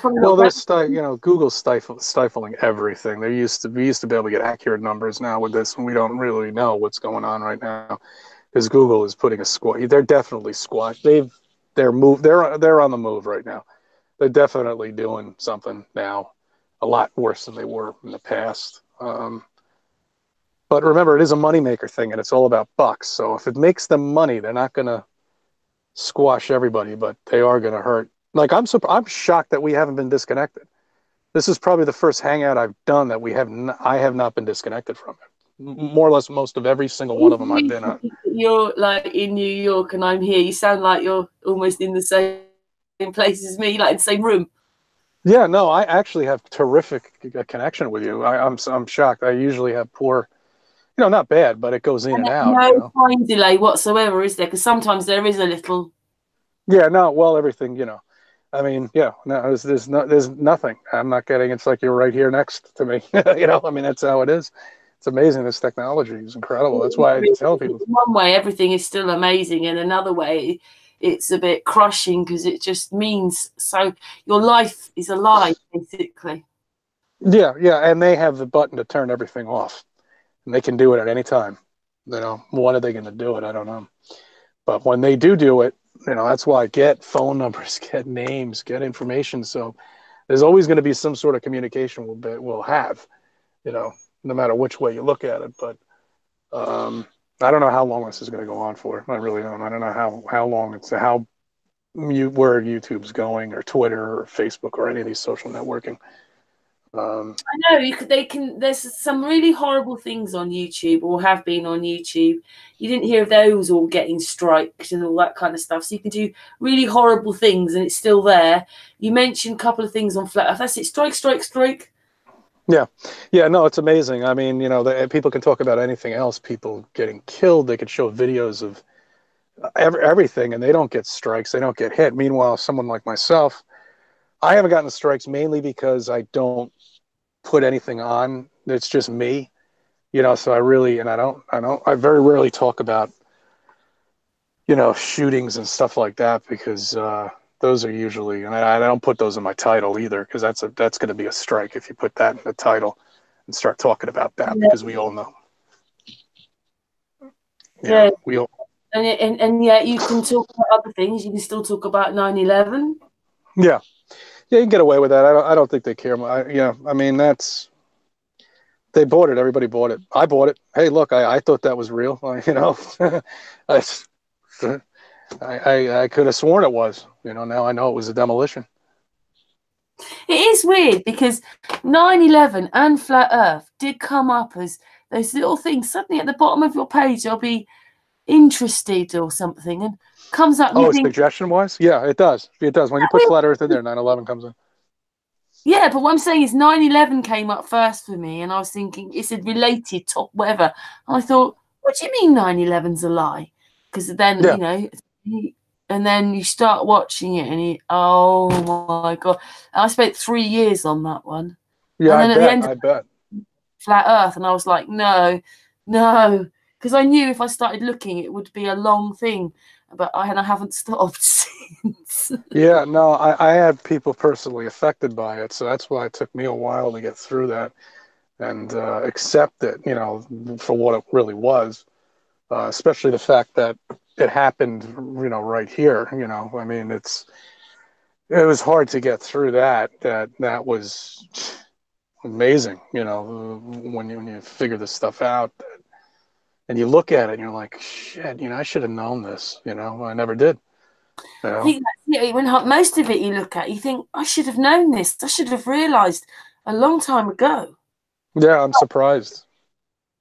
Well, Google's stifling everything. We used to be able to get accurate numbers. Now with this, we don't really know what's going on right now because Google is putting a squash. They're definitely squash. They're on the move right now. They're definitely doing something now, a lot worse than they were in the past. But remember, it is a moneymaker thing, and it's all about bucks. So if it makes them money, they're not going to squash everybody, but they are going to hurt. Like I'm shocked that we haven't been disconnected. This is probably the first hangout I've done that I have not been disconnected from it. More or less, most of every single one of them I've been on. You're like in New York and I'm here. You sound like you're almost in the same place as me, like in the same room. Yeah, no, I actually have terrific connection with you. I'm shocked. I usually have poor, not bad, but it goes in and out. No time delay whatsoever, is there? Because sometimes there is a little. Yeah, no, well, everything, I mean, yeah, no, there's nothing. I'm not getting. It's like you're right here next to me. I mean, that's how it is. It's amazing. This technology is incredible. That's why I tell people. One way, everything is still amazing, and another way, it's a bit crushing because it just means your life is a lie, basically. Yeah, and they have the button to turn everything off, and they can do it at any time. When are they going to do it? I don't know. But when they do it, that's why get phone numbers, get names, get information. So there's always going to be some sort of communication we'll have, no matter which way you look at it. But I don't know how long this is going to go on for. I really don't. I don't know how long where YouTube's going, or Twitter, or Facebook, or any of these social networking. I know there's some really horrible things on YouTube, or have been on YouTube. You didn't hear of those all getting strikes and all that kind of stuff. So you can do really horrible things and it's still there. You mentioned a couple of things on Flat Earth. That's it. Strike. Yeah, no, it's amazing. I mean, people can talk about anything else. People getting killed. They could show videos of everything, and they don't get strikes. They don't get hit. Meanwhile, someone like myself, I haven't gotten strikes mainly because I don't put anything on. It's just me, so I very rarely talk about, shootings and stuff like that because those are usually, and I don't put those in my title either because that's going to be a strike if you put that in the title and start talking about that, because we all know. Yeah. We all. And yet you can talk about other things. You can still talk about 9/11. Yeah, you can get away with that. I don't think they care. I mean, they bought it. Everybody bought it. I bought it. Hey, look, I thought that was real. I could have sworn it was. Now I know it was a demolition. It is weird because 9/11 and Flat Earth did come up as those little things. Suddenly at the bottom of your page, I'll be interested or something, and comes up. Oh, suggestion-wise? Yeah, it does. It does. When you put Flat Earth in there, 9/11 comes in. Yeah, but what I'm saying is 9/11 came up first for me, and I was thinking it's a related top whatever. And I thought, what do you mean 9/11's a lie? Because then, and then you start watching it and oh my God. I spent 3 years on that one. Yeah, and then I bet. Flat Earth, and I was like, no. Because I knew if I started looking, it would be a long thing. But I haven't stopped since. Yeah, no, I had people personally affected by it, so that's why it took me a while to get through that and accept it, for what it really was. Especially the fact that it happened, right here. I mean, it was hard to get through that. That was amazing, when you figure this stuff out. And you look at it and you're like, shit, I should have known this, I never did. I think when most of it you look at, you think, I should have known this. I should have realised a long time ago. Yeah, I'm surprised.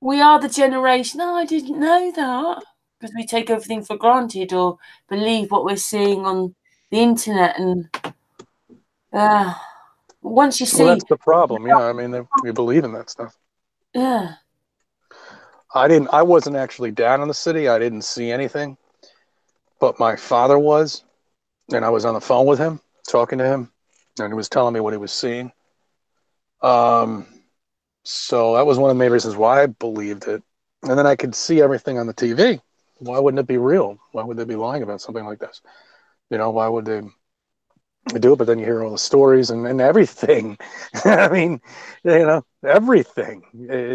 We are the generation. Oh, I didn't know that. because we take everything for granted or believe what we're seeing on the internet. And once you Well, see, that's the problem. Yeah, I mean, we believe in that stuff. yeah, I wasn't actually down in the city. I didn't see anything, but my father was, and I was on the phone with him, talking to him, and he was telling me what he was seeing. So that was one of the main reasons why I believed it. And then I could see everything on the TV. Why wouldn't it be real? Why would they be lying about something like this? You know, why would they do it? But then you hear all the stories and everything. I mean, you know, everything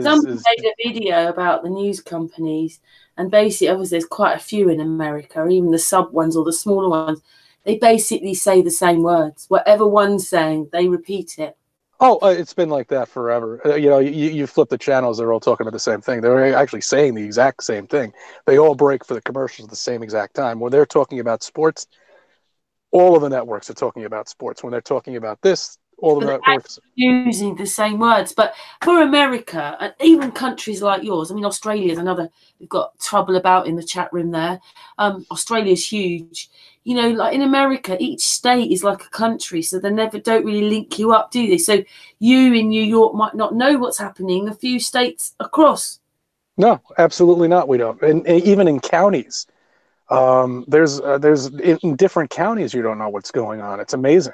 somebody is made a video about the news companies, and basically, obviously, there's quite a few in America, even the sub ones or the smaller ones. They basically say the same words. Whatever one's saying, they repeat it. Oh, it's been like that forever. You know, you flip the channels, they're all talking about the same thing. They're actually saying the exact same thing. They all break for the commercials at the same exact time. When they're talking about sports, all of the networks are talking about sports. When they're talking about this, all of But the they're networks. using the same words. But for America, and even countries like yours, I mean, Australia is another, we've got trouble about in the chat room there. Australia is huge. You know, like in America, each state is like a country, so they never don't really link you up, do they? So you in New York might not know what's happening a few states across. No, absolutely not. We don't. And even in counties, there's in different counties you don't know what's going on. It's amazing.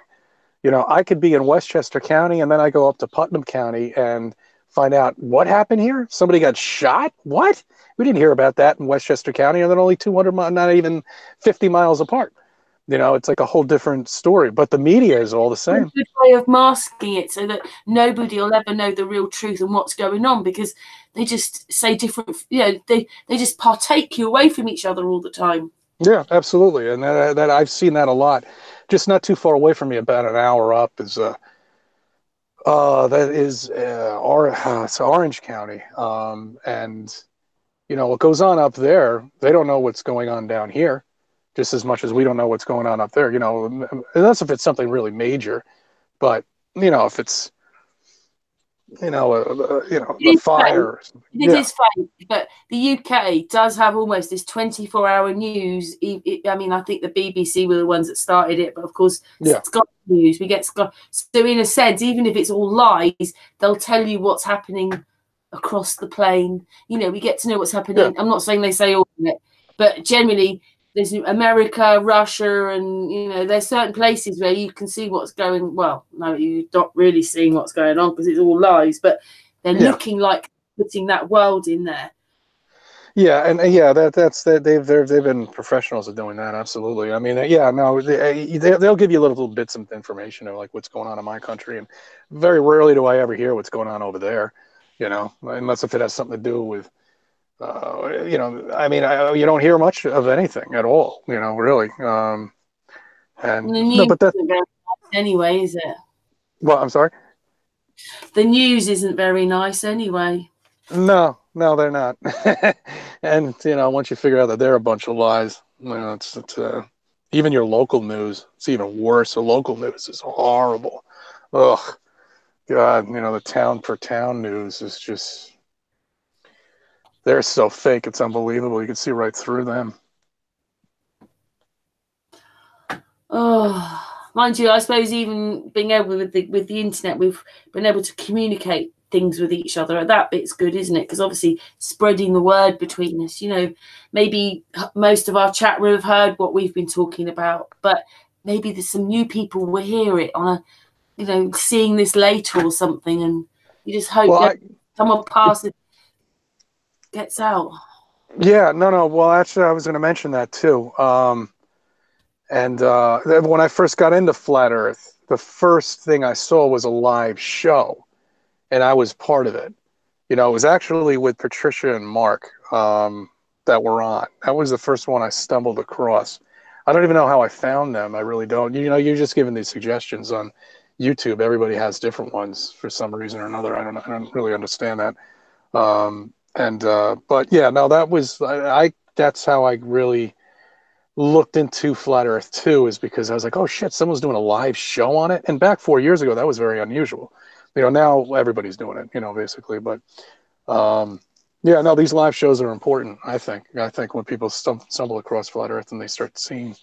You know, I could be in Westchester County and then I go up to Putnam County and find out what happened here. Somebody got shot. What? We didn't hear about that in Westchester County, and then only 200 miles, not even 50 miles apart. You know, it's like a whole different story, but the media is all the A same. good way of masking it so that nobody will ever know the real truth and what's going on, because they just say different, you know, they just partake you away from each other all the time. Yeah, absolutely. And that I've seen that a lot. Just not too far away from me, about an hour up, is it's Orange County. And you know what goes on up there, they don't know what's going on down here, just as much as we don't know what's going on up there. You know, unless if it's something really major. But you know, if it's the fire. It Yeah, is fake, but the UK does have almost this 24-hour news. I mean, I think the BBC were the ones that started it, but of course, yeah, Sky News, we get Sky. So in a sense, even if it's all lies, they'll tell you what's happening across the plane. You know, we get to know what's happening. yeah. I'm not saying they say all of it, but generally, there's America, Russia, and you know, there's certain places where you can see what's going. Well, no, you're not really seeing what's going on because it's all lies, but they're looking like putting that world in there. Yeah, and yeah, they've been professionals at doing that. Absolutely. I mean, yeah, no, they'll give you little bits of information of like what's going on in my country, and very rarely do I ever hear what's going on over there. You know, unless if it has something to do with, you know, I mean, you don't hear much of anything at all. You know, really. And The no, news but that. isn't very nice anyway, is it? Well, I'm sorry. The news isn't very nice anyway. No, no, they're not. And you know, once you figure out that they're a bunch of lies, you know, it's even your local news. It's even worse. The local news is horrible. Ugh, God, you know, the town per town news is just, they're so fake. It's unbelievable. You can see right through them. Oh, mind you, I suppose even being able with the internet, we've been able to communicate things with each other. That bit's good, isn't it? Because obviously spreading the word between us. You know, maybe most of our chat room have heard what we've been talking about, but maybe there's some new people will hear it on a, you know, seeing this later or something, and you just hope Well, that someone passes gets out. yeah, no. Well, actually, I was going to mention that too. And when I first got into Flat Earth, the first thing I saw was a live show, and I was part of it. You know, it was actually with Patricia and Mark that were on. That was the first one I stumbled across. I don't even know how I found them. I really don't. You know, you're just given these suggestions on YouTube. Everybody has different ones for some reason or another. I don't really understand that. But yeah, no, that was that's how I really looked into Flat Earth too, is because I was like, oh shit, someone's doing a live show on it. And back 4 years ago, that was very unusual. You know, now everybody's doing it, you know, basically. But Yeah, no, these live shows are important, I think. I think when people stumble across Flat Earth and they start seeing,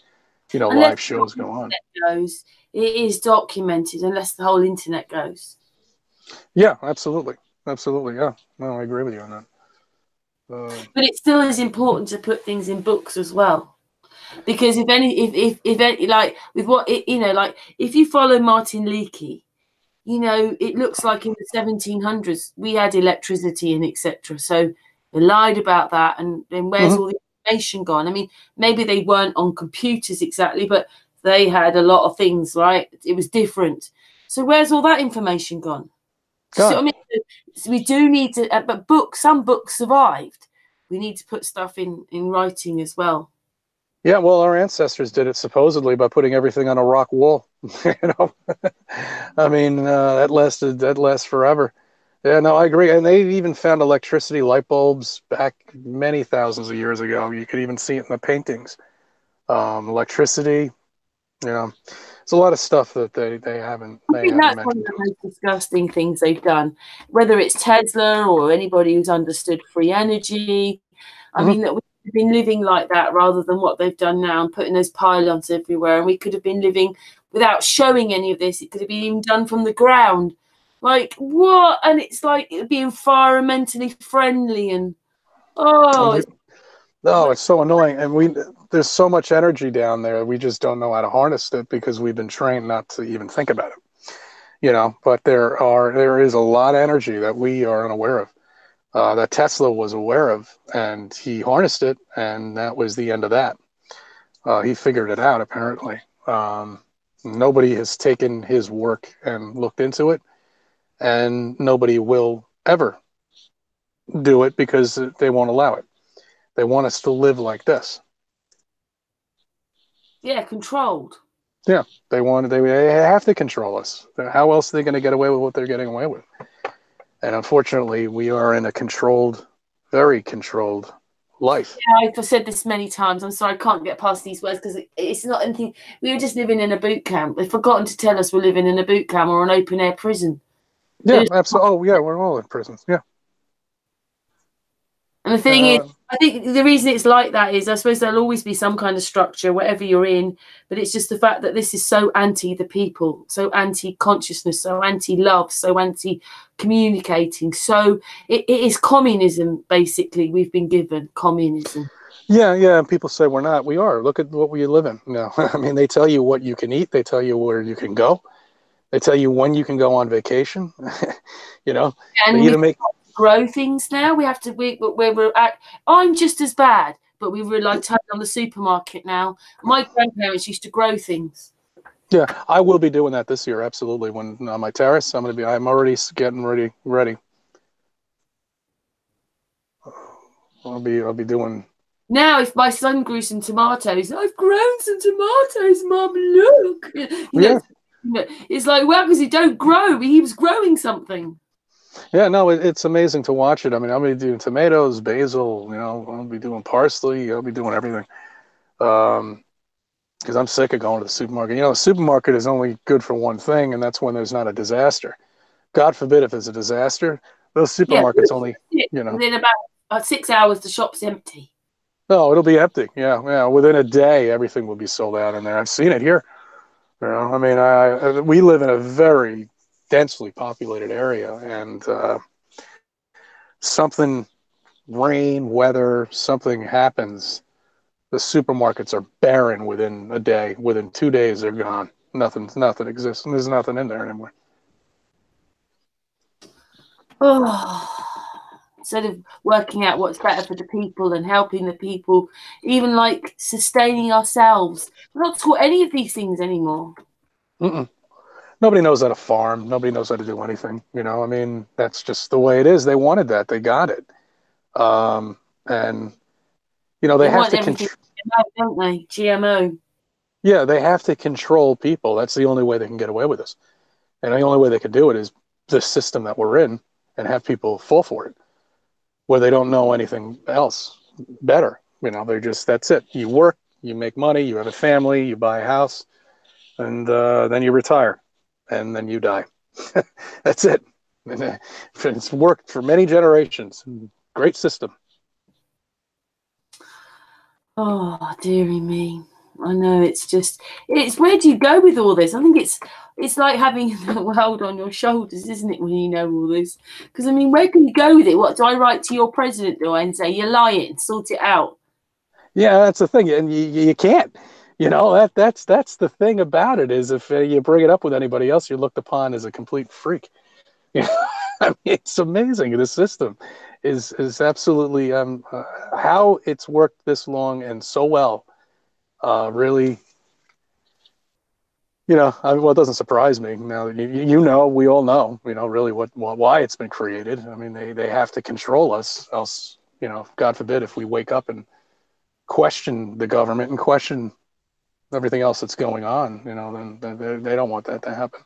Unless live the shows go on. internet goes, it is documented. Unless the whole internet goes. Yeah, absolutely. Absolutely, yeah. No, I agree with you on that. But it still is important to put things in books as well. Because if any, like with what it, like if you follow Martin Leakey, it looks like in the 1700s we had electricity and etc. So they lied about that, and then where's all the information gone? I mean, maybe they weren't on computers exactly, but they had a lot of things, right? It was different. So where's all that information gone? So I mean, so we do need to, but some books survived. We need to put stuff in writing as well. Yeah, well, our ancestors did it supposedly by putting everything on a rock wall. I mean, that lasts forever. Yeah, no, I agree. And they even found electricity light bulbs back many thousands of years ago. You could even see it in the paintings. Electricity, it's a lot of stuff that they haven't I think that's one mentioned of the to us. most disgusting things they've done, whether it's Tesla or anybody who's understood free energy. I mean, that we've been living like that rather than what they've done now and putting those pylons everywhere. And we could have been living without showing any of this. It could have been even done from the ground. Like, what? And it's like it'd be environmentally friendly and No, it's so annoying, and there's so much energy down there. We just don't know how to harness it because we've been trained not to even think about it. But there is a lot of energy that we are unaware of, that Tesla was aware of, and he harnessed it, and that was the end of that. He figured it out, apparently. Nobody has taken his work and looked into it, and nobody will ever do it because they won't allow it. They want us to live like this. yeah, controlled. Yeah, they have to control us. How else are they going to get away with what they're getting away with? And unfortunately, we are in a controlled, very controlled life. Yeah, I've said this many times. I'm sorry, I can't get past these words because it's not anything. We were just living in a boot camp. They've forgotten to tell us we're living in a boot camp or an open air prison. Yeah, absolutely. Oh, yeah, we're all in prisons. Yeah. And the thing is, I think the reason it's like that is I suppose there'll always be some kind of structure, whatever you're in, but it's just the fact that this is so anti the people, so anti consciousness, so anti love, so anti communicating. So it is communism, basically. We've been given communism. Yeah, yeah. And people say we're not. We are. Look at what we live in now. I mean, they tell you what you can eat. They tell you where you can go. They tell you when you can go on vacation. And they even make grow things now. We have to. We're at. I'm just as bad, but we rely totally on the supermarket now. My grandparents used to grow things. Yeah, I will be doing that this year. Absolutely. When on my terrace, I'm already getting ready. I'll be doing. Now, if my son grew some tomatoes, I've grown some tomatoes, Mum. Look, Yeah. It's like, well, because he don't grow. He was growing something. Yeah, no, it's amazing to watch it. I mean, I'll be doing tomatoes, basil. I'll be doing parsley. I'll be doing everything. Because I'm sick of going to the supermarket. The supermarket is only good for one thing, and that's when there's not a disaster. God forbid if there's a disaster, those supermarkets only. Within about 6 hours, the shop's empty. No, it'll be empty. Yeah. Within a day, everything will be sold out in there. I've seen it here. I mean, we live in a very densely populated area, and something, rain, weather, something happens, the supermarkets are barren within a day. Within 2 days, they're gone. Nothing exists, and there's nothing in there anymore. Instead of working out what's better for the people and helping the people, even like sustaining ourselves, we're not taught any of these things anymore. Nobody knows how to farm. Nobody knows how to do anything. I mean, that's just the way it is. They wanted that. They got it. And they have to control, don't they? GMO. Yeah, they have to control people. That's the only way they can get away with this. And the only way they can do it is the system that we're in, and have people fall for it, where they don't know anything else better. That's it. You work, you make money, you have a family, you buy a house, and then you retire, and then you die. That's it. And it's worked for many generations. Great system. Oh, dearie me. I know, it's where do you go with all this? I think it's like having the world on your shoulders, isn't it, when you know all this? Because, I mean, where can you go with it? What do I write to your president, do I, and say, you're lying, sort it out? Yeah, that's the thing, and you can't. You know, that's the thing about it is if you bring it up with anybody else, you're looked upon as a complete freak. You know? I mean, it's amazing. The system is absolutely how it's worked this long and so well. Really, you know, well, it doesn't surprise me now that you know, we all know, you know, really why it's been created. I mean, they have to control us, else, you know, God forbid, if we wake up and question the government and question everything else that's going on, you know, then they don't want that to happen.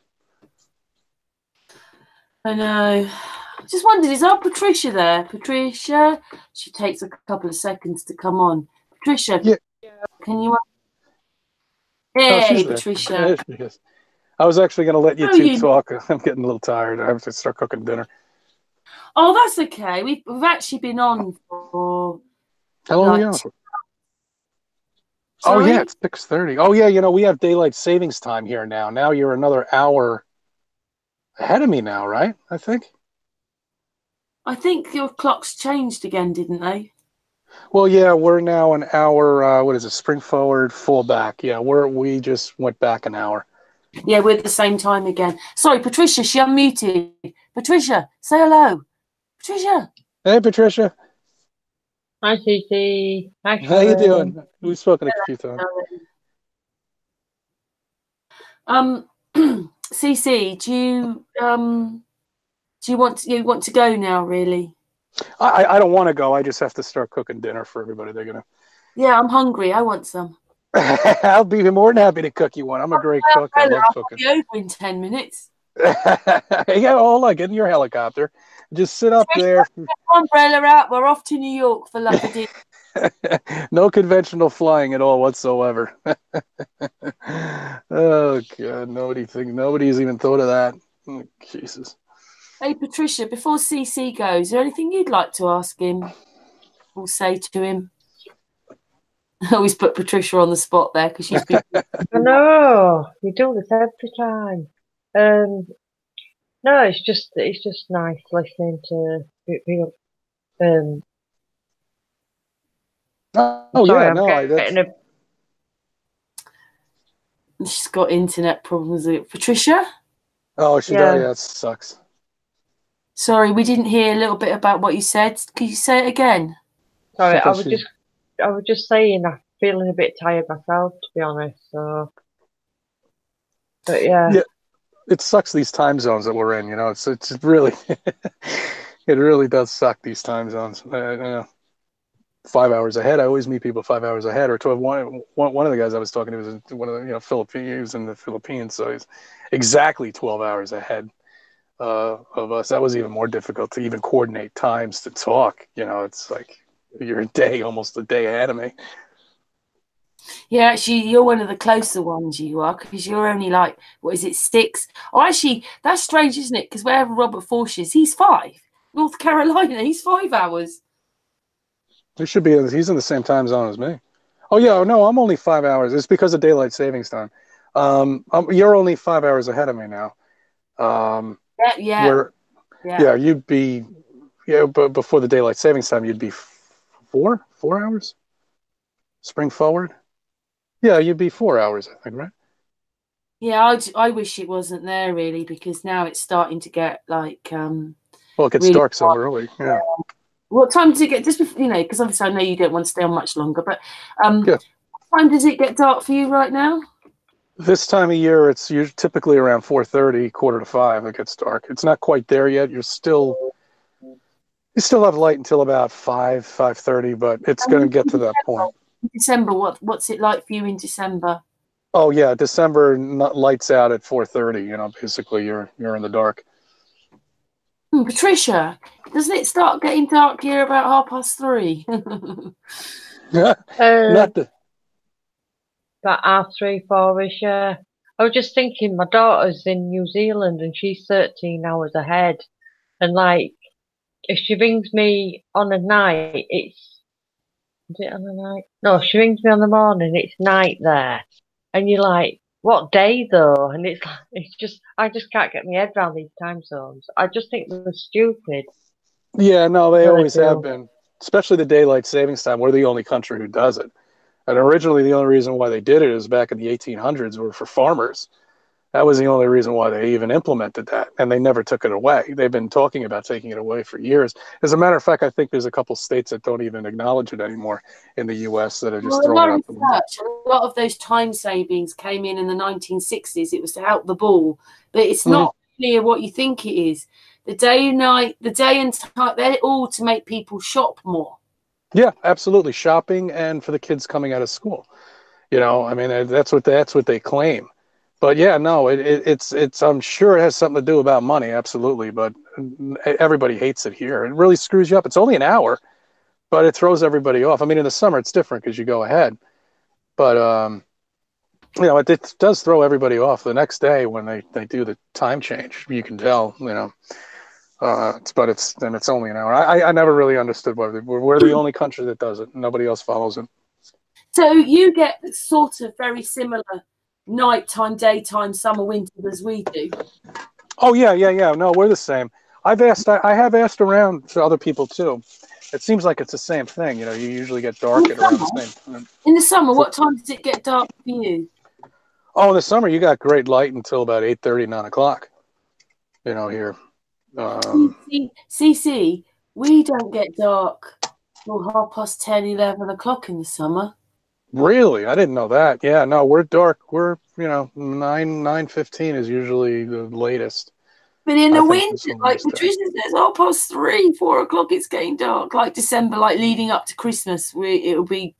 I know. Just wondered, is our Patricia there? Patricia? She takes a couple of seconds to come on. Patricia, Yeah. can you... Oh, Hey, she's there. Patricia. There she is. I was actually going to let you How are two you? talk. I'm getting a little tired. I have to start cooking dinner. Oh, that's okay. We've actually been on for How long are we like... on for? Oh, yeah, Sorry? it's 6:30. Oh, yeah, you know, we have daylight savings time here now. Now you're another hour ahead of me now, right? I think. I think your clocks changed again, didn't they? Well, yeah, we're now an hour. What is it? Spring forward, full back. Yeah, we just went back an hour. Yeah, we're at the same time again. Sorry, Patricia, she unmuted. Patricia, say hello. Patricia. Hey, Patricia. Hi, Susie. Hi, How you Sharon. doing? We've spoken a few times. CC, do you want to go now, really? I don't want to go. I just have to start cooking dinner for everybody. They're gonna. Yeah, I'm hungry. I want some. I'll be more than happy to cook you one. I'm a great cook. I love cooking. I'll be over in 10 minutes. Yeah, hold on, get in your helicopter. Just sit up there. Umbrella out. We're off to New York for lucky dinner. No conventional flying at all whatsoever. Oh God, nobody's even thought of that. Oh, Jesus. Hey, Patricia, before CC goes, is there anything you'd like to ask him or say to him? I always put Patricia on the spot there because she's been... I know, you do this every time. No, it's just nice listening to people. Oh sorry, yeah, I'm no, getting a... She's got internet problems. Patricia? Oh, she does. Yeah, it sucks. Sorry, we didn't hear a little bit about what you said. Could you say it again? Sorry, I was just saying I'm feeling a bit tired myself, to be honest. So, but yeah, it sucks these time zones that we're in. You know, it's really, it really does suck these time zones. 5 hours ahead. I always meet people 5 hours ahead. Or to one of the guys I was talking to was one of the Philippines. He was in the Philippines, so he's exactly 12 hours ahead of us. That was even more difficult to even coordinate times to talk. You know, it's like you're almost a day ahead of me. Yeah, actually, you're one of the closer ones, you are, because you're only like, what is it, 6? Oh, actually, that's strange, isn't it? Because wherever Robert Forsh is, he's 5. North Carolina, he's 5 hours. He should be. He's in the same time zone as me. Oh yeah, no, I'm only 5 hours. It's because of daylight savings time. You're only 5 hours ahead of me now. Yeah. You'd be, but before the daylight savings time, you'd be 4 hours. Spring forward. Yeah, you'd be 4 hours, I think, right? Yeah, I wish it wasn't there really, because now it's starting to get like well, it gets really dark so early. Yeah. What time does it get? Just before, because obviously I know you don't want to stay on much longer, but what time does it get dark for you right now? This time of year, it's usually typically around 4:30, 4:45. It gets dark. It's not quite there yet. You still have light until about 5:30, but it's going to get to that point. December, what's it like for you in December? Oh yeah, December lights out at 4:30. You know, basically you're in the dark. Patricia, doesn't it start getting dark here about 3:30? Not the... About 3, 4-ish. I was just thinking, my daughter's in New Zealand and she's 13 hours ahead, and like if she rings me on a night, is it on a night? No, she rings me on the morning, it's night there. And you're like, what day though? And it's just, I just can't get my head around these time zones. I just think they're stupid. Yeah, no, they Really always have do. been, especially the daylight savings time. We're the only country who does it. And originally, the only reason why they did it is back in the 1800s were for farmers. That was the only reason why they even implemented that, and they never took it away. They've been talking about taking it away for years. As a matter of fact, I think there's a couple states that don't even acknowledge it anymore in the U.S. that are just Well, a throwing lot it of out the window. research, a lot of those time savings came in the 1960s. It was to help the ball, but it's not clear what you think it is. The day and night, the day and time, they're all to make people shop more. Yeah, absolutely. Shopping and for the kids coming out of school. You know, I mean, that's what they claim. But yeah, no, it's I'm sure it has something to do about money, absolutely. But everybody hates it here. It really screws you up. It's only an hour, but it throws everybody off. I mean, in the summer it's different because you go ahead, but you know, it does throw everybody off. The next day when they do the time change, you can tell. You know, it's only an hour. I never really understood why we're the only country that does it. Nobody else follows it. So you get sort of very similar nighttime, daytime, summer, winter as we do. Oh yeah. No, we're the same. I have asked around to other people too. It seems like it's the same thing. You know, you usually get dark at around the same time. In the summer, what time does it get dark for you? Oh, in the summer you got great light until about 8:30, 9 o'clock. You know, here. CC, we don't get dark till 10:30, 11 o'clock in the summer. Really? I didn't know that. Yeah, no, we're dark. We're, you know, 9:15 is usually the latest. But in the winter, like Patricia says, 3:00, 4 o'clock, it's getting dark. Like December, like leading up to Christmas, it'll be.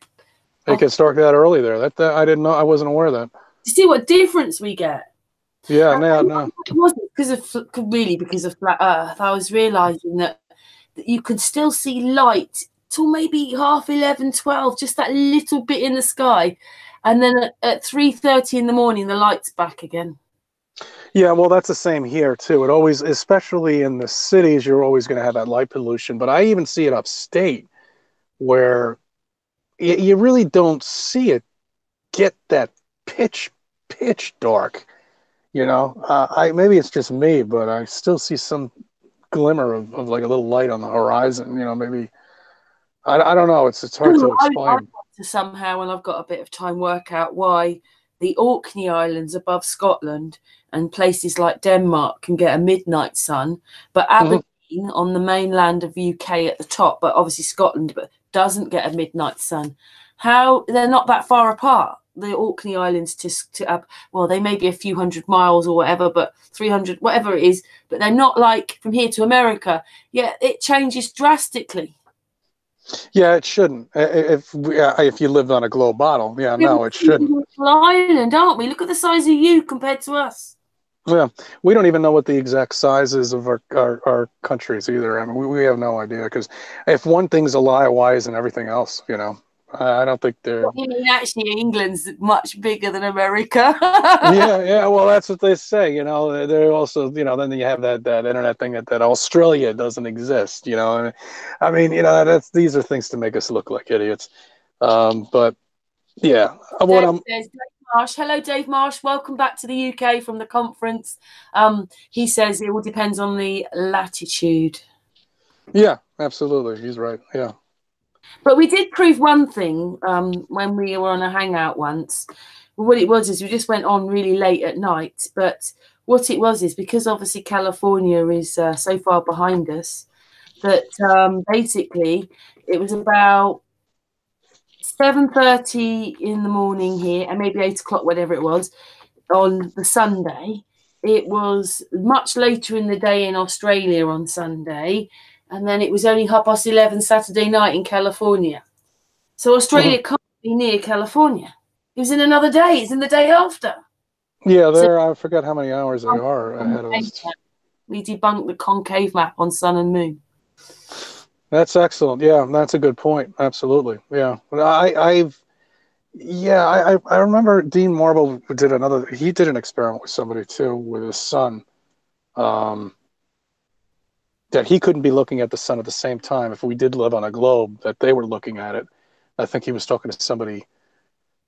It gets dark that early there. That I didn't know. I wasn't aware of that. You see what difference we get? Yeah, no. It wasn't because of flat Earth. I was realizing that you could still see light till maybe 11:30, 12, just that little bit in the sky, and then at 3:30 in the morning, the light's back again. Yeah, well, that's the same here too. It always, especially in the cities, you're always going to have that light pollution. But I even see it upstate, where you really don't see it get that pitch dark. You know, maybe it's just me, but I still see some glimmer of like a little light on the horizon. You know, maybe I don't know. It's hard to explain. I'd like to somehow, when I've got a bit of time, work out why the Orkney Islands above Scotland and places like Denmark can get a midnight sun, but Aberdeen on the mainland of UK at the top, but obviously Scotland, but doesn't get a midnight sun. How they're not that far apart, the Orkney Islands to well, they may be a few hundred miles or whatever, but 300, whatever it is, but they're not like from here to America. Yeah, it changes drastically. Yeah, it shouldn't. If you lived on a globe bottle, yeah, no, it shouldn't. Island, aren't we? Look at the size of you compared to us. Yeah, we don't even know what the exact size is of our countries either. I mean, we have no idea, because if one thing's a lie, why isn't everything else? You know, I don't think they're. I mean, actually, England's much bigger than America. yeah. Well, that's what they say. You know, they're also, you know, then you have that internet thing that Australia doesn't exist. You know, I mean, you know, these are things to make us look like idiots. But yeah, Dave Marsh. Hello, Dave Marsh. Welcome back to the UK from the conference. He says it all depends on the latitude. Yeah, absolutely. He's right. Yeah. But we did prove one thing when we were on a hangout once. What it was is we just went on really late at night. But what it was is because obviously California is so far behind us that basically it was about 7:30 in the morning here, and maybe 8 o'clock, whatever it was, on the Sunday. It was much later in the day in Australia on Sunday, and then it was only 11:30 Saturday night in California. So Australia can't be near California. It was in another day. It's in the day after. Yeah, I forget how many hours they are ahead of us. We debunked the concave map on sun and moon. That's excellent. Yeah, that's a good point. Absolutely. Yeah. I remember Dean Marble did an experiment with somebody too, with his son. that he couldn't be looking at the sun at the same time if we did live on a globe, that they were looking at it. I think he was talking to somebody.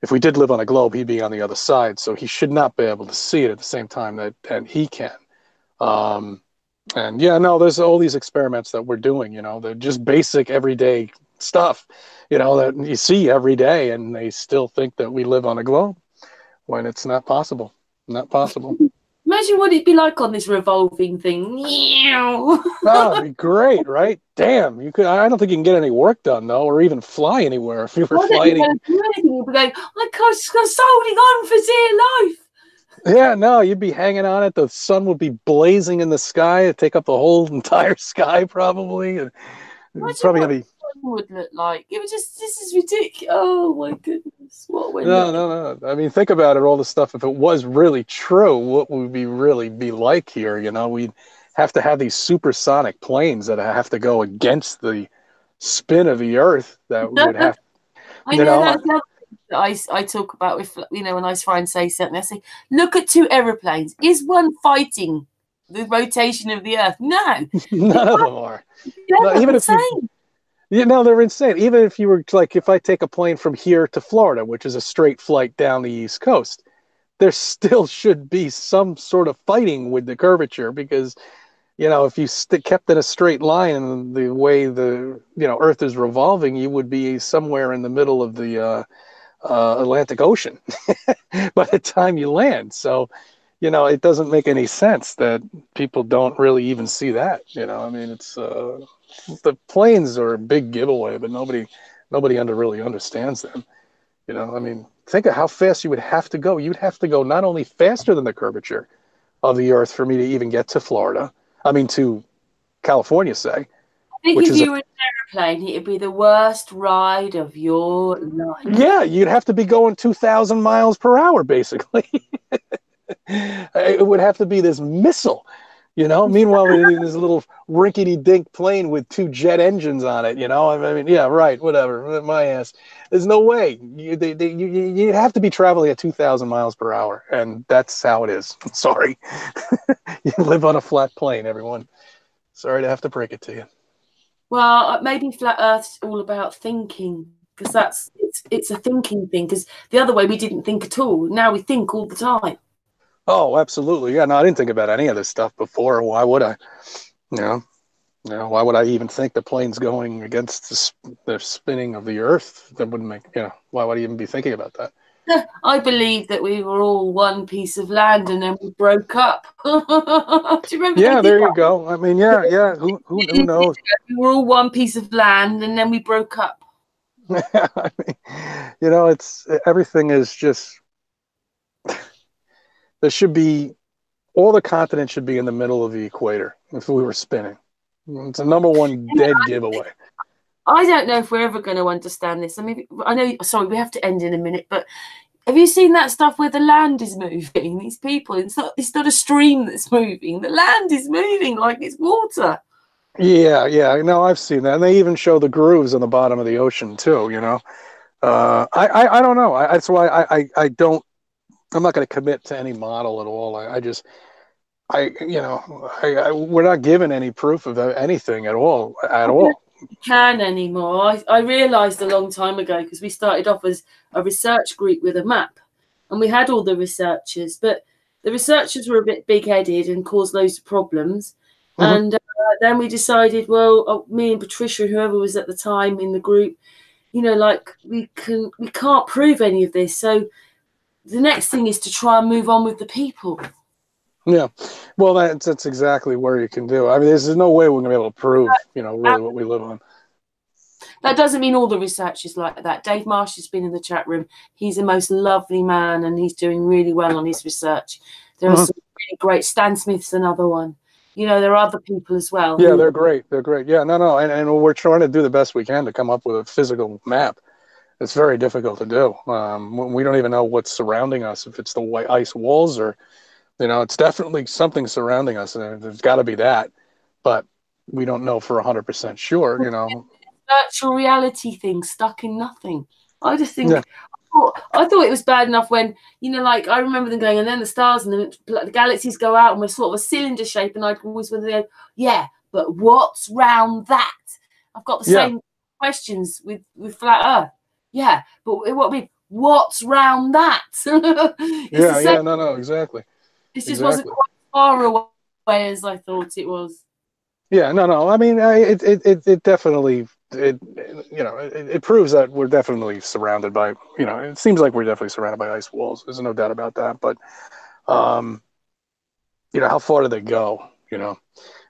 If we did live on a globe, he'd be on the other side, so he should not be able to see it at the same time that he can. And yeah, no, there's all these experiments that we're doing, you know, they're just basic everyday stuff, you know, that you see every day, and they still think that we live on a globe when it's not possible. Not possible. Imagine what it'd be like on this revolving thing. Oh, it'd be great, right? Damn, you could. I don't think you can get any work done though, or even fly anywhere if you were flying. You'd be going, I can't, holding on for dear life. Yeah, no, you'd be hanging on it. The sun would be blazing in the sky. It'd take up the whole entire sky, probably. And probably gonna be. Would look like it was just, this is ridiculous. Oh my goodness, what went no. I mean, think about it, all the stuff. If it was really true, what would we really be like here? You know, we'd have to have these supersonic planes that have to go against the spin of the Earth. That we would have. I know that's the other thing that I talk about with, you know, when I try and say something, I say, look at two aeroplanes. Is one fighting the rotation of the Earth? No, none of them are. No, even if you know, they're insane. Even if you were like, if I take a plane from here to Florida, which is a straight flight down the East Coast, there still should be some sort of fighting with the curvature, because, you know, if you kept in a straight line and the way the, you know, Earth is revolving, you would be somewhere in the middle of the Atlantic Ocean by the time you land. So, you know, it doesn't make any sense that people don't really even see that. You know, I mean, it's the planes are a big giveaway, but nobody really understands them. You know, I mean, think of how fast you would have to go. You'd have to go not only faster than the curvature of the Earth for me to even get to Florida. I mean, to California, say. I think if you were in an airplane, it'd be the worst ride of your life. Yeah, you'd have to be going 2,000 miles per hour, basically. It would have to be this missile, you know. Meanwhile, this little rinkety-dink plane with two jet engines on it, you know. I mean, yeah, right, whatever. My ass. There's no way. You have to be traveling at 2,000 miles per hour, and that's how it is. Sorry. You live on a flat plane, everyone. Sorry to have to break it to you. Well, maybe flat Earth's all about thinking, because it's a thinking thing. Because the other way, we didn't think at all. Now we think all the time. Oh, absolutely. Yeah, no, I didn't think about any of this stuff before. Why would I? You know, why would I even think the plane's going against the spinning of the Earth? That wouldn't make, you know, why would I even be thinking about that? I believe that we were all one piece of land and then we broke up. Do you remember? Yeah, there you go. I mean, yeah. Who knows? We were all one piece of land and then we broke up. I mean, you know, everything is just. There should be, all the continents should be in the middle of the equator if we were spinning. It's a #1 dead giveaway. I don't know if we're ever going to understand this. I mean, I know, sorry, we have to end in a minute, but have you seen that stuff where the land is moving? These people, it's not a stream that's moving. The land is moving like it's water. Yeah. No, I've seen that. And they even show the grooves on the bottom of the ocean too, you know. I don't know. That's why I'm not going to commit to any model at all. We're not given any proof of anything at all. Can anymore. I realised a long time ago, because we started off as a research group with a map, and we had all the researchers, but the researchers were a bit big-headed and caused loads of problems. And then we decided, well, me and Patricia, whoever was at the time in the group, you know, like we can't prove any of this, so the next thing is to try and move on with the people. Yeah, well, that's exactly where you can do. I mean, there's no way we're going to be able to prove, you know, really what we live on. That doesn't mean all the research is like that. Dave Marsh has been in the chat room. He's a most lovely man, and he's doing really well on his research. There are some really great. Stan Smith's another one. You know, there are other people as well. Yeah, they're great. They're great. Yeah, no, and we're trying to do the best we can to come up with a physical map. It's very difficult to do. We don't even know what's surrounding us, if it's the white ice walls or, you know, it's definitely something surrounding us. And there's got to be that, but we don't know for 100% sure, you know. Virtual reality thing stuck in nothing. I just think, I thought it was bad enough when, you know, like I remember them going, and then the stars and the galaxies go out and we're sort of a cylinder shape, and I'd always want to go, yeah, but what's round that? I've got the same questions with flat Earth. Yeah, but what's round that? No, exactly. It just wasn't quite as far away as I thought it was. Yeah, no. I mean, it definitely, it proves that we're definitely surrounded by, it seems like we're definitely surrounded by ice walls. There's no doubt about that. But, how far do they go?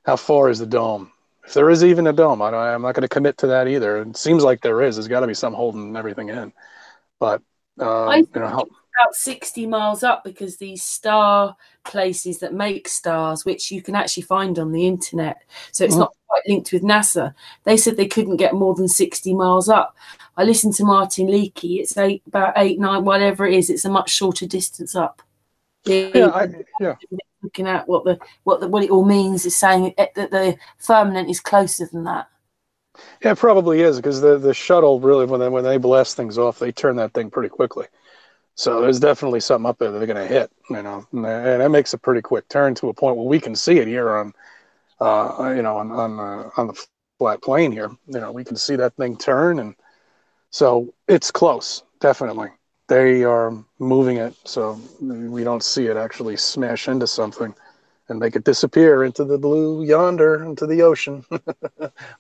How far is the dome? If there is even a dome, I'm not going to commit to that either. It seems like there is. There's got to be some holding everything in. But, I think about 60 miles up, because these star places that make stars, which you can actually find on the internet, so it's not quite linked with NASA, they said they couldn't get more than 60 miles up. I listened to Martin Leakey. It's about 8, 9, whatever it is. It's a much shorter distance up. Looking at what it all means is saying that the firmament is closer than that. Yeah, it probably is, because the shuttle really, when they blast things off, they turn that thing pretty quickly. So there's definitely something up there that they're going to hit, and that makes a pretty quick turn to a point where we can see it here on the flat plane here. We can see that thing turn, and so it's close. Definitely, they are moving it, so we don't see it actually smash into something and make it disappear into the blue yonder, into the ocean.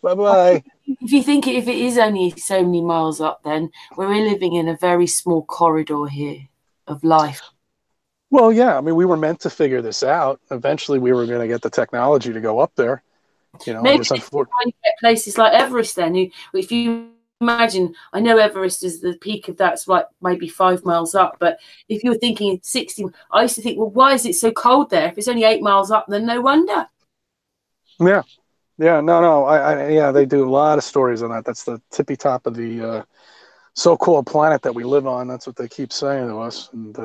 Bye-bye. If it is only so many miles up, then we're living in a very small corridor here of life. Well, yeah, I mean, we were meant to figure this out. Eventually, we were going to get the technology to go up there. Maybe trying to get places like Everest then. If you imagine, I know Everest is the peak of that's like maybe 5 miles up, but if you were thinking 60, I used to think, well, why is it so cold there? If it's only 8 miles up, then no wonder. Yeah, no, they do a lot of stories on that. That's the tippy top of the so-called planet that we live on. That's what they keep saying to us. And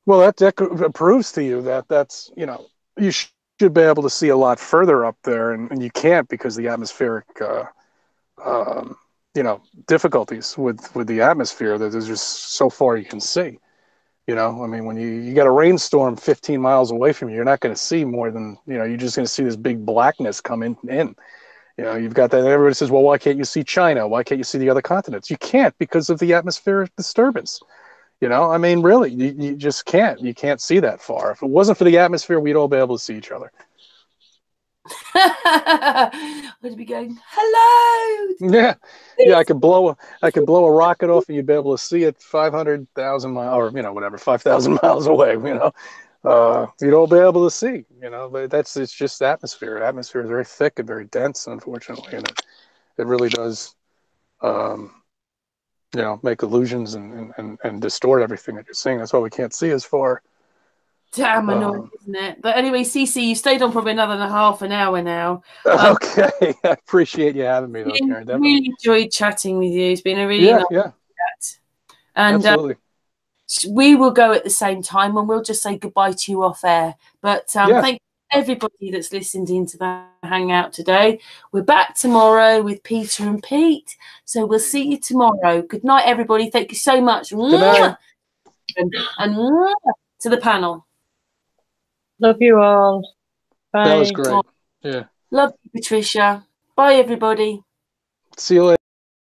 well, that proves to you that that's you should be able to see a lot further up there, and you can't, because the atmospheric difficulties with the atmosphere, that there's just so far you can see. I mean, when you got a rainstorm 15 miles away from you, you're not going to see more than, you're just going to see this big blackness come in. You've got that. And everybody says, well, why can't you see China? Why can't you see the other continents? You can't, because of the atmospheric disturbance. I mean, really, you just can't. You can't see that far. If it wasn't for the atmosphere, we'd all be able to see each other. I'd be going, hello. Yeah. I could blow a rocket off, and you'd be able to see it 500,000 miles, or whatever, 5,000 miles away. You'd all be able to see. But it's just atmosphere. Atmosphere is very thick and very dense, unfortunately, and it really does, make illusions and distort everything that you're seeing. That's why we can't see as far. Damn annoying, isn't it? But anyway, Cece, you stayed on probably another half an hour now. Okay, I appreciate you having me, though, Karen. Really enjoyed chatting with you. It's been a really nice chat. And absolutely. We will go at the same time, and we'll just say goodbye to you off air. But thank everybody that's listened into the hangout today. We're back tomorrow with Peter and Pete, so we'll see you tomorrow. Good night, everybody. Thank you so much. Good night. And to the panel. Love you all. Bye. That was great. Yeah. Love you, Patricia. Bye, everybody. See you later.